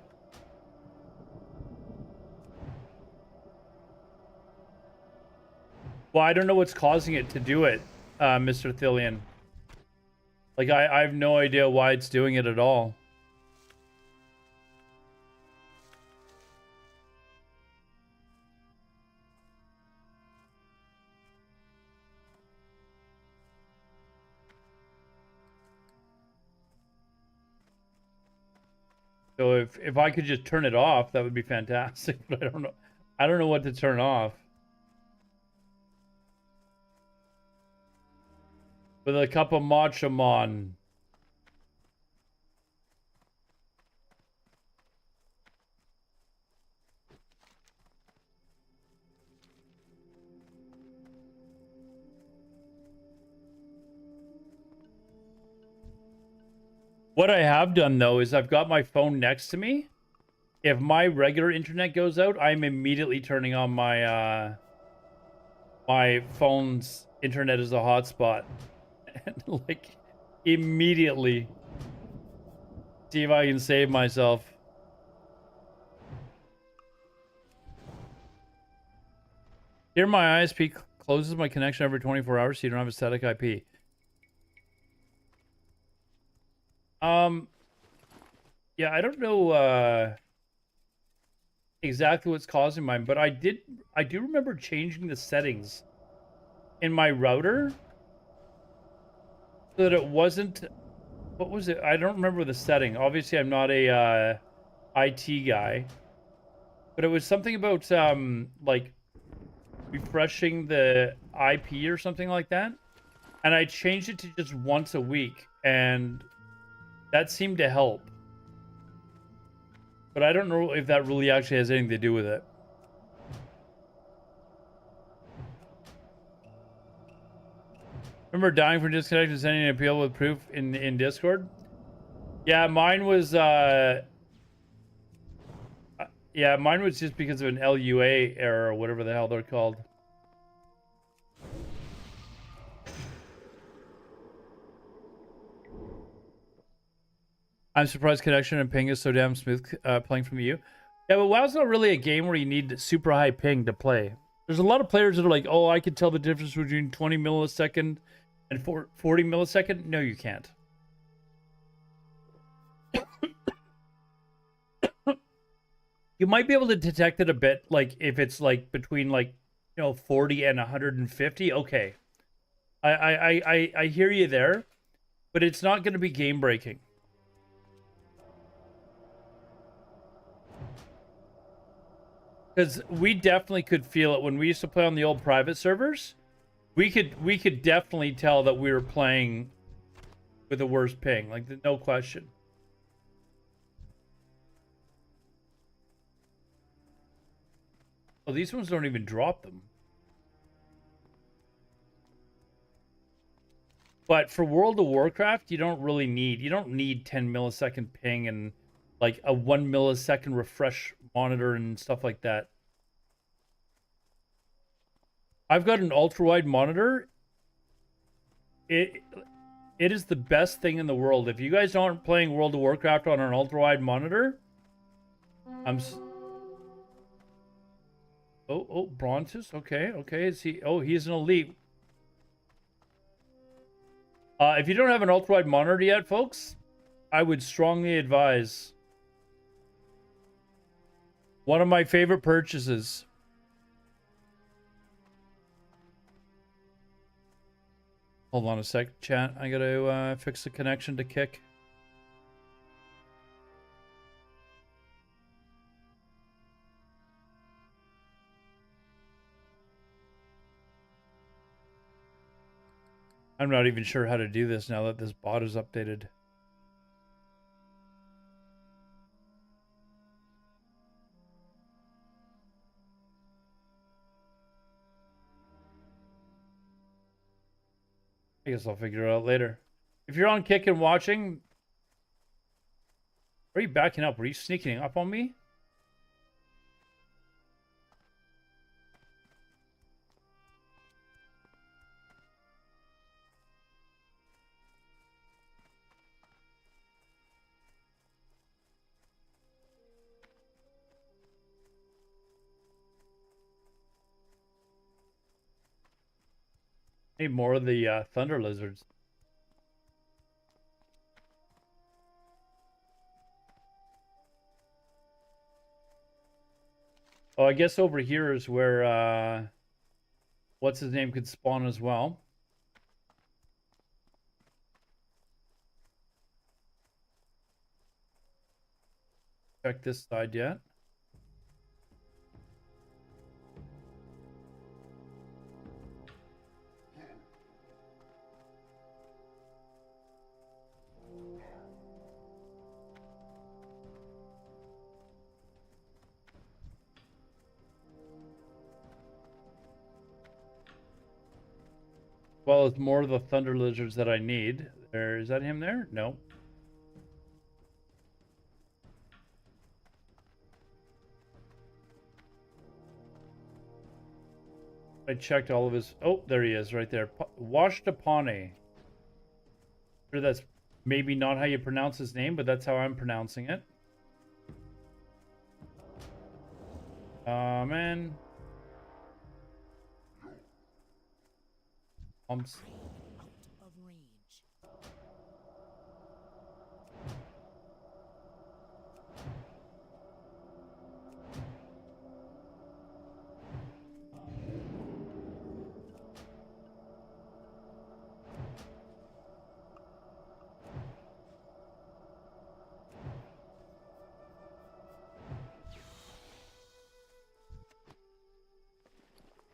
Speaker 1: Well, I don't know what's causing it to do it, Mr. Thillian. Like, I have no idea why it's doing it at all. So if I could just turn it off, that would be fantastic. But I don't know. I don't know what to turn off. With a cup of matcha mon. What I have done though is I've got my phone next to me. If my regular internet goes out, I'm immediately turning on my my phone's internet as a hotspot. And like immediately see if I can save myself. Here my ISP closes my connection every 24 hours so you don't have a static IP. Yeah, I don't know exactly what's causing mine, but I do remember changing the settings in my router so that it wasn't, what was it? I don't remember the setting. Obviously, I'm not a IT guy, but it was something about like refreshing the IP or something like that. And I changed it to just once a week, and that seemed to help. But I don't know if that really actually has anything to do with it. Remember dying for disconnect and sending an appeal with proof in Discord? Yeah, mine was yeah, mine was just because of an LUA error or whatever the hell they're called. I'm surprised connection and ping is so damn smooth playing from you. Yeah, but WoW's not really a game where you need super high ping to play. There's a lot of players that are like, oh, I can tell the difference between 20 millisecond and 40 millisecond. No, you can't. You might be able to detect it a bit, like if it's like between like 40 and 150. Okay, I hear you there, but it's not going to be game breaking. Because we definitely could feel it when we used to play on the old private servers. We could definitely tell that we were playing with the worst ping, like no question. Oh, these ones don't even drop them. But for World of Warcraft, you don't need 10 millisecond ping and like a 1 millisecond refresh monitor and stuff like that. I've got an ultra wide monitor. It is the best thing in the world. If you guys aren't playing World of Warcraft on an ultra wide monitor, Oh, Brontes. Okay. Is he? Oh, he's an elite. If you don't have an ultra wide monitor yet, folks, I would strongly advise. One of my favorite purchases. Hold on a sec, chat. I gotta fix the connection to Kick. I'm not even sure how to do this now that this bot is updated. I guess I'll figure it out later. If you're on Kick and watching, where are you backing up? Were you sneaking up on me? Need more of the thunder lizards. Oh, I guess over here is where what's his name could spawn as well. check this side yet. Well, it's more of the thunder lizards that I need. There, is that him there? No. I checked all of his. Oh, there he is, right there. Washtapane. Sure, that's maybe not how you pronounce his name, but that's how I'm pronouncing it. Man.
Speaker 7: Out of range.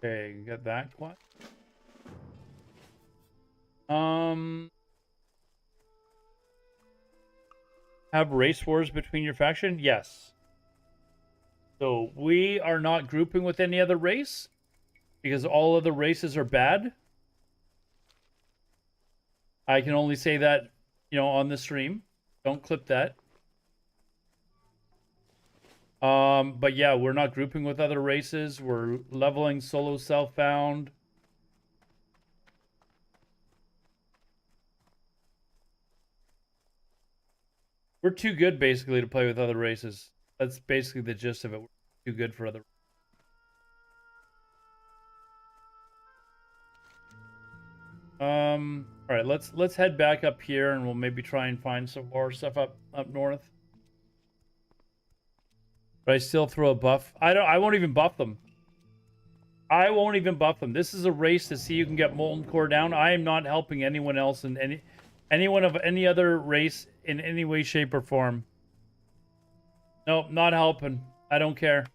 Speaker 1: Okay, got that. What? Have race wars between your faction? Yes. So we are not grouping with any other race because all other races are bad. I can only say that, on the stream. Don't clip that. But yeah, we're not grouping with other races. We're leveling solo self-found. We're too good, basically, to play with other races. That's basically the gist of it. We're too good for other. All right, let's head back up here, and we'll maybe try and find some more stuff up north. But I still throw a buff. I won't even buff them. I won't even buff them. This is a race to see who can get Molten Core down. I am not helping anyone else in anyone of any other race in any way, shape, or form. Nope, not helping. I don't care.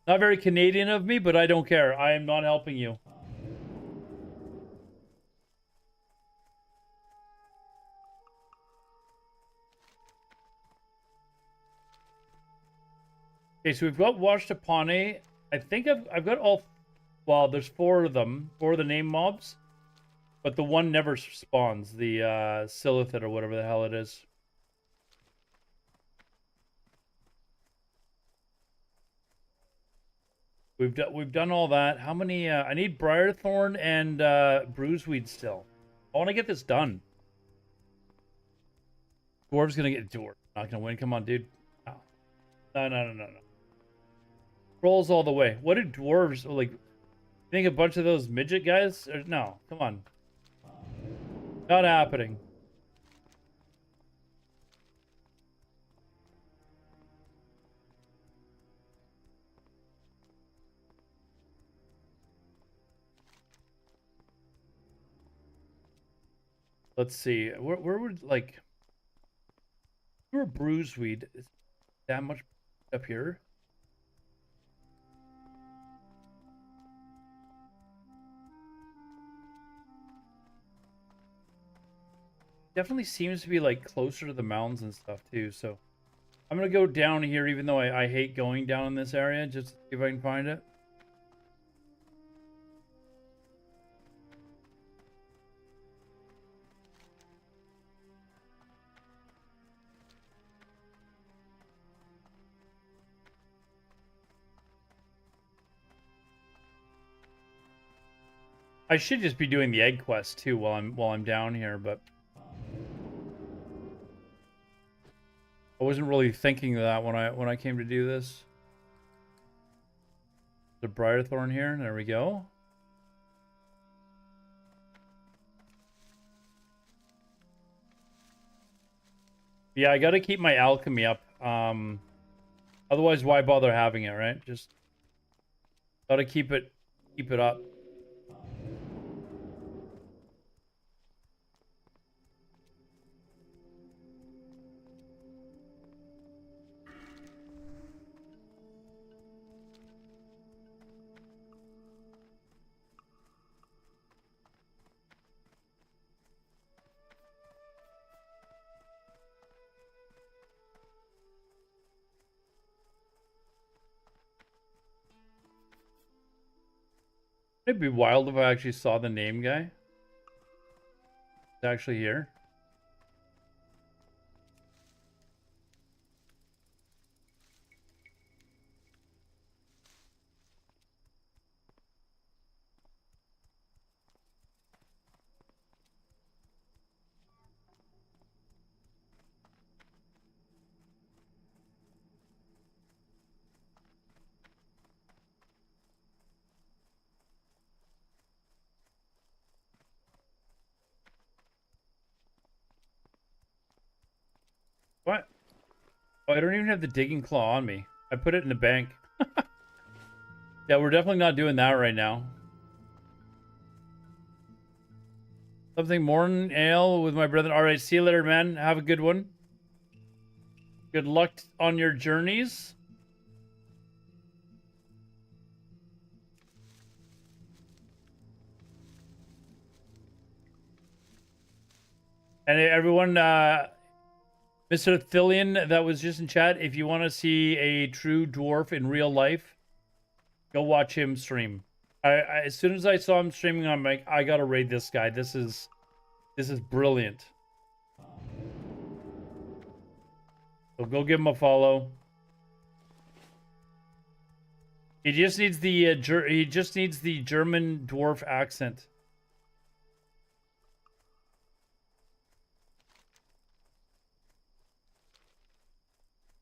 Speaker 1: Not very Canadian of me, but I don't care. I am not helping you. Okay, so we've got Washtapane. I think I've got all. Well, there's 4 of them, 4 of the name mobs, but the one never spawns. The Silithid or whatever the hell it is. We've done all that. How many? I need Briarthorn and Bruiseweed still. I want to get this done. Dwarf's gonna get Dwarf. Not gonna win. Come on, dude. No. Trolls all the way. What do dwarves like? Think a bunch of those midget guys? No, come on. Not happening. Let's see. Where would like? Where Bruiseweed is that much up here? Definitely seems to be like closer to the mountains and stuff too. So I'm gonna go down here, even though I hate going down in this area, just to see if I can find it. I should just be doing the egg quest too while I'm down here, but I wasn't really thinking of that when I came to do this. The Briarthorn here. There we go. Yeah, I got to keep my alchemy up. Otherwise, why bother having it, right? Just got to keep it up. It'd be wild if I actually saw the name guy. It's actually here. What? Oh, I don't even have the digging claw on me. I put it in the bank. Yeah, we're definitely not doing that right now. Something morning ale with my brother. All right, see you later, man. Have a good one. Good luck on your journeys. And everyone, Mr. Thillian, that was just in chat. If you want to see a true dwarf in real life, go watch him stream. As soon as I saw him streaming, I'm like, I gotta raid this guy. This is brilliant. So go give him a follow. He just needs the German dwarf accent.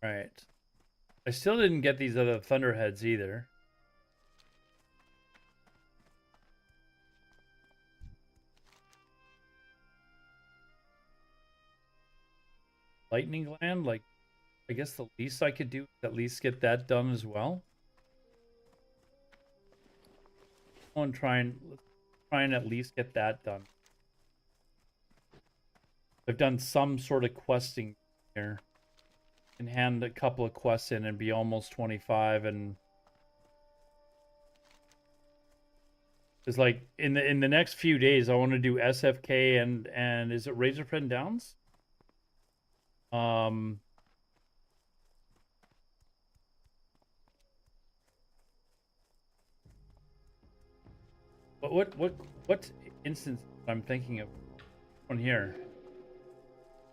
Speaker 1: Right. I still didn't get these other thunderheads either. Lightning gland, like, I guess the least I could do is at least get that done as well. Let's try and at least get that done. I've done some sort of questing here. Can hand a couple of quests in and be almost 25, and it's like in the next few days I want to do SFK and is it Razorfen Downs? What instance I'm thinking of? One here.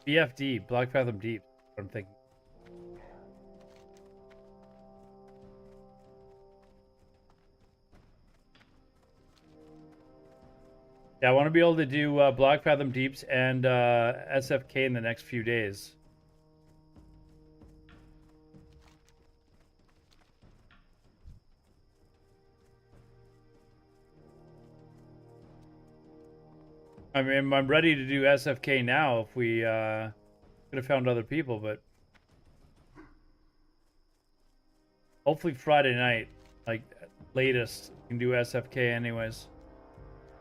Speaker 1: BFD, Black Fathom Deep. I'm thinking. Yeah, I want to be able to do Black Fathom Deeps and SFK in the next few days. I mean, I'm ready to do SFK now if we could have found other people, but hopefully Friday night, like latest, we can do SFK anyways.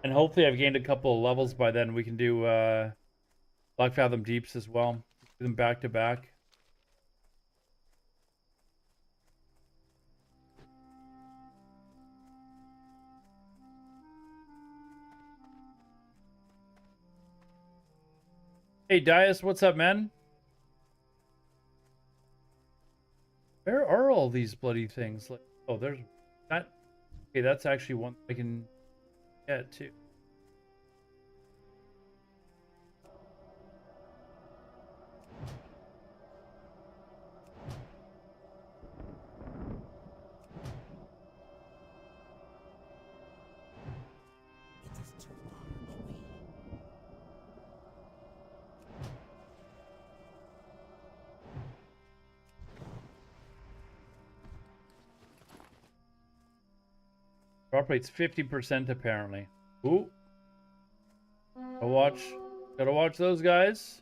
Speaker 1: And hopefully I've gained a couple of levels by then. We can do Black Fathom Deeps as well. Do them back to back. Hey Dias, what's up, man? Where are all these bloody things? Like, oh, there's that. Okay, that's actually one I can get too.
Speaker 7: It is too far away.
Speaker 1: Drop rate's 50% apparently. Ooh. Gotta watch those guys.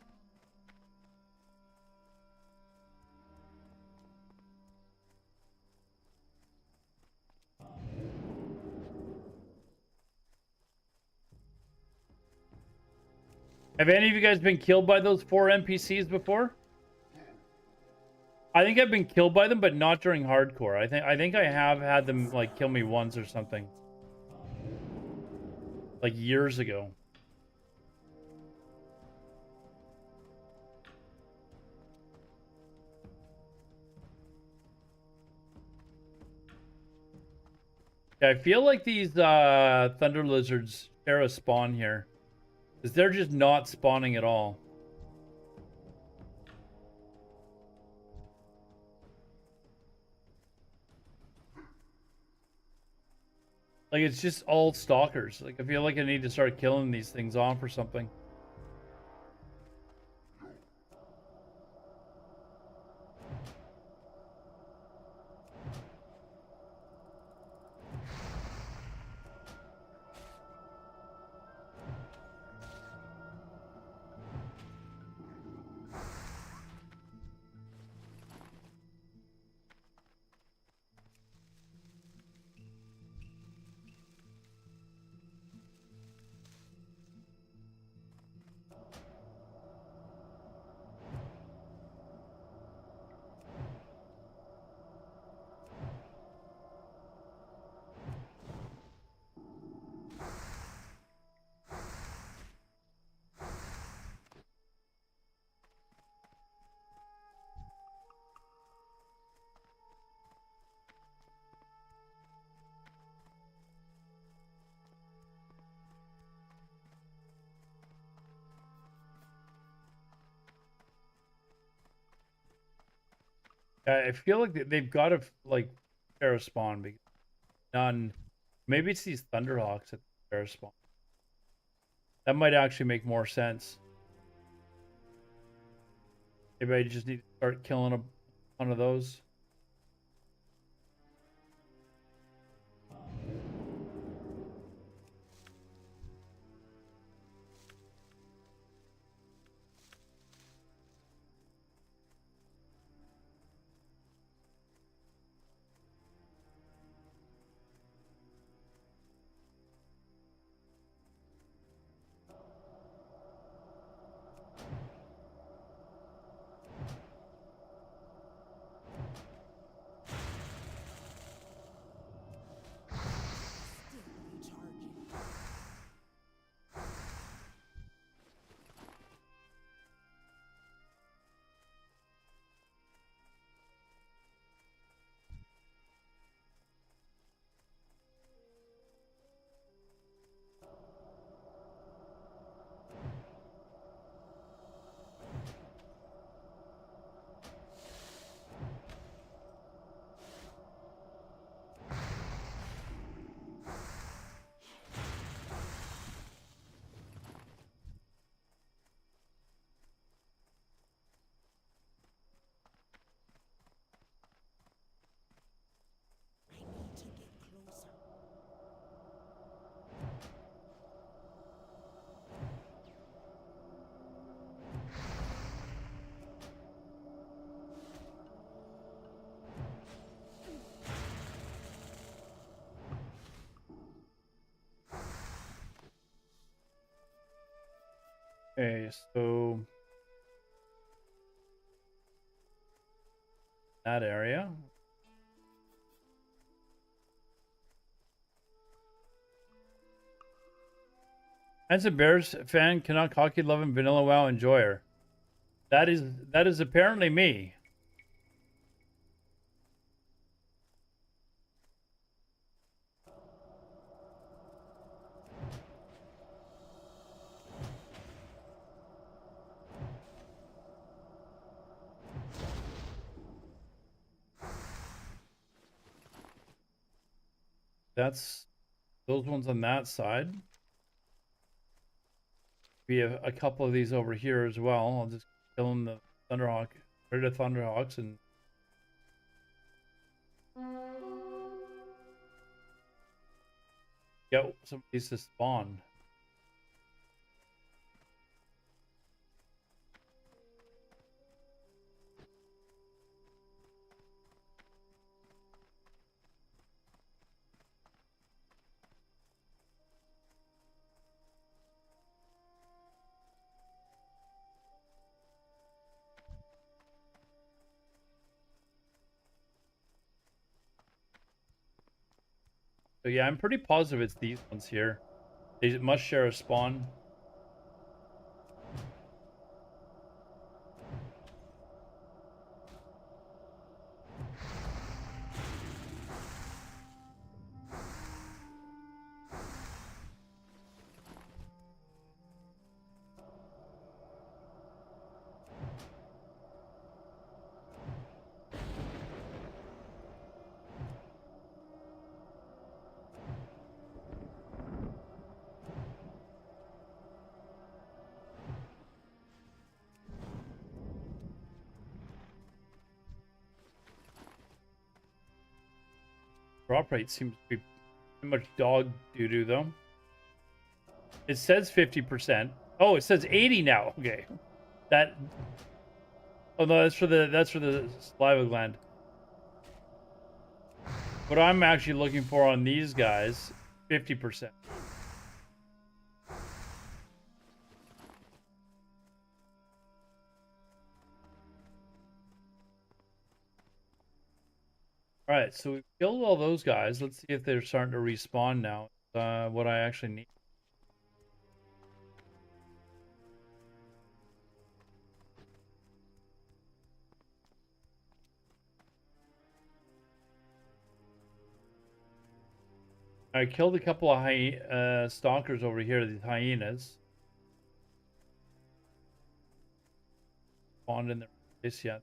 Speaker 1: Have any of you guys been killed by those 4 NPCs before? I think I've been killed by them, but not during hardcore. I think I have had them like kill me once or something. Like years ago. Yeah, I feel like these thunder lizards share a spawn here. Because they're just not spawning at all. Like, it's just all stalkers. Like, I feel like I need to start killing these things off or something. I feel like they've got to, like, share a spawn. Because none. Maybe it's these Thunderhawks that share a spawn. That might actually make more sense. Maybe I just need to start killing one of those.
Speaker 7: Still recharging. I need to get closer.
Speaker 1: Okay, so that area. As a Bears fan, cannot hockey loving vanilla WoW enjoyer. That is apparently me. That's those ones on that side. We have a couple of these over here as well. I'll just kill them the Thunderhawk, rid of Thunderhawks, and get some of these to spawn. So yeah, I'm pretty positive it's these ones here. They must share a spawn. Drop rate seems to be pretty much dog doo-doo, though. It says 50%. Oh, it says 80 now. Okay. That... Oh, no, that's for the saliva gland. What I'm actually looking for on these guys, 50%. All right, so we've killed all those guys. Let's see if they're starting to respawn now. What I actually need. I killed a couple of stalkers over here, these hyenas. Spawned in their place yet.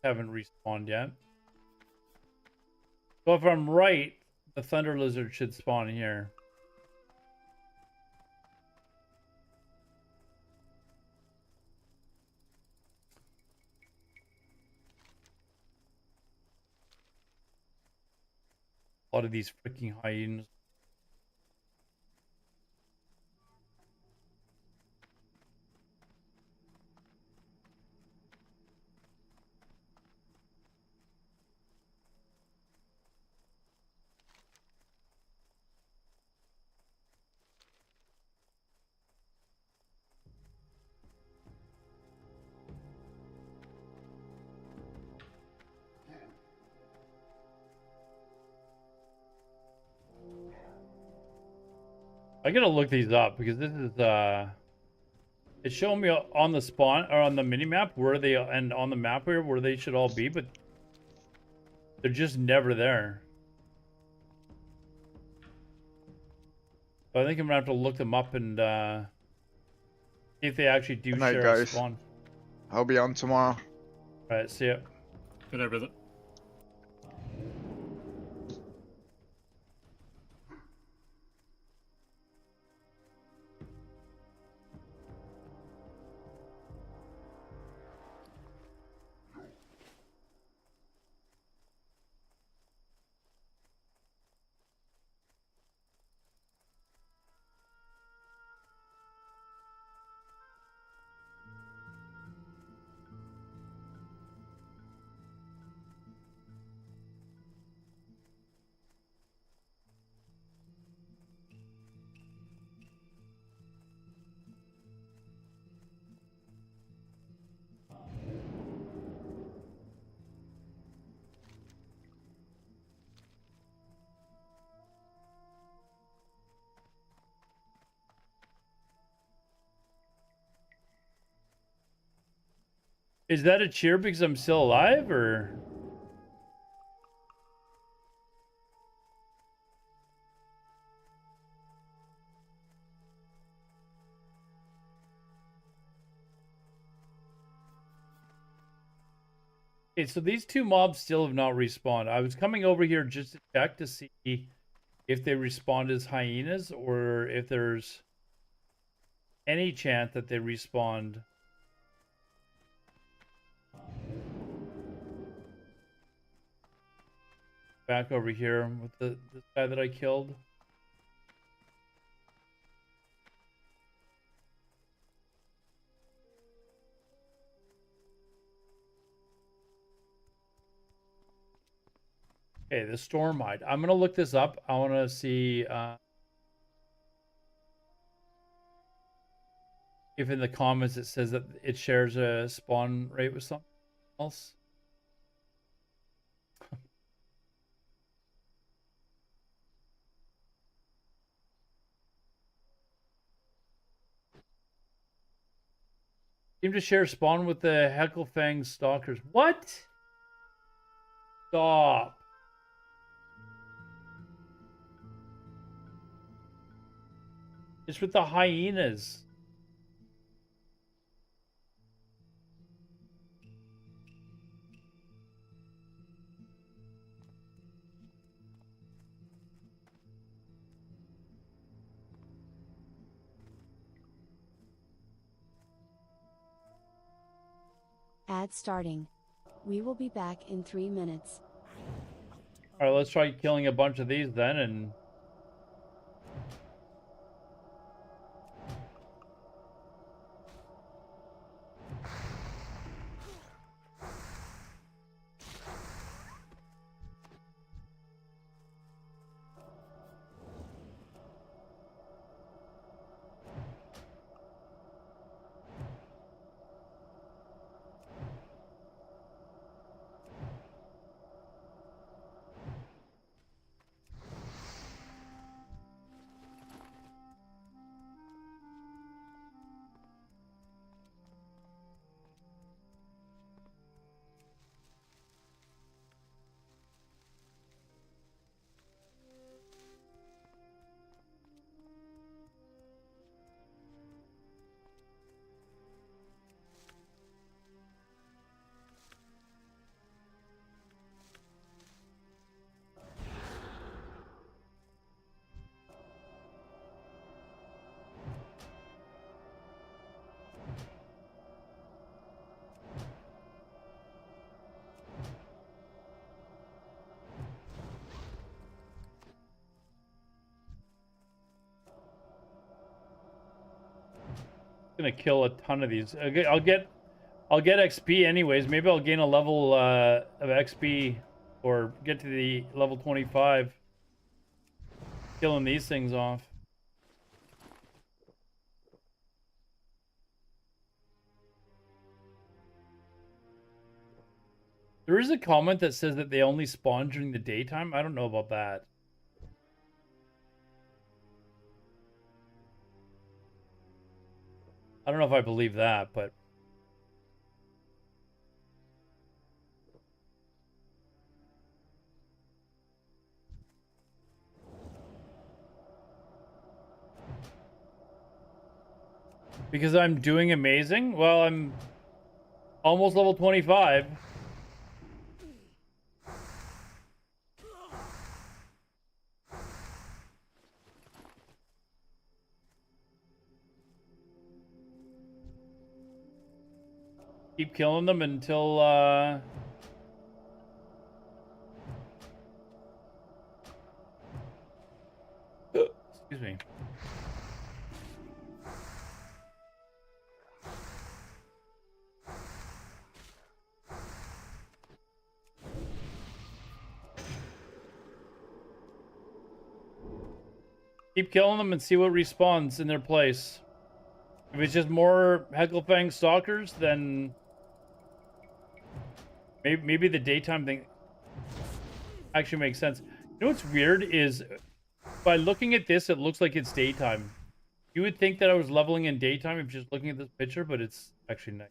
Speaker 1: Haven't respawned yet. So if I'm right, the thunder lizard should spawn here. A lot of these freaking hyenas. I gotta look these up because this is it's showing me on the spawn or on the mini map where they and on the map here where they should all be, but they're just never there. So I think I'm gonna have to look them up and see if they actually do
Speaker 2: Good night,
Speaker 1: share a
Speaker 2: guys.
Speaker 1: spawn.
Speaker 2: I'll be on tomorrow.
Speaker 1: All right, see ya.
Speaker 4: Good night, brother.
Speaker 1: Is that a cheer because I'm still alive, or? Okay, so these two mobs still have not respawned. I was coming over here just to check to see if they respawned as hyenas or if there's any chance that they respawned. Back over here with this guy that I killed. Okay, the Stormite. I'm gonna look this up. I want to see if in the comments it says that it shares a spawn rate with something else. Seem to share spawn with the Hecklefang stalkers. What? Stop. It's with the hyenas.
Speaker 5: Ad starting. We will be back in 3 minutes.
Speaker 1: All right, let's try killing a bunch of these then, and gonna kill a ton of these. I'll get XP anyways. Maybe I'll gain a level of XP or get to the level 25 killing these things off. There is a comment that says that they only spawn during the daytime. I don't know about that. I don't know if I believe that, but because I'm doing amazing. Well, I'm almost level 25. Keep killing them until excuse me. Keep killing them and see what respawns in their place. If it's just more Hecklefang stalkers, then maybe the daytime thing actually makes sense. You know what's weird is by looking at this, it looks like it's daytime. You would think that I was leveling in daytime if just looking at this picture, but it's actually night.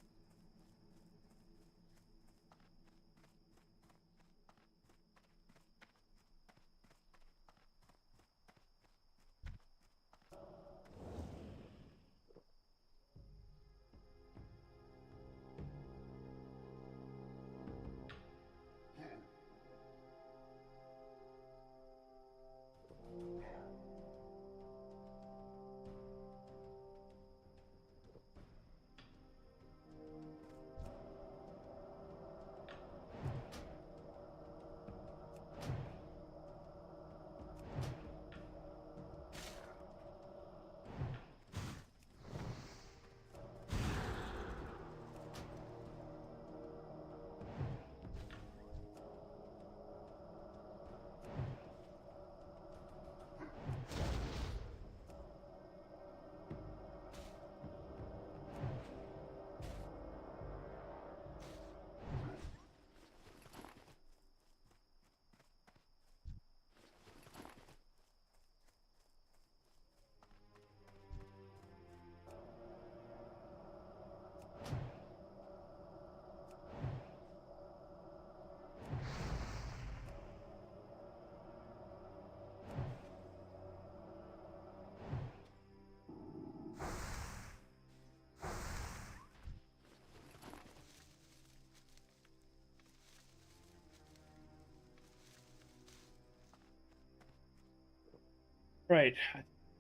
Speaker 1: Right.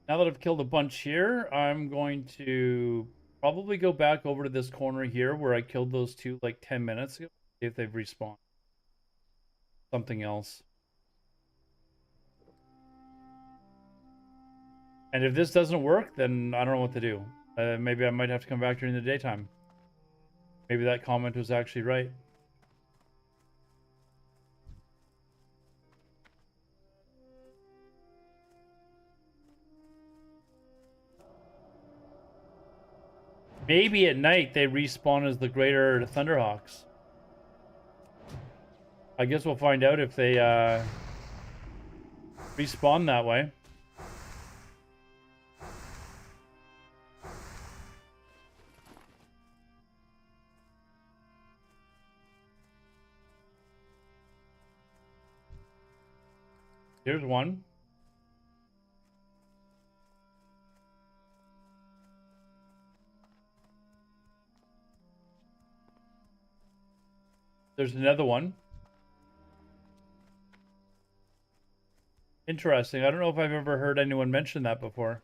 Speaker 1: Now that I've killed a bunch here, I'm going to probably go back over to this corner here where I killed those two like 10 minutes ago. See if they've respawned. Something else. And if this doesn't work, then I don't know what to do. Maybe I might have to come back during the daytime. Maybe that comment was actually right. Maybe at night they respawn as the greater Thunderhawks. I guess we'll find out if they respawn that way. Here's one. There's another one. Interesting. I don't know if I've ever heard anyone mention that before.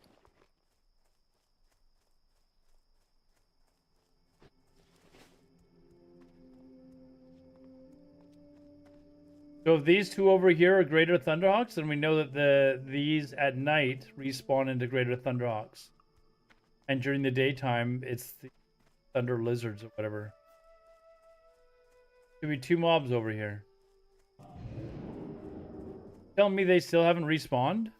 Speaker 1: So if these two over here are greater Thunderhawks, then we know that these at night respawn into greater Thunderhawks. And during the daytime, it's the Thunder Lizards or whatever. Could be two mobs over here. Telling me they still haven't respawned?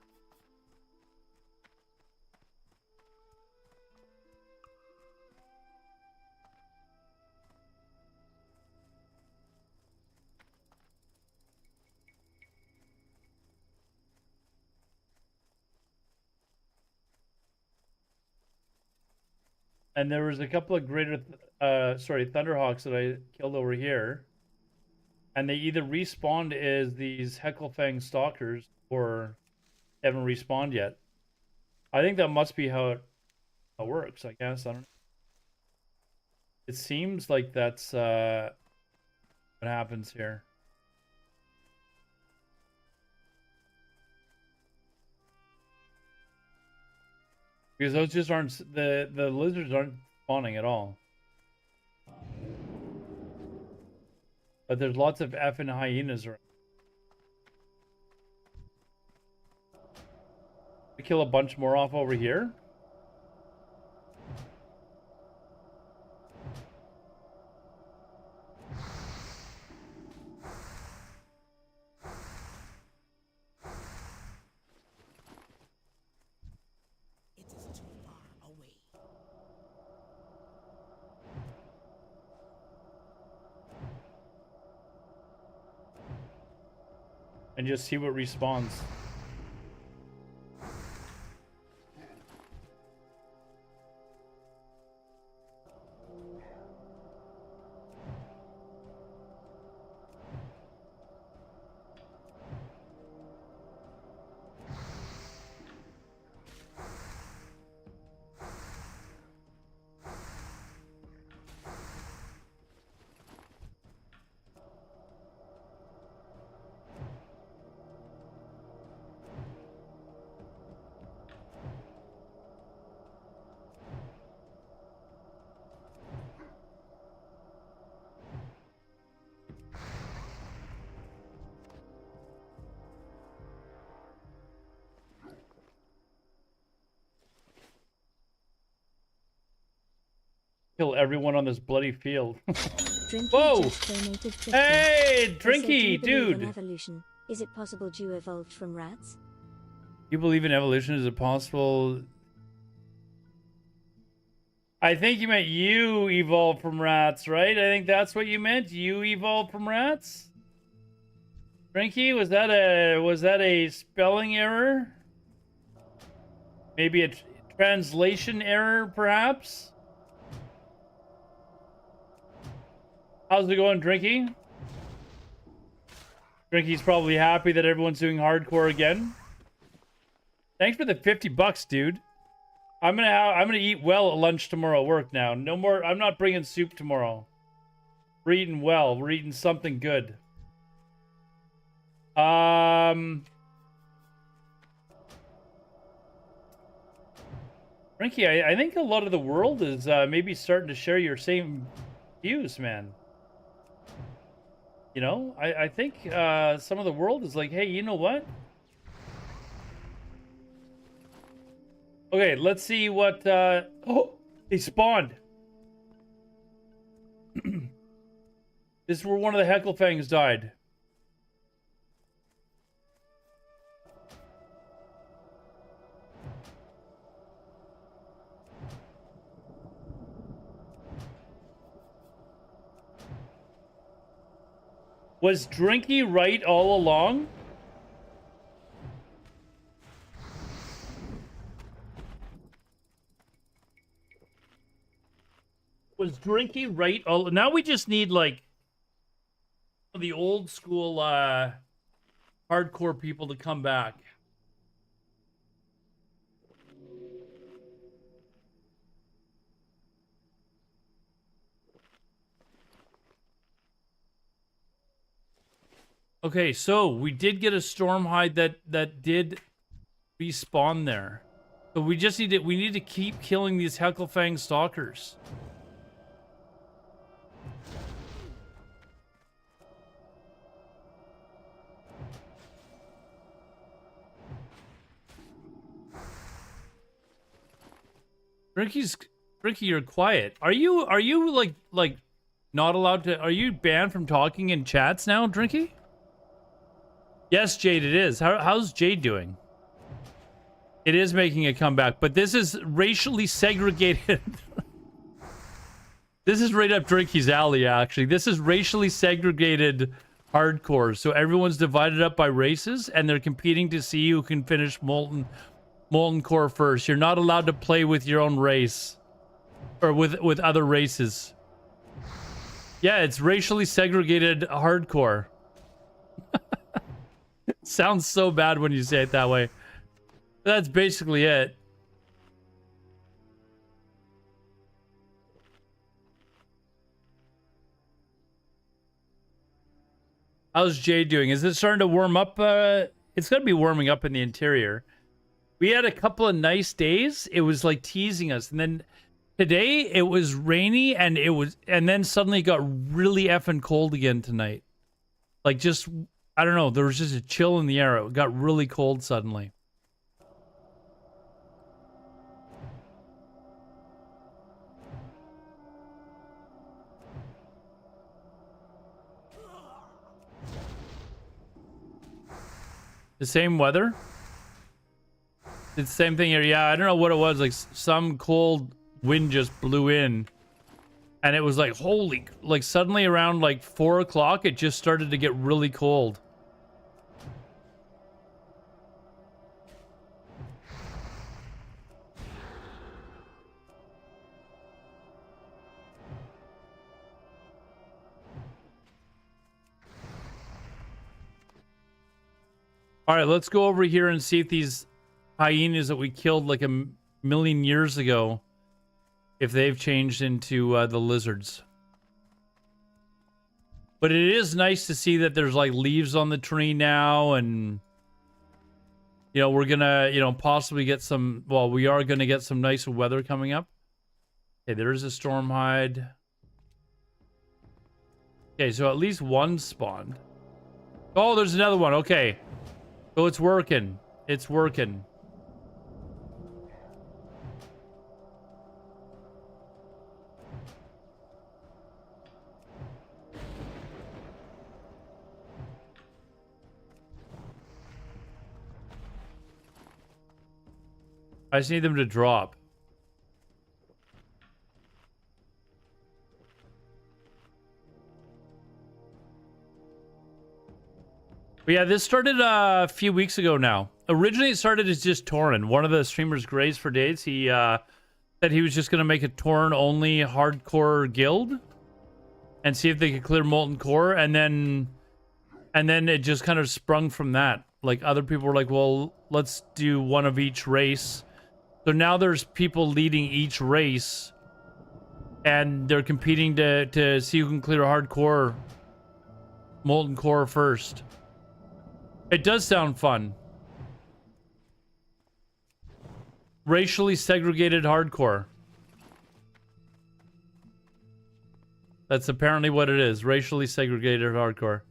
Speaker 1: And there was a couple of greater, Thunderhawks that I killed over here. And they either respawned as these Hecklefang Stalkers or haven't respawned yet. I think that must be how it works, I guess. I don't know. It seems like that's what happens here. Because those just aren't, the lizards aren't spawning at all. But there's lots of effing hyenas around. We kill a bunch more off over here.
Speaker 7: It is too far away.
Speaker 1: And just see what respawns. Kill everyone on this bloody field.
Speaker 6: Drinky
Speaker 1: Whoa!
Speaker 6: just donated 50.
Speaker 1: Hey,
Speaker 6: He said, "Do you
Speaker 1: Drinky,
Speaker 6: believe in
Speaker 1: dude!
Speaker 6: evolution? Is it possible you evolved from rats?"
Speaker 1: You believe in evolution? Is it possible? I think you meant you evolved from rats, right? I think that's what you meant. You evolved from rats? Drinky, was that a spelling error? Maybe a translation error, perhaps? How's it going, Drinky? Drinky's probably happy that everyone's doing hardcore again. Thanks for the $50, dude. I'm gonna eat well at lunch tomorrow at work now. No more. I'm not bringing soup tomorrow. We're eating well. We're eating something good. Frankie, I think a lot of the world is maybe starting to share your same views, man. You know, I think some of the world is like, hey, you know what? Okay, let's see what... Oh, they spawned. This is where one of the Hecklefangs died. Was Drinky right all along? Was Drinky right all... Now we just need, like, the old school hardcore people to come back. Okay, so we did get a Stormhide that did respawn there. So we just need to keep killing these Hecklefang stalkers. Drinky, you're quiet. Are you like not allowed to? Are you banned from talking in chats now, Drinky? Yes, Jade, it is. How's Jade doing? It is making a comeback, but this is racially segregated. This is right up Drinky's alley, actually. This is racially segregated hardcore. So everyone's divided up by races, and they're competing to see who can finish Molten Core first. You're not allowed to play with your own race. Or with other races. Yeah, it's racially segregated hardcore. Sounds so bad when you say it that way. But that's basically it. How's Jay doing? Is it starting to warm up? It's going to be warming up in the interior. We had a couple of nice days. It was like teasing us. And then today it was rainy and then suddenly it got really effing cold again tonight. Like just, I don't know. There was just a chill in the air. It got really cold suddenly. The same weather? It's the same thing here. Yeah, I don't know what it was. Like some cold wind just blew in. And it was like, holy, like suddenly around like 4 o'clock, it just started to get really cold. All right, let's go over here and see if these hyenas that we killed like a million years ago, if they've changed into the lizards. But it is nice to see that there's like leaves on the tree now, and you know, we're gonna, you know, possibly get some, well, we are gonna get some nice weather coming up. Okay, there's a Stormhide. Okay, so at least one spawned. Oh, there's another one. Okay. So it's working. It's working. I just need them to drop. But yeah, this started a few weeks ago now. Originally, it started as just Tauren. One of the streamers, Grays for Days, he said he was just going to make a Tauren-only hardcore guild and see if they could clear Molten Core. And then it just kind of sprung from that. Like, other people were like, well, let's do one of each race. So now there's people leading each race. And they're competing to see who can clear hardcore Molten Core first. It does sound fun. Racially segregated hardcore. That's apparently what it is. Racially segregated hardcore.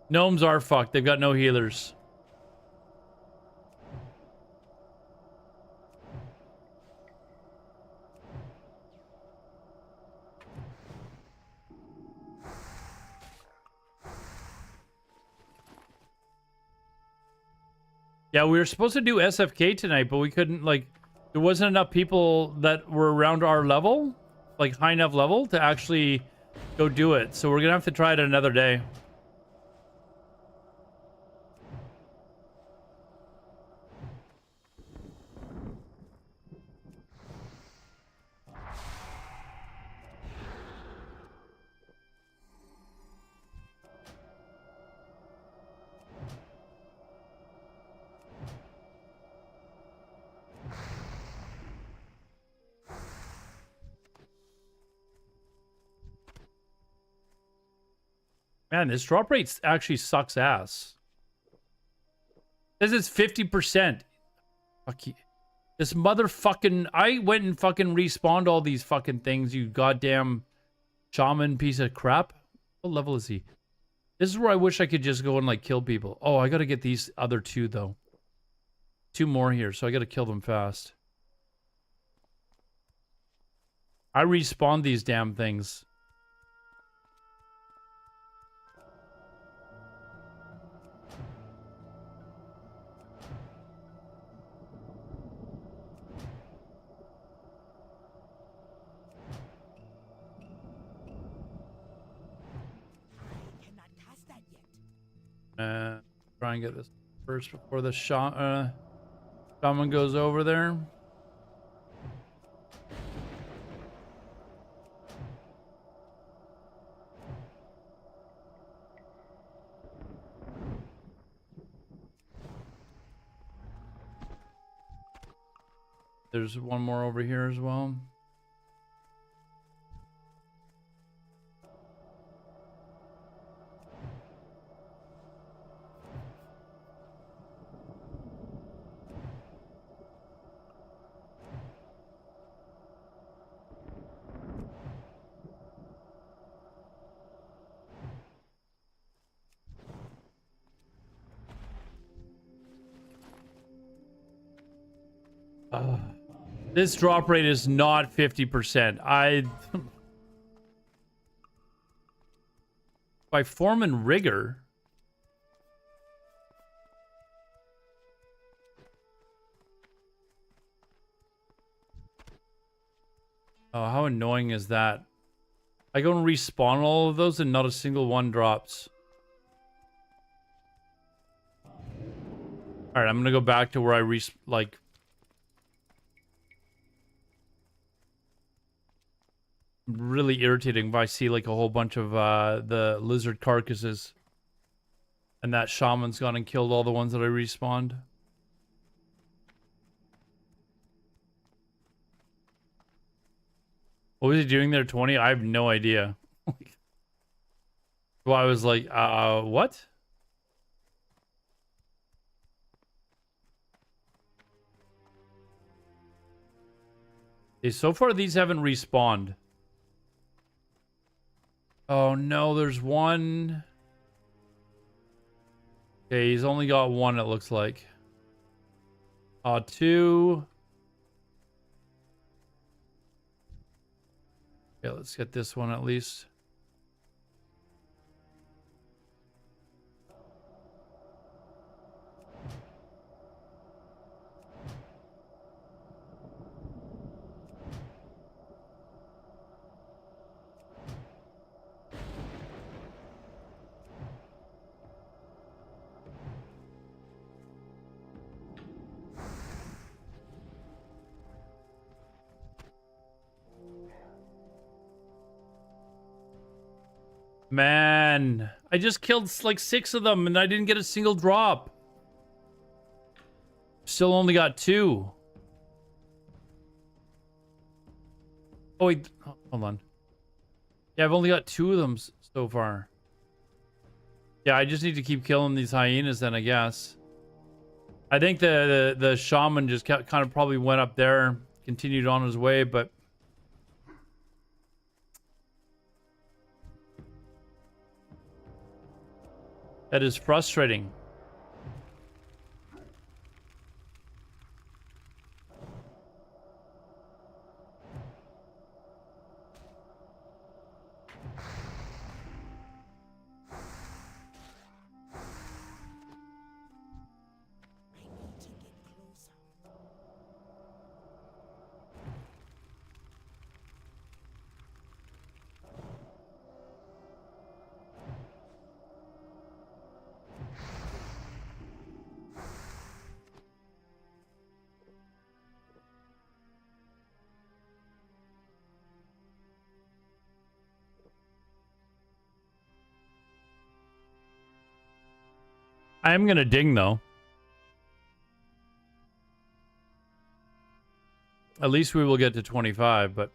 Speaker 1: Gnomes are fucked. They've got no healers. Yeah, we were supposed to do SFK tonight, but we couldn't, like, there wasn't enough people that were around our level, like high enough level, to actually go do it. So we're gonna have to try it another day. Man, this drop rate actually sucks ass. This is 50%. Fuck you. This motherfucking... I went and fucking respawned all these fucking things, you goddamn shaman piece of crap. What level is he? This is where I wish I could just go and, like, kill people. Oh, I gotta get these other two, though. 2 more here, so I gotta kill them fast. I respawned these damn things.
Speaker 7: Cannot cast that yet.
Speaker 1: Try and get this first before the shaman goes over there. There's one more over here as well. This drop rate is not 50%. By form and rigor. Oh, how annoying is that? I go and respawn all of those and not a single one drops. Alright, I'm gonna go back to where I really irritating if I see like a whole bunch of the lizard carcasses and that shaman's gone and killed all the ones that I respawned. What was he doing there, 20? I have no idea. Well, I was like, what? Okay, so far these haven't respawned. Oh no, there's one. Okay, he's only got one, it looks like. 2. Okay, let's get this one at least. Man, I just killed like 6 of them and I didn't get a single drop. Still only got 2. Oh wait, hold on. Yeah, I've only got 2 of them so far. Yeah, I just need to keep killing these hyenas then, I guess. I think the shaman just kind of probably went up there, continued on his way, but that is frustrating.
Speaker 7: I need to get closer.
Speaker 1: I am gonna ding though. At least we will get to 25, but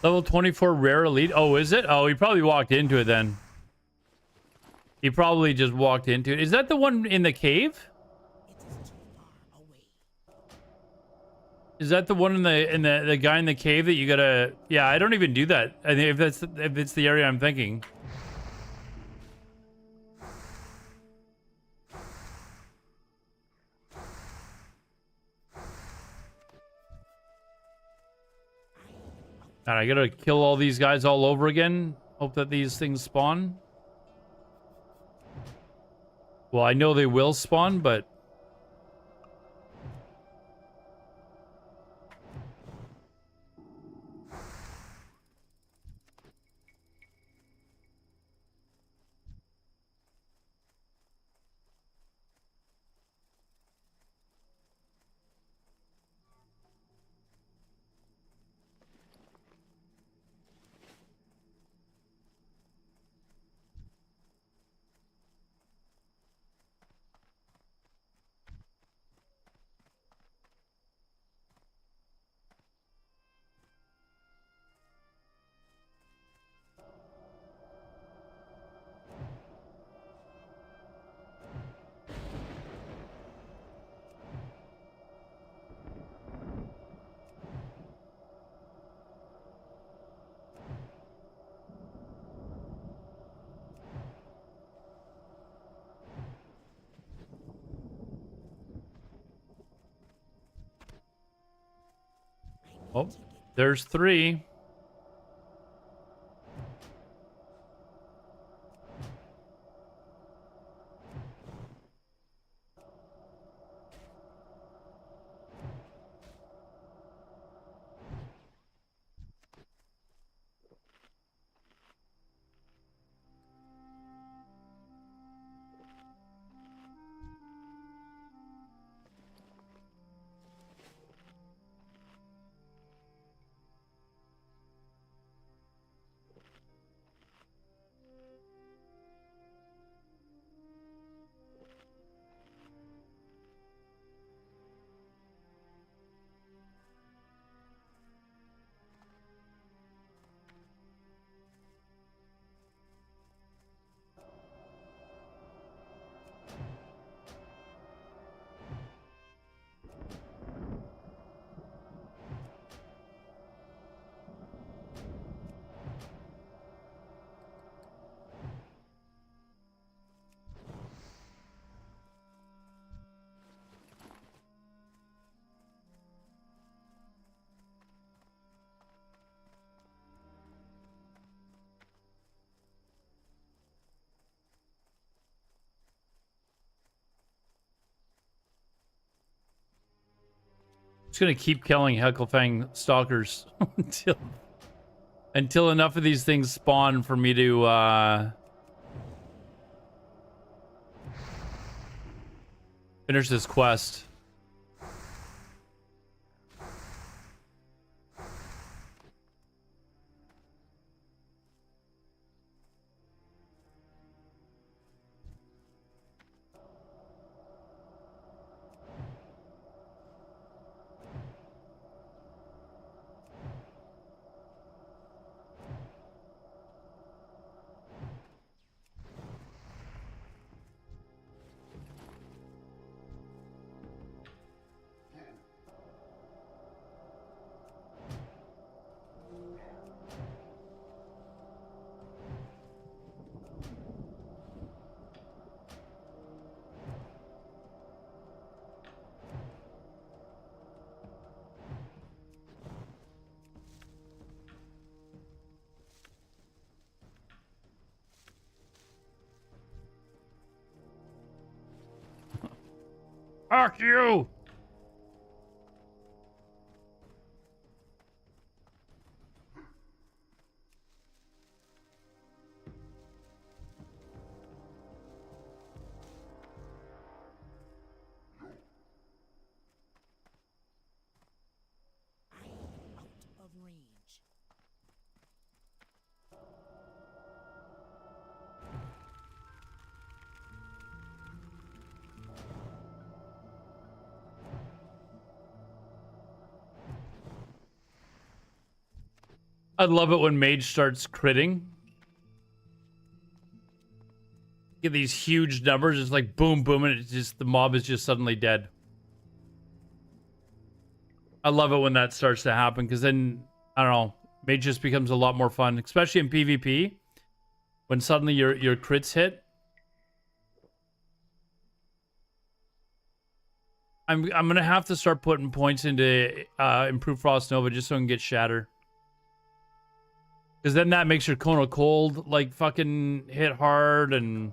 Speaker 1: level 24 rare elite. Oh, is it? Oh, he probably walked into it then. He probably just walked into it. Is that the one in the cave?
Speaker 7: It is too far away.
Speaker 1: Is that the one in the guy in the cave that you gotta? Yeah, I don't even do that. I think if it's the area I'm thinking. And I gotta kill all these guys all over again. Hope that these things spawn. Well, I know they will spawn, but oh, there's 3. Just gonna keep killing Hecklefang stalkers until enough of these things spawn for me to finish this quest. Fuck you!
Speaker 7: I'm out of range.
Speaker 1: I love it when Mage starts critting. Get these huge numbers, it's like boom, boom, and it's just the mob is just suddenly dead. I love it when that starts to happen because then I don't know, Mage just becomes a lot more fun, especially in PvP when suddenly your crits hit. I'm gonna have to start putting points into Improved Frost Nova just so I can get Shatter. Because then that makes your Cone of Cold like fucking hit hard and.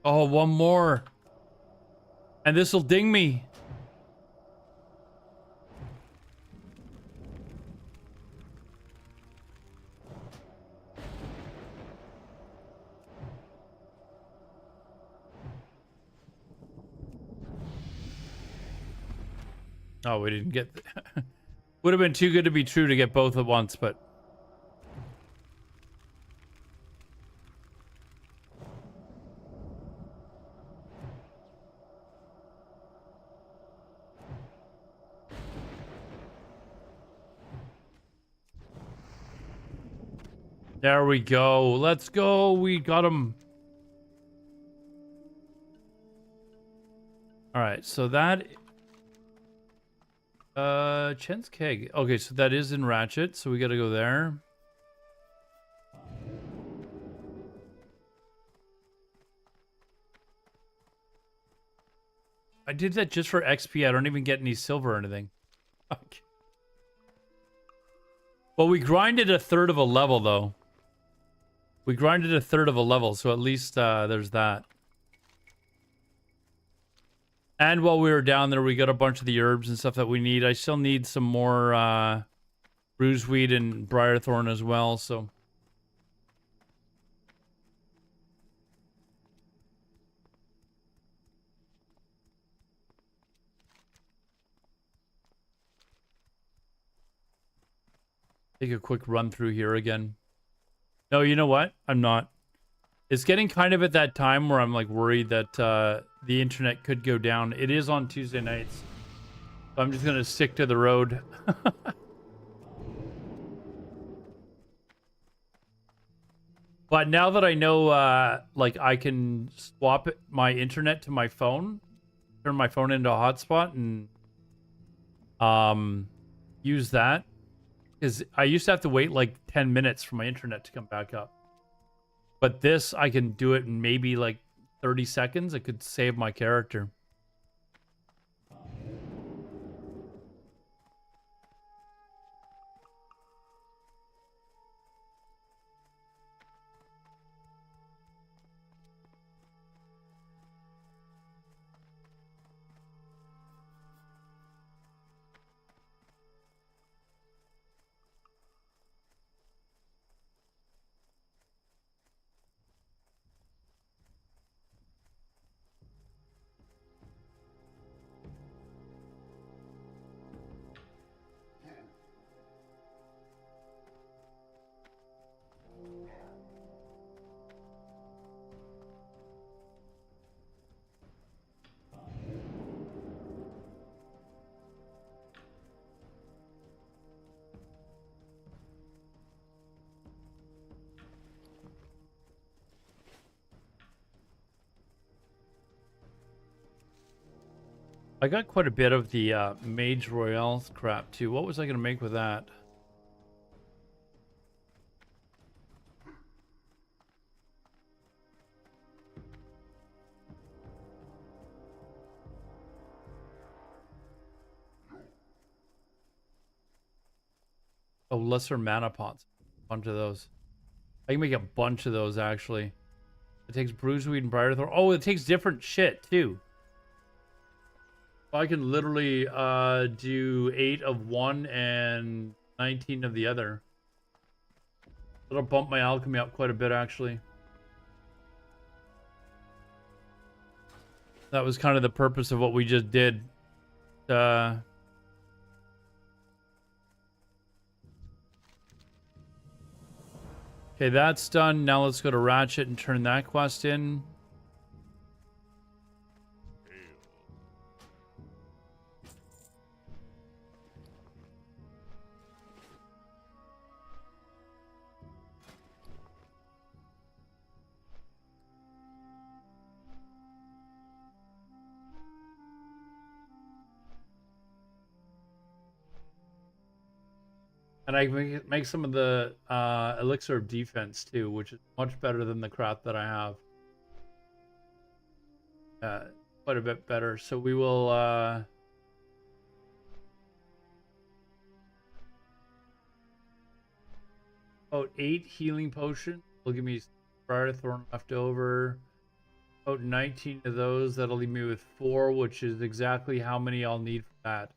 Speaker 1: Oh, one more. And this'll ding me. Oh, we didn't get... Would have been too good to be true to get both at once, but... There we go. Let's go. We got him. All right, so that... Chen's Keg. Okay, so that is in Ratchet, so we gotta go there. I did that just for XP. I don't even get any silver or anything. Okay. Well, we grinded a third of a level, though. We grinded a third of a level, so at least there's that. And while we were down there, we got a bunch of the herbs and stuff that we need. I still need some more bruiseweed and briarthorn as well, so... Take a quick run through here again. No, you know what? I'm not. It's getting kind of at that time where I'm like worried that the internet could go down. It is on Tuesday nights. So I'm just going to stick to the road. But now that I know like I can swap my internet to my phone, turn my phone into a hotspot and use that. Because I used to have to wait like 10 minutes for my internet to come back up. But this, I can do it in maybe like 30 seconds. It could save my character. I got quite a bit of the Mage Royale crap too. What was I going to make with that? Oh, lesser mana pots. A bunch of those. I can make a bunch of those actually. It takes bruiseweed and briarthorn. Oh, it takes different shit too. I can literally do 8 of one and 19 of the other. It'll bump my alchemy up quite a bit actually. That was kind of the purpose of what we just did. Okay, that's done. Now let's go to Ratchet and turn that quest in. And I can make some of the elixir of defense too, which is much better than the crap that I have. Quite a bit better. So we will about 8 healing potions. Will give me Briarthorn left over. About 19 of those. That'll leave me with 4, which is exactly how many I'll need for that.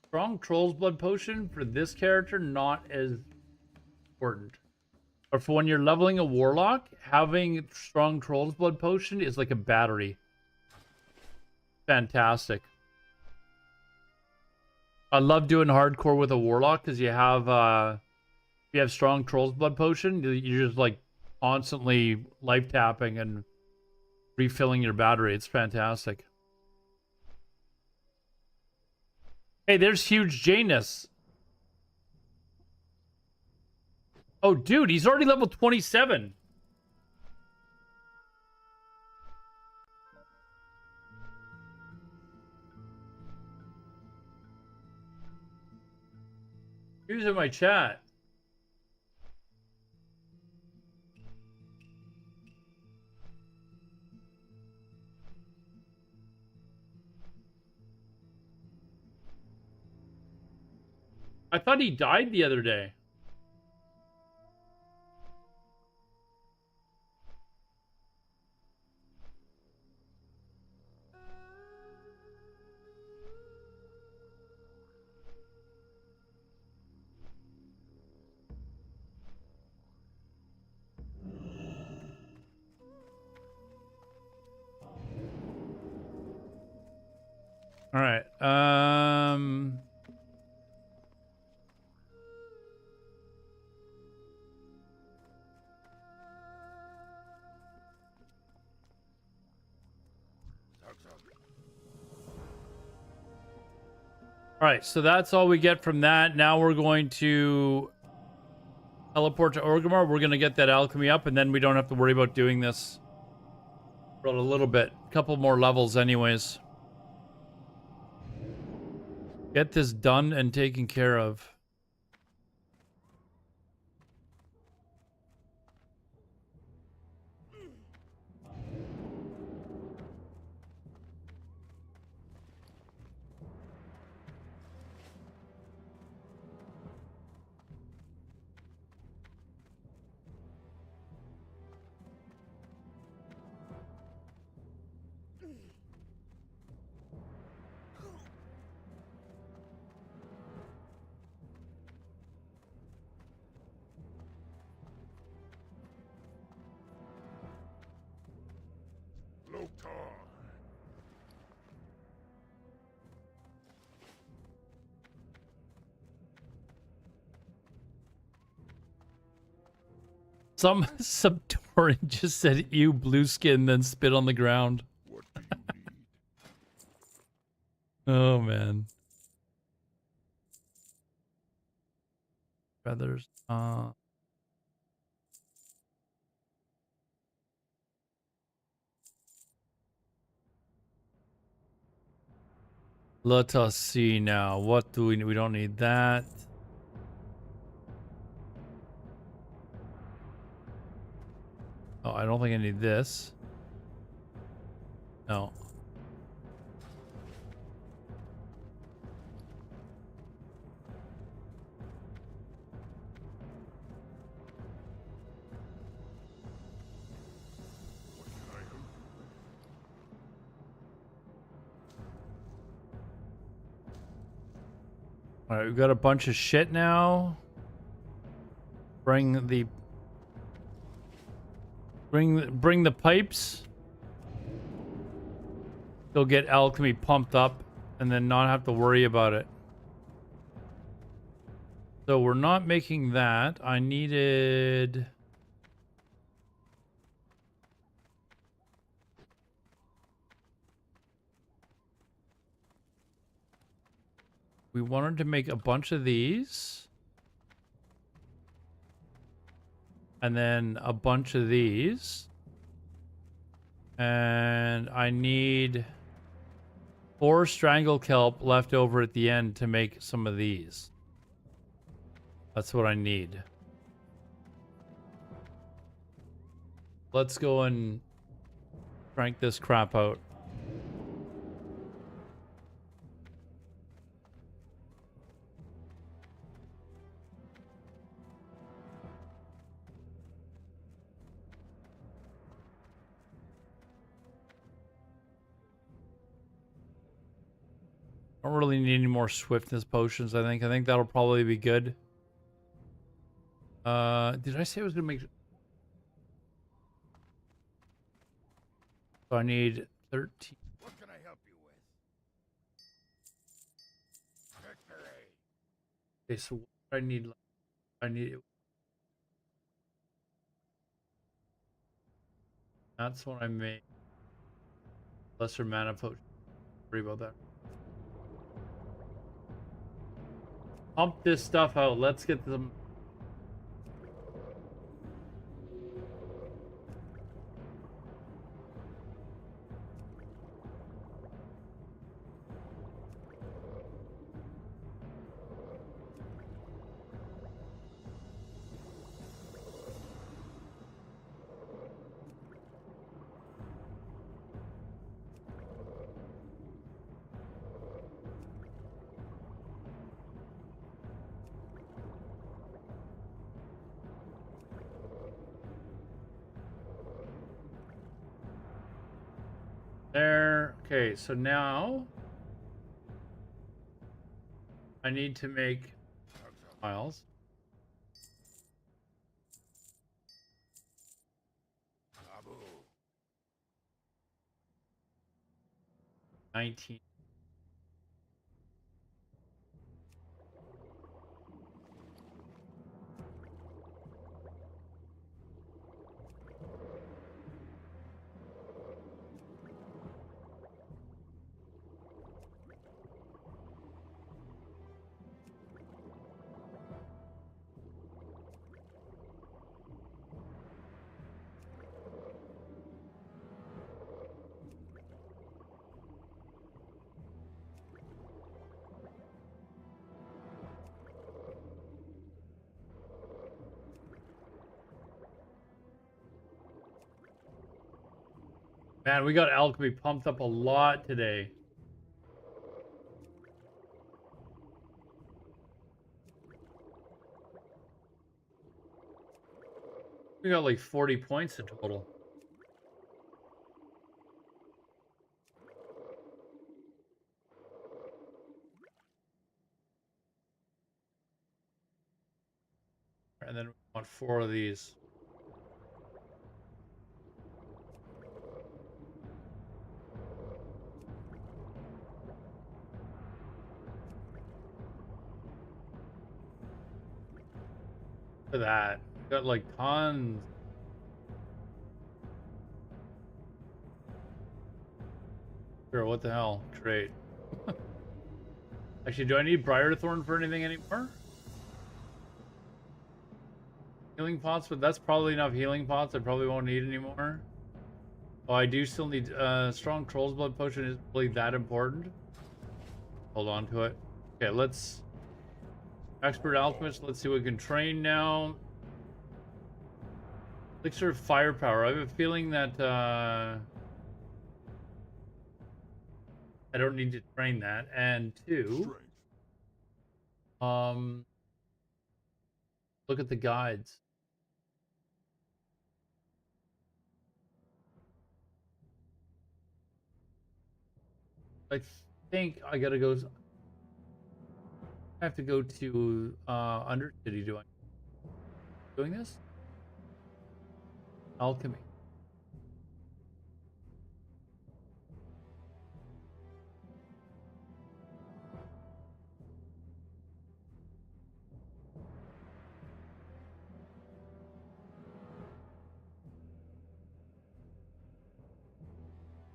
Speaker 1: Strong Troll's Blood Potion for this character, not as important. But for when you're leveling a Warlock, having Strong Troll's Blood Potion is like a battery. Fantastic. I love doing hardcore with a Warlock because you have Strong Troll's Blood Potion, you're just like constantly life tapping and refilling your battery. It's fantastic. Hey, there's Huge Janus. Oh, dude, he's already level 27. Who's in my chat? I thought he died the other day. All right. All right, so that's all we get from that. Now we're going to teleport to Orgrimmar. We're going to get that alchemy up, and then we don't have to worry about doing this for a little bit. A couple more levels anyways. Get this done and taken care of. Some Subtorian just said, "Ew, blue skin," then spit on the ground. Oh man. Feathers. Let us see now. What do we need? We don't need that. Oh, I don't think I need this. No. All right, we've got a bunch of shit now. Bring the pipes. Go get alchemy pumped up, and then not have to worry about it. So we're not making that. I needed. We wanted to make a bunch of these. And then a bunch of these. And I need 4 strangle kelp left over at the end to make some of these. That's what I need. Let's go and crank this crap out. Don't really need any more swiftness potions, I think. I think that'll probably be good. Did I say I was gonna make... So I need 13.
Speaker 8: What can I help you with? Victory.
Speaker 1: Okay, so what do I need? I need... That's what I made. Lesser mana potion. Worry about that. Pump this stuff out. Let's get some... There. Okay, so now I need to make tiles.
Speaker 8: Abu.
Speaker 1: 19. Man, we got alchemy pumped up a lot today. We got like 40 points in total. And then we want 4 of these. Look at that. We got like tons. Sure, what the hell? Trade. Actually, do I need Briarthorn for anything anymore? Healing pots, but that's probably enough healing pots. I probably won't need anymore. Oh, I do still need strong Troll's Blood potion. Is really that important? Hold on to it. Okay, let's expert alchemist. Let's see what we can train now. Elixir of firepower. I have a feeling that I don't need to train that. And 2, look at the guides. I think I gotta go. I have to go to Undercity. Do I doing this? Alchemy.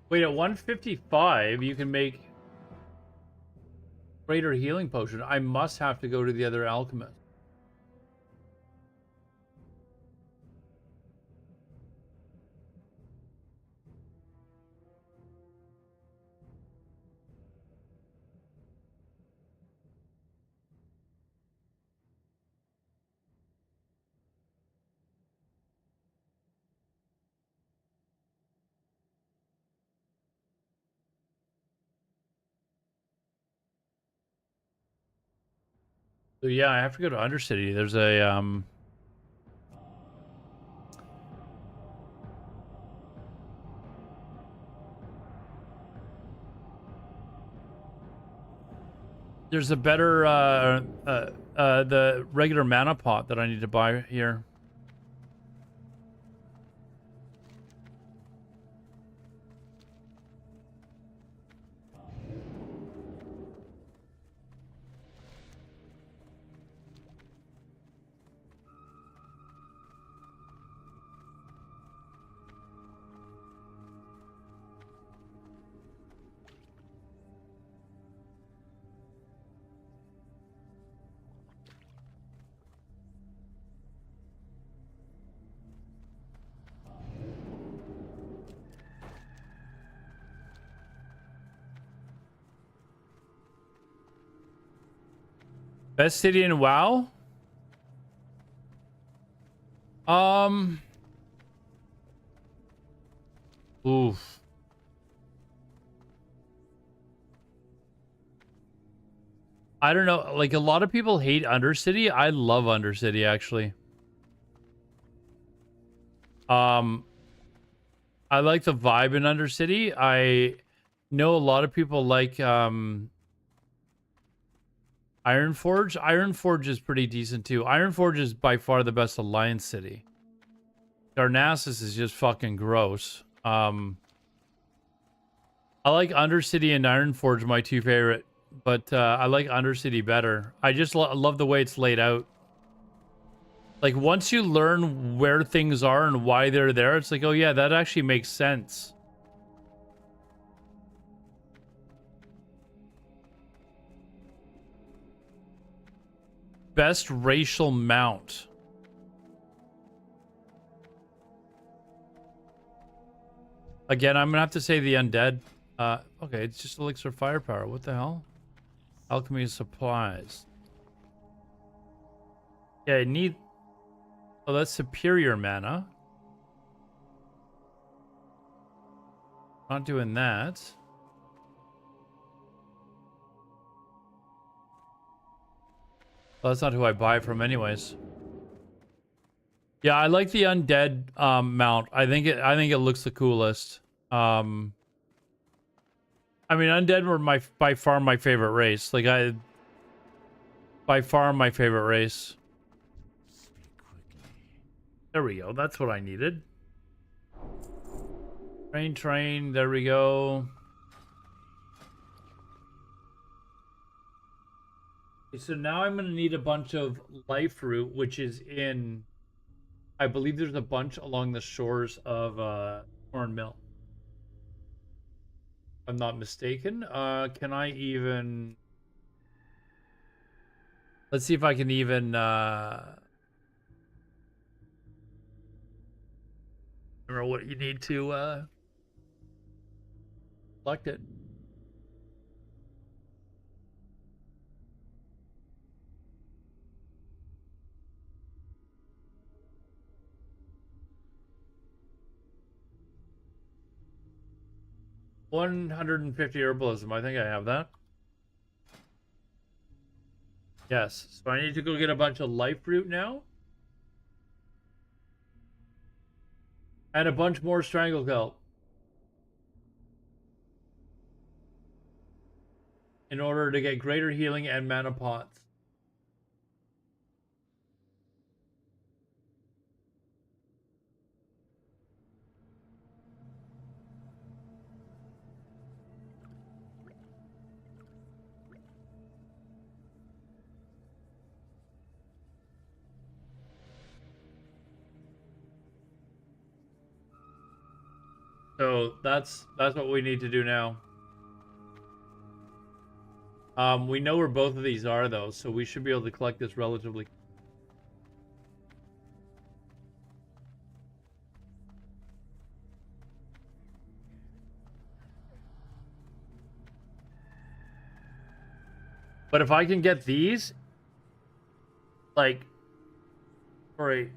Speaker 1: Wait, at 155, you can make greater healing potion. I must have to go to the other alchemist. So yeah, I have to go to Undercity. There's a there's a better the regular mana pot that I need to buy here. Best city in WoW? Oof. I don't know. Like, a lot of people hate Undercity. I love Undercity, actually. I like the vibe in Undercity. I know a lot of people like Ironforge. Ironforge is pretty decent too. Ironforge is by far the best Alliance city. Darnassus is just fucking gross. I like Undercity and Ironforge, my two favorite, but I like Undercity better. I just love the way it's laid out. Like, once you learn where things are and why they're there, it's like, oh yeah, that actually makes sense. Best racial mount. Again, I'm gonna have to say the undead. Okay, it's just elixir firepower. What the hell? Alchemy supplies. Yeah, I need... Oh, that's superior mana. Not doing that. Well, that's not who I buy from anyways. Yeah, I like the undead mount. I think it looks the coolest. I mean, undead were by far my favorite race. Like, by far my favorite race. There we go. That's what I needed. Train. There we go. Okay, so now I'm going to need a bunch of life root, which is in... I believe there's a bunch along the shores of Cornmill. If I'm not mistaken. Can I even... Let's see if I can even... Remember what you need to select it. $150 herbalism. I think I have that. Yes. So I need to go get a bunch of life root now. And a bunch more strangle kelp. In order to get greater healing and mana pots. So that's what we need to do now. We know where both of these are though, so we should be able to collect this relatively. But if I can get these, like, for a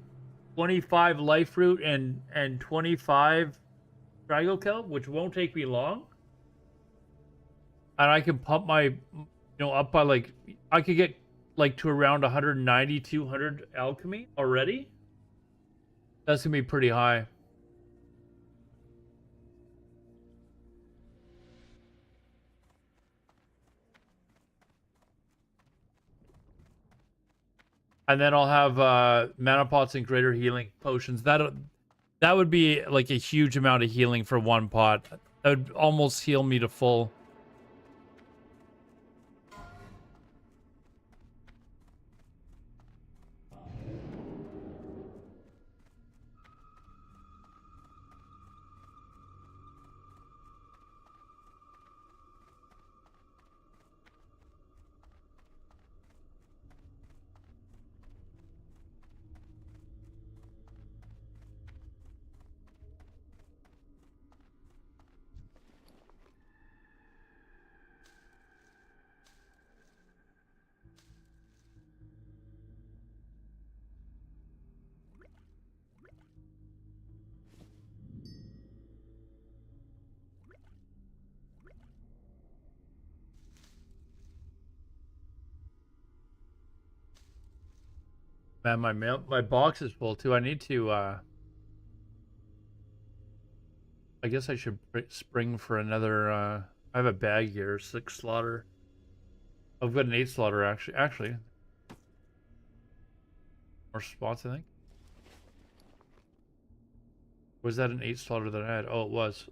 Speaker 1: 25 life root and 25 Drago kelp, which won't take me long, and I can pump my, up by like, I could get like to around 190, 200 alchemy already. That's gonna be pretty high. And then I'll have mana pots and greater healing potions. That would be like a huge amount of healing for one pot. That would almost heal me to full. Man, my box is full too. I need to I guess I should spring for another I have a bag here, 6 slaughter. I've got an 8 slaughter actually. More spots, I think. Was that an 8 slaughter that I had? Oh, it was.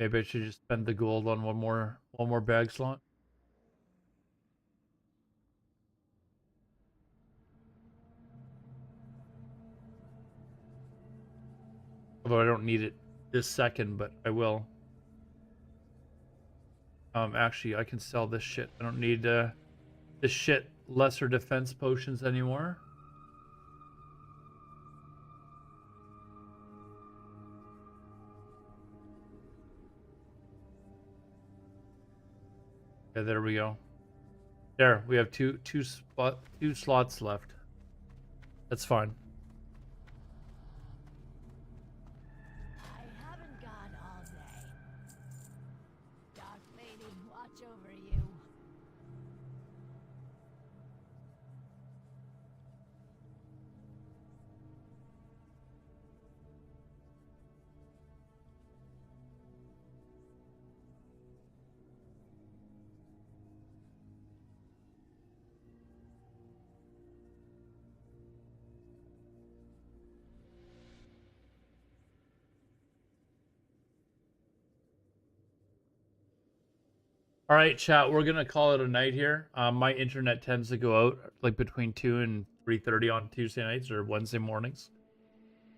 Speaker 1: Maybe I should just spend the gold on one more bag slot. Although I don't need it this second, but I will. Actually, I can sell this shit. I don't need this shit lesser defense potions anymore. Yeah, there we go. There, we have two slots left. That's fine.
Speaker 3: I haven't got all day. Dark Lady, watch over you.
Speaker 1: All right, chat, we're going to call it a night here. My internet tends to go out like between 2 and 3:30 on Tuesday nights or Wednesday mornings.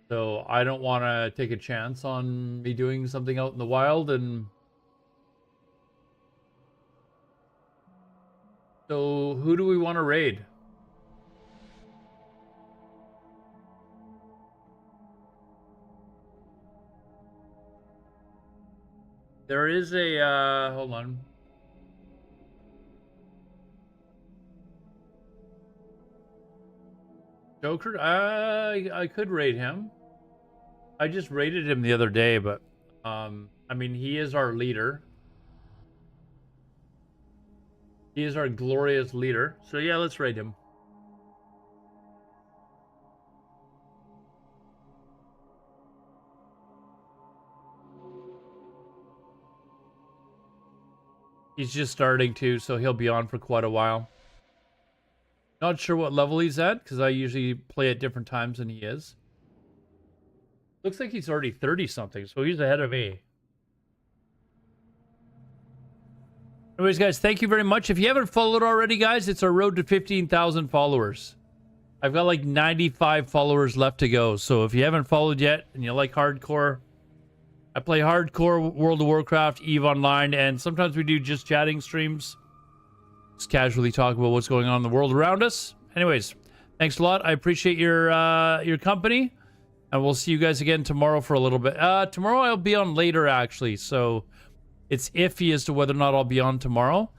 Speaker 1: So I don't want to take a chance on me doing something out in the wild. And so who do we want to raid? There is a, hold on. Joker, I could raid him. I just raided him the other day, but I mean, he is our leader. He is our glorious leader. So yeah, let's raid him. He's just starting to, so he'll be on for quite a while. Not sure what level he's at, because I usually play at different times than he is. Looks like he's already 30-something, so he's ahead of me. Anyways, guys, thank you very much. If you haven't followed already, guys, it's our road to 15,000 followers. I've got like 95 followers left to go. So if you haven't followed yet and you like hardcore, I play hardcore World of Warcraft, EVE Online, and sometimes we do just chatting streams. Just casually talk about what's going on in the world around us. Anyways, thanks a lot. I appreciate your company. And we'll see you guys again tomorrow for a little bit. Tomorrow I'll be on later, actually. So it's iffy as to whether or not I'll be on tomorrow.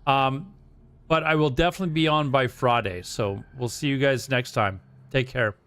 Speaker 1: But I will definitely be on by Friday. So we'll see you guys next time. Take care.